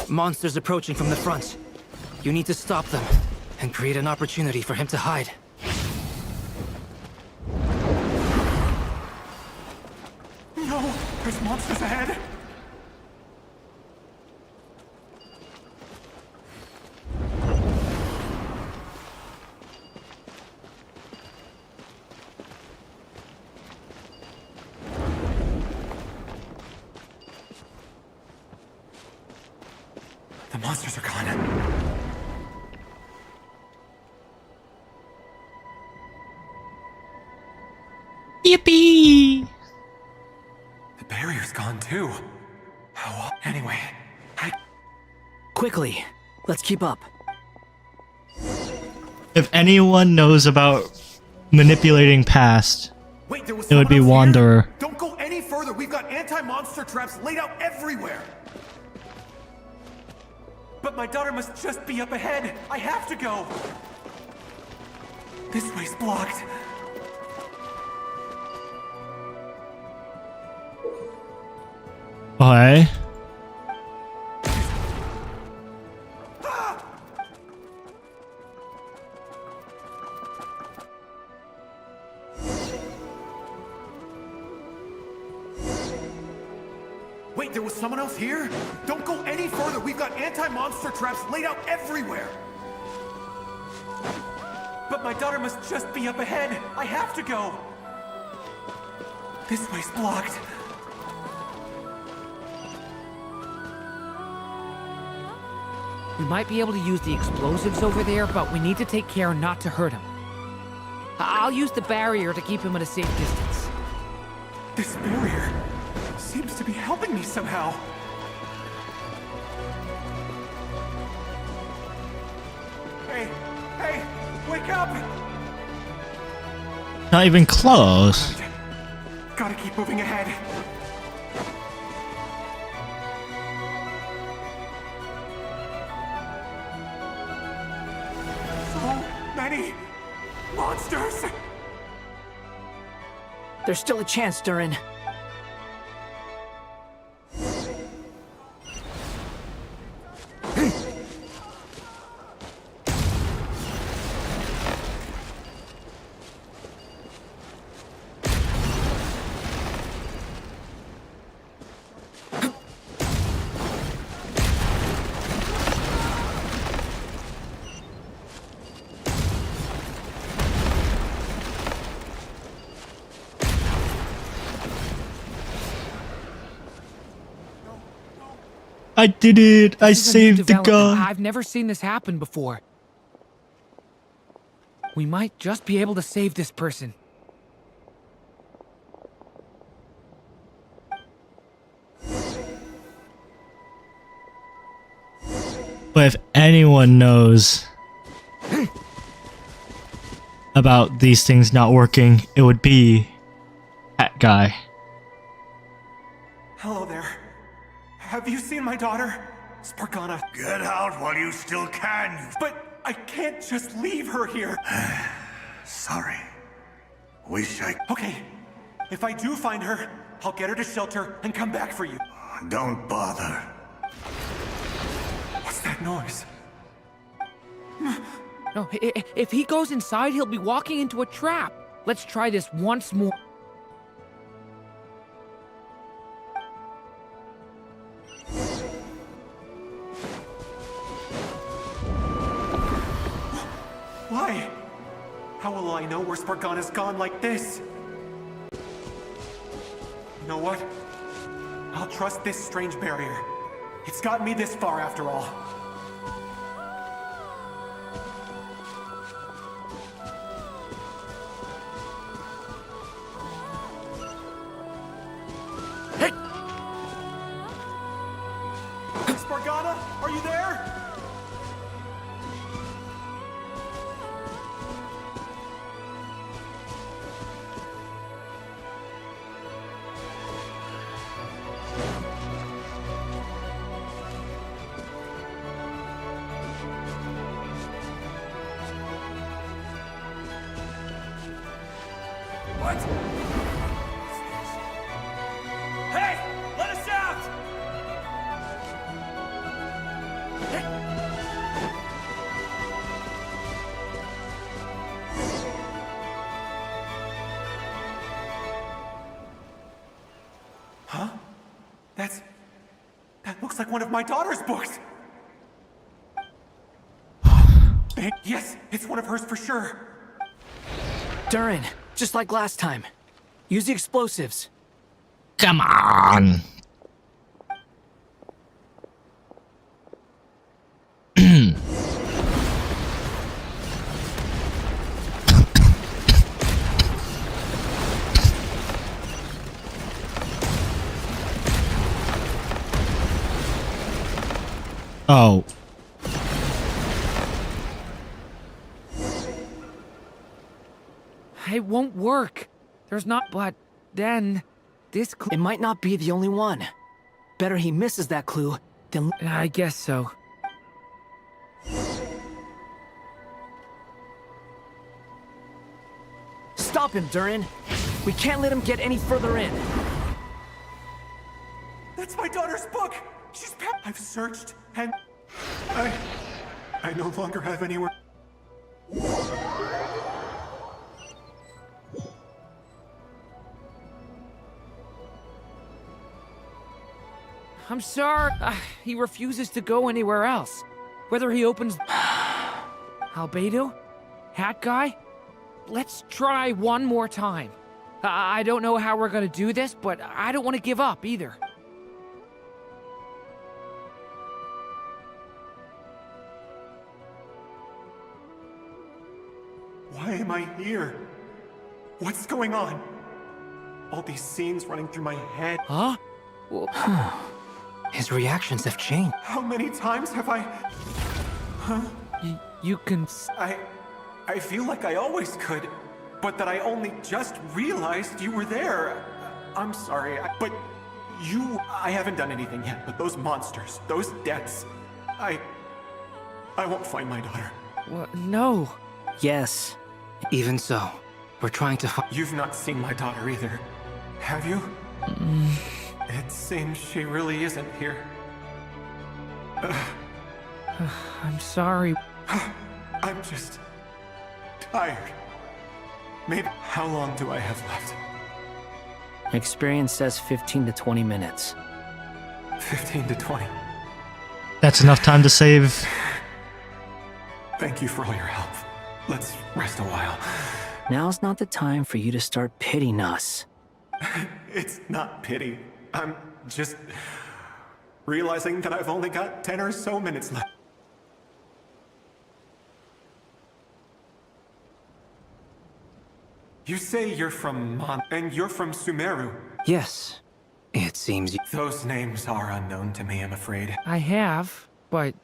Monsters approaching from the front. You need to stop them and create an opportunity for him to hide. No! There's monsters ahead! The monsters are gone. Yippee! The barrier's gone too. How? Anyway, Quickly, let's keep up. If anyone knows about manipulating past, wait, there was it would be someone else here? Wanderer. Don't go any further. We've got anti-monster traps laid out everywhere. But my daughter must just be up ahead. I have to go. This way's blocked. Okay. Wait, Wait, there was someone else here? Don't go any further. We've got anti-monster traps laid out everywhere. But my daughter must just be up ahead. I have to go. This way's blocked. We might be able to use the explosives over there, but we need to take care not to hurt him. I'll use the barrier to keep him at a safe distance. This barrier seems to be helping me somehow. Hey, hey, wake up! Not even close. Gotta keep moving ahead. So many monsters! There's still a chance, Durin. I did it! I This is a new saved the development. guy. I've never seen this happen before. We might just be able to save this person. But if anyone knows about these things not working, it would be that guy. Hello there. Have you seen my daughter? Spargana. Get out while you still can. But I can't just leave her here. Sorry. Wish I... Okay, if I do find her, I'll get her to shelter and come back for you. Don't bother. What's that noise? No, if he goes inside, he'll be walking into a trap. Let's try this once more. Why? How will I know where Spargana's gone like this? You know what? I'll trust this strange barrier. It's gotten me this far after all. Hey! Spargana, are you there? What? Hey! Let us out! Huh? That looks like one of my daughter's books! Yes, it's one of hers for sure. Durin, just like last time. Use the explosives. Come on! Oh. It won't work. There's not, but then this clue. It might not be the only one. Better he misses that clue than... I guess so. Stop him, Durin. We can't let him get any further in. That's my daughter's book! I've searched, and... I no longer have anywhere... I'm sorry. He refuses to go anywhere else. Whether he opens... Albedo? Hat Guy? Let's try one more time. I don't know how we're gonna do this, but I don't want to give up either. Why am I here? What's going on? All these scenes running through my head. Huh? His reactions have changed. How many times have I... Huh? You can... I feel like I always could, but that I only just realized you were there. I'm sorry, but I haven't done anything yet, but those monsters, those deaths, I won't find my daughter. What? No. Yes. Even so, we're trying to find... You've not seen my daughter either, have you? It seems she really isn't here. I'm sorry. I'm just... tired. Maybe... How long do I have left? Experience says 15 to 20 minutes. 15 to 20. That's enough time to save. Thank you for all your help. Let's rest a while. Now's not the time for you to start pitying us. It's not pity. I'm just realizing that I've only got 10 or so minutes left. You say you're from Mon, and you're from Sumeru. Yes. It seems Those names are unknown to me, I'm afraid. I have, but...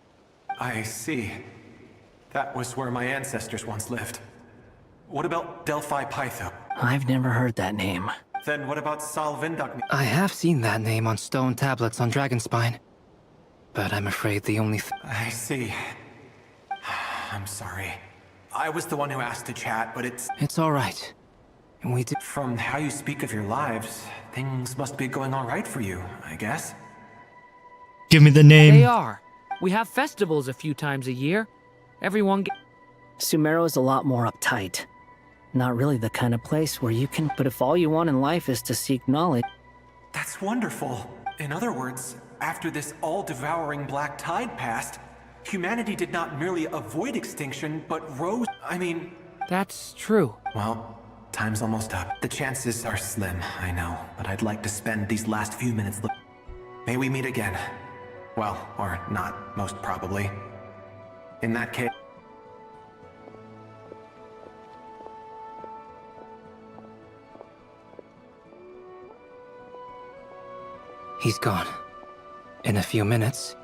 I see. That was where my ancestors once lived. What about Delphi Pytho? I've never heard that name. Then what about Salvindagni? I have seen that name on stone tablets on Dragonspine. But I'm afraid the only I see. I'm sorry. I was the one who asked to chat, but It's alright. We did... From how you speak of your lives, things must be going alright for you, I guess. Give me the name. They are. We have festivals a few times a year. Everyone Sumeru is a lot more uptight. Not really the kind of place where you can... But if all you want in life is to seek knowledge... That's wonderful. In other words, after this all-devouring black tide passed, humanity did not merely avoid extinction, but rose... I mean... That's true. Well, time's almost up. The chances are slim, I know, but I'd like to spend these last few minutes... May we meet again. Well, or not, most probably. In that case... He's gone. In a few minutes,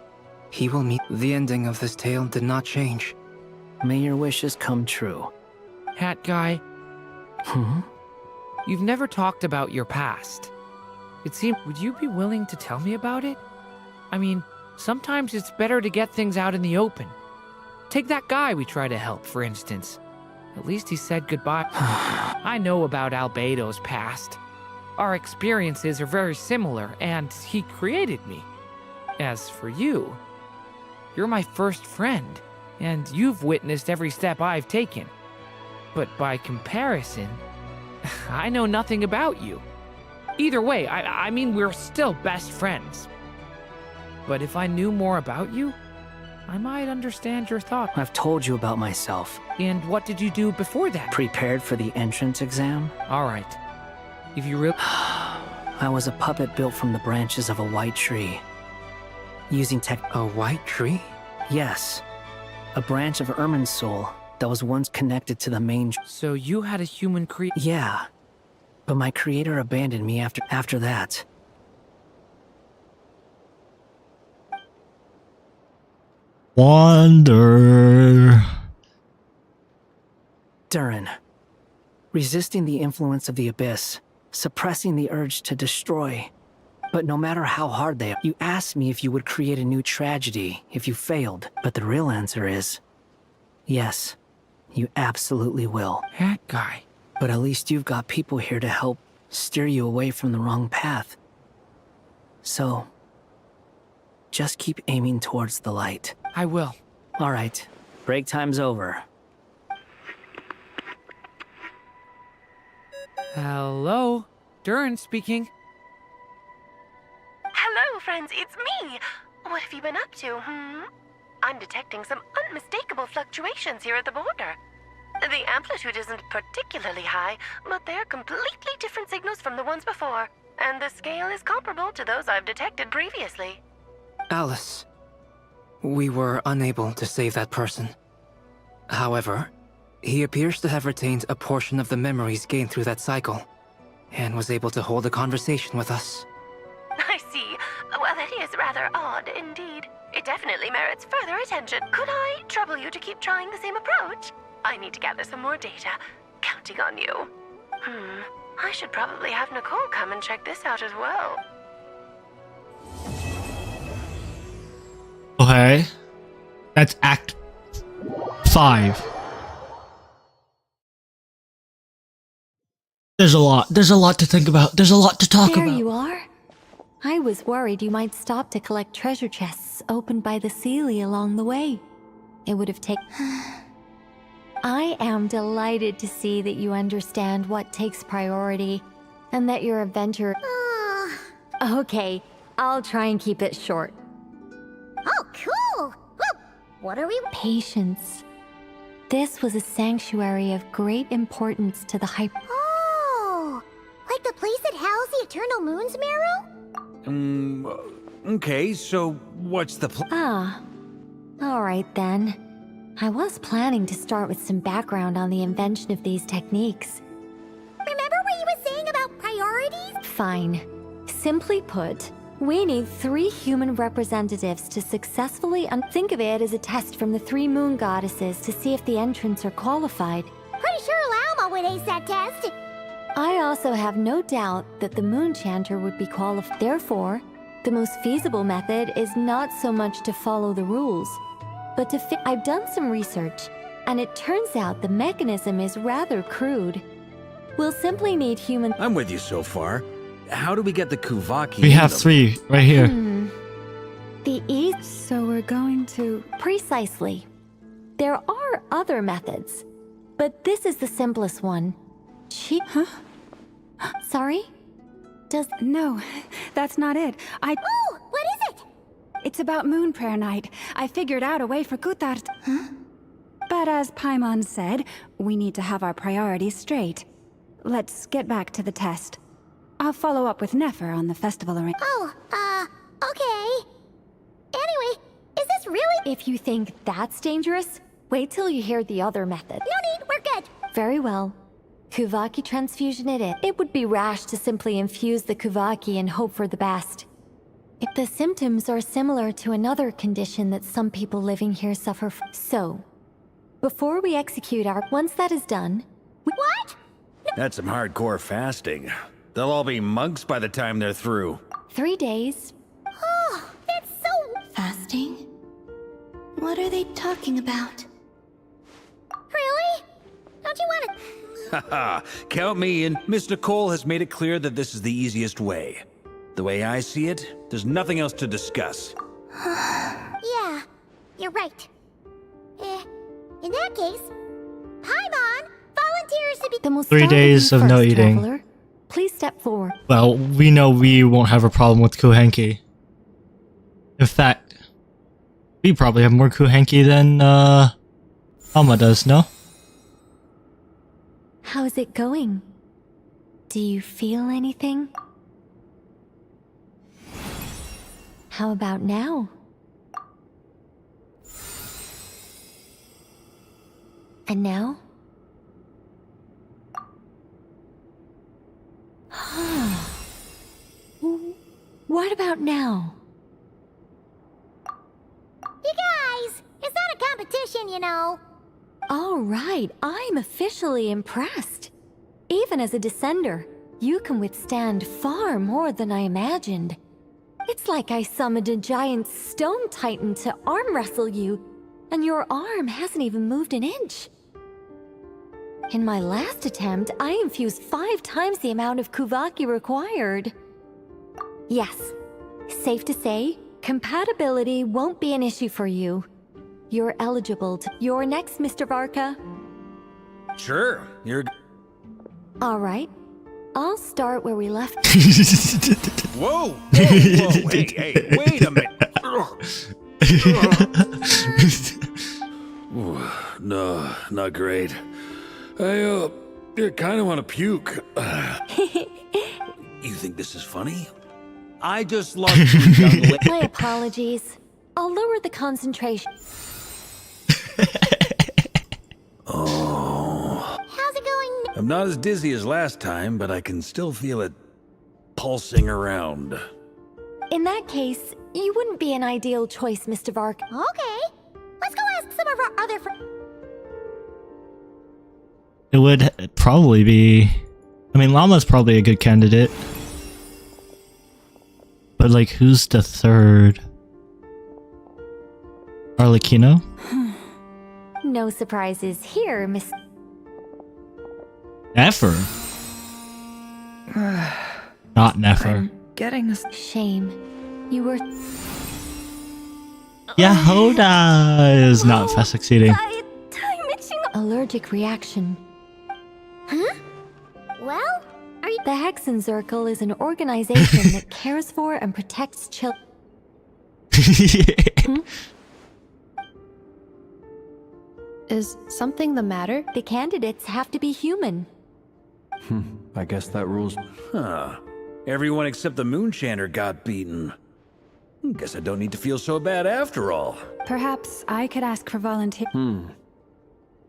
he will meet... The ending of this tale did not change. May your wishes come true. Hat Guy. You've never talked about your past. It seems... Would you be willing to tell me about it? I mean, sometimes it's better to get things out in the open. Take that guy we try to help, for instance. At least he said goodbye. I know about Albedo's past. Our experiences are very similar, and he created me. As for you, you're my first friend, and you've witnessed every step I've taken. But by comparison, I know nothing about you. Either way, I mean, we're still best friends. But if I knew more about you, I might understand your thoughts. I've told you about myself. And what did you do before that? Prepared for the entrance exam? All right. If you really... I was a puppet built from the branches of a white tree. Using tech... A white tree? Yes. A branch of Ermin's soul that was once connected to the main... So you had a human Yeah. But my creator abandoned me after that. Wonder. DURIN. Resisting the influence of the abyss. Suppressing the urge to destroy. But no matter how hard they are, you asked me if you would create a new tragedy if you failed. But the real answer is... yes, you absolutely will. That guy. But at least you've got people here to help steer you away from the wrong path. So, just keep aiming towards the light. I will. All right, break time's over. Hello? DURIN speaking. Hello, friends, it's me! What have you been up to, I'm detecting some unmistakable fluctuations here at the border. The amplitude isn't particularly high, but they're completely different signals from the ones before, and the scale is comparable to those I've detected previously. Alice, we were unable to save that person. However, he appears to have retained a portion of the memories gained through that cycle, and was able to hold a conversation with us. I see. Well, that is rather odd indeed. It definitely merits further attention. Could I trouble you to keep trying the same approach? I need to gather some more data. Counting on you. I should probably have Nicole come and check this out as well. Okay. That's Act 5. There's a lot to think about. There's a lot to talk There about. you are. I was worried you might stop to collect treasure chests opened by the Seelie along the way. It would have taken... I am delighted to see that you understand what takes priority, and that your adventure... Okay, I'll try and keep it short. Oh, cool! Well, what are we... Patience. This was a sanctuary of great importance to the Hyper... Oh! Like the place that housed the Eternal Moon's marrow? Okay, so what's the Alright then. I was planning to start with some background on the invention of these techniques. Remember what you were saying about priorities? Fine. Simply put, we need 3 human representatives to successfully think of it as a test from the 3 moon goddesses to see if the entrants are qualified. Pretty sure Lauma would ace that test. I also have no doubt that the moon chanter would be qualified. Therefore, the most feasible method is not so much to follow the rules, but to I've done some research, and it turns out the mechanism is rather crude. We'll simply need human... I'm with you so far. How do we get the Kuvaki? We have 3 right here. The east... So we're going to... Precisely. There are other methods, but this is the simplest one. Sorry? No, that's not it. Oh, what is it? It's about Moon Prayer Night. I figured out a way for Kutart. But as Paimon said, we need to have our priorities straight. Let's get back to the test. I'll follow up with Nefer on the festival arrangement. Okay. Anyway, is this really... If you think that's dangerous, wait till you hear the other method. No need, we're good. Very well. Kuvaki transfusion it is. It would be rash to simply infuse the Kuvaki and hope for the best. If the symptoms are similar to another condition that some people living here suffer from. So, before we execute once that is done... What? That's some hardcore fasting. They'll all be monks by the time they're through. 3 days. Oh, that's so... Fasting? What are they talking about? Really? Don't you want to... Haha, count me in. Miss Nicole has made it clear that this is the easiest way. The way I see it, there's nothing else to discuss. Yeah, you're right. In that case, Paimon volunteers to be... The most 3 days of no eating. Traveler. Please step forward. Well, we know we won't have a problem with Kuhenki. In fact, we probably have more Kuhenki than, Alma does, no? How's it going? Do you feel anything? How about now? And now? What about now? You guys, it's not a competition, you know. All right, I'm officially impressed. Even as a descender, you can withstand far more than I imagined. It's like I summoned a giant stone titan to arm wrestle you, and your arm hasn't even moved an inch. In my last attempt, I infused 5 times the amount of Kuvaki required. Yes, safe to say, compatibility won't be an issue for you. You're eligible to... You're next, Mr. Varka. Sure, you're... All right. I'll start where we left. Whoa! Whoa, whoa, hey, wait a minute! Ooh, no, not great. I kind of want to puke. You think this is funny? I just lost two young ladies. My apologies. I'll lower the concentration. Oh. How's it going? I'm not as dizzy as last time, but I can still feel it pulsing around. In that case, you wouldn't be an ideal choice, Mr. Vark. Okay. Let's go ask some of our other friends. It would probably be... I mean, Llama's probably a good candidate. But, like, who's the third? Arlecchino? No surprises here, Miss... Nefer? Not Nefer. Getting this... Shame. You were... Yahoda is not fast succeeding. Allergic reaction. Huh? Well, are you... The Hexenzirkel is an organization that cares for and protects children. Is something the matter? The candidates have to be human. I guess that rules. Huh. Everyone except the Moonchanter got beaten. Guess I don't need to feel so bad after all. Perhaps I could ask for volunteers.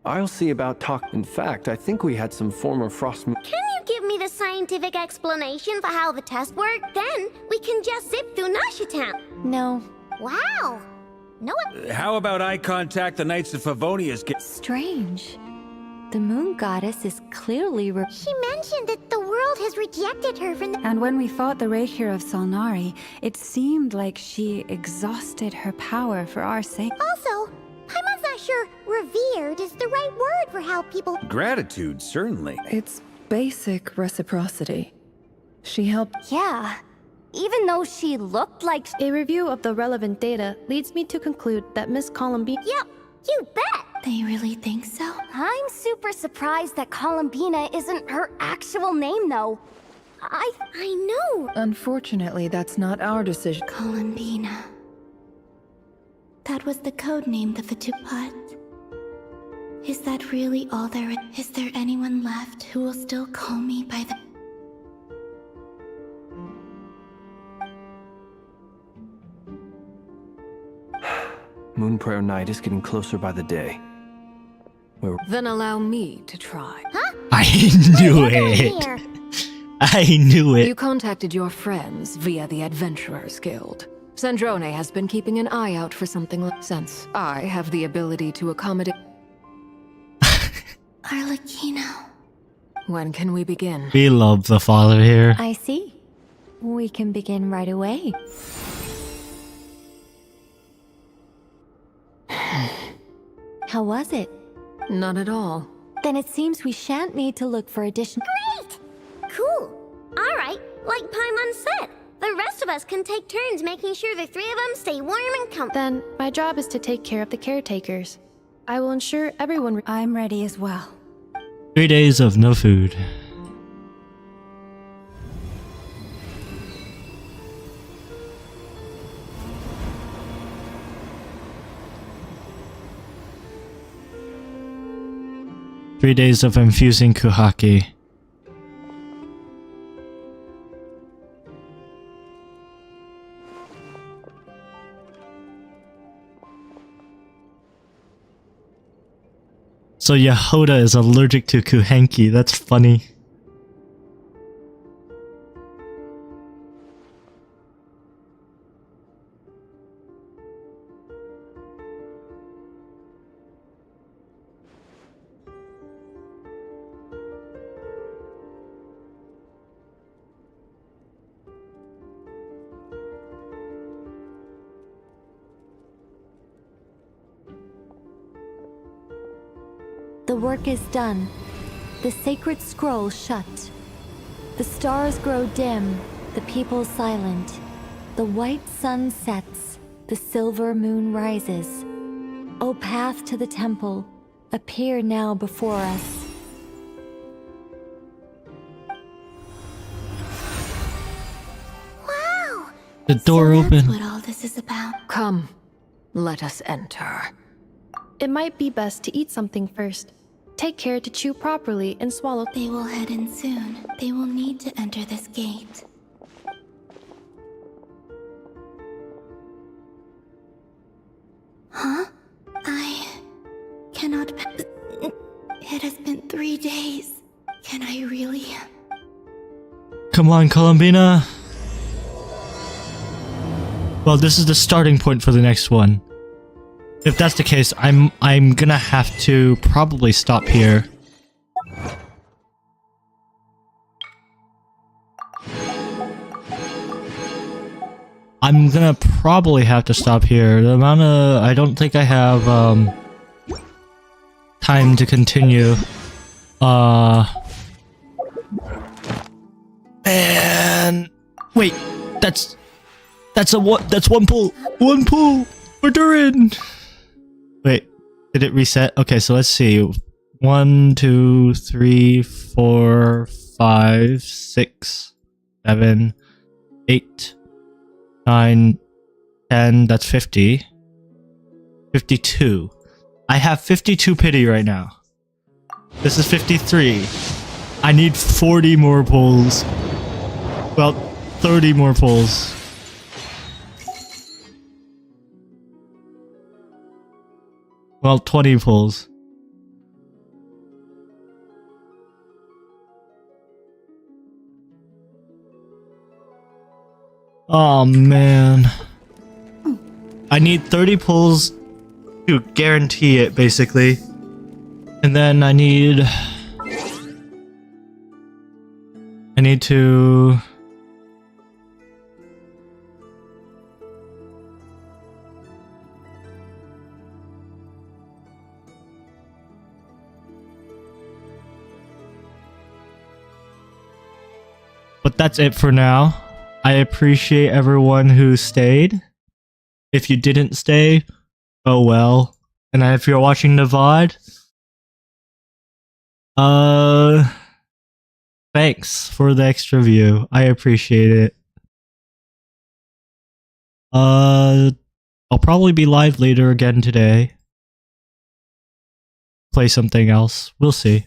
I'll see about talk. In fact, I think we had some former Frost. Can you give me the scientific explanation for how the test worked? Then we can just zip through Nashatown. No. Wow. No. How about I contact the Knights of Favonia's? Strange. The moon goddess is clearly... She mentioned that the world has rejected her from the... And when we fought the Rahier of Solnari, it seemed like she exhausted her power for our sake. Also, I'm not sure revered is the right word for how people... Gratitude, certainly. It's basic reciprocity. She helped... Yeah. Even though she looked like... A review of the relevant data leads me to conclude that Miss Columbine... Yep, you bet! They really think so? I'm super surprised that Columbina isn't her actual name, though. I know. Unfortunately, that's not our decision. Columbina. That was the code name of the Tupat. Is that really all there is? Is there anyone left who will still call me by the... Moon Prayer Night is getting closer by the day. Then allow me to try. Huh? I knew it. I knew it. You contacted your friends via the Adventurers Guild. Sandrone has been keeping an eye out for something like since I have the ability to accommodate. Arlecchino. When can we begin? We love the father here. I see. We can begin right away. How was it? Not at all. Then it seems we shan't need to look for additional... Great! Cool. All right, like Paimon said, the rest of us can take turns making sure the three of them stay warm and comfortable. Then my job is to take care of the caretakers. I will ensure everyone... I'm ready as well. 3 days of no food. Three days of infusing kuhaki. So Yahoda is allergic to kuhenki. That's funny. The work is done. The sacred scroll shut. The stars grow dim, the people silent. The white sun sets, the silver moon rises. O path to the temple, appear now before us. The door so open. That's what all this is about. Come, let us enter. It might be best to eat something first. Take care to chew properly and swallow. They will head in soon. They will need to enter this gate. Huh? I cannot. It has been 3 days. Can I really? Come on, Columbina. Well, this is the starting point for the next one. If that's the case, I'm gonna have to probably stop here. I'm gonna probably have to stop here. The amount of... I don't think I have, time to continue. And... Wait, that's one pull! One pull! We're DURIN! Wait, did it reset? Okay, so let's see. 1, 2, 3, 4, 5, 6, 7, 8, 9, 10, that's 50. 52. I have 52 pity right now. This is 53. I need 40 more pulls. Well, 30 more pulls. Well, 20 pulls. Oh man. I need 30 pulls to guarantee it, basically. And then I need to... But that's it for now. I appreciate everyone who stayed. If you didn't stay, oh well. And if you're watching the VOD, thanks for the extra view. I appreciate it. I'll probably be live later again today. Play something else. We'll see.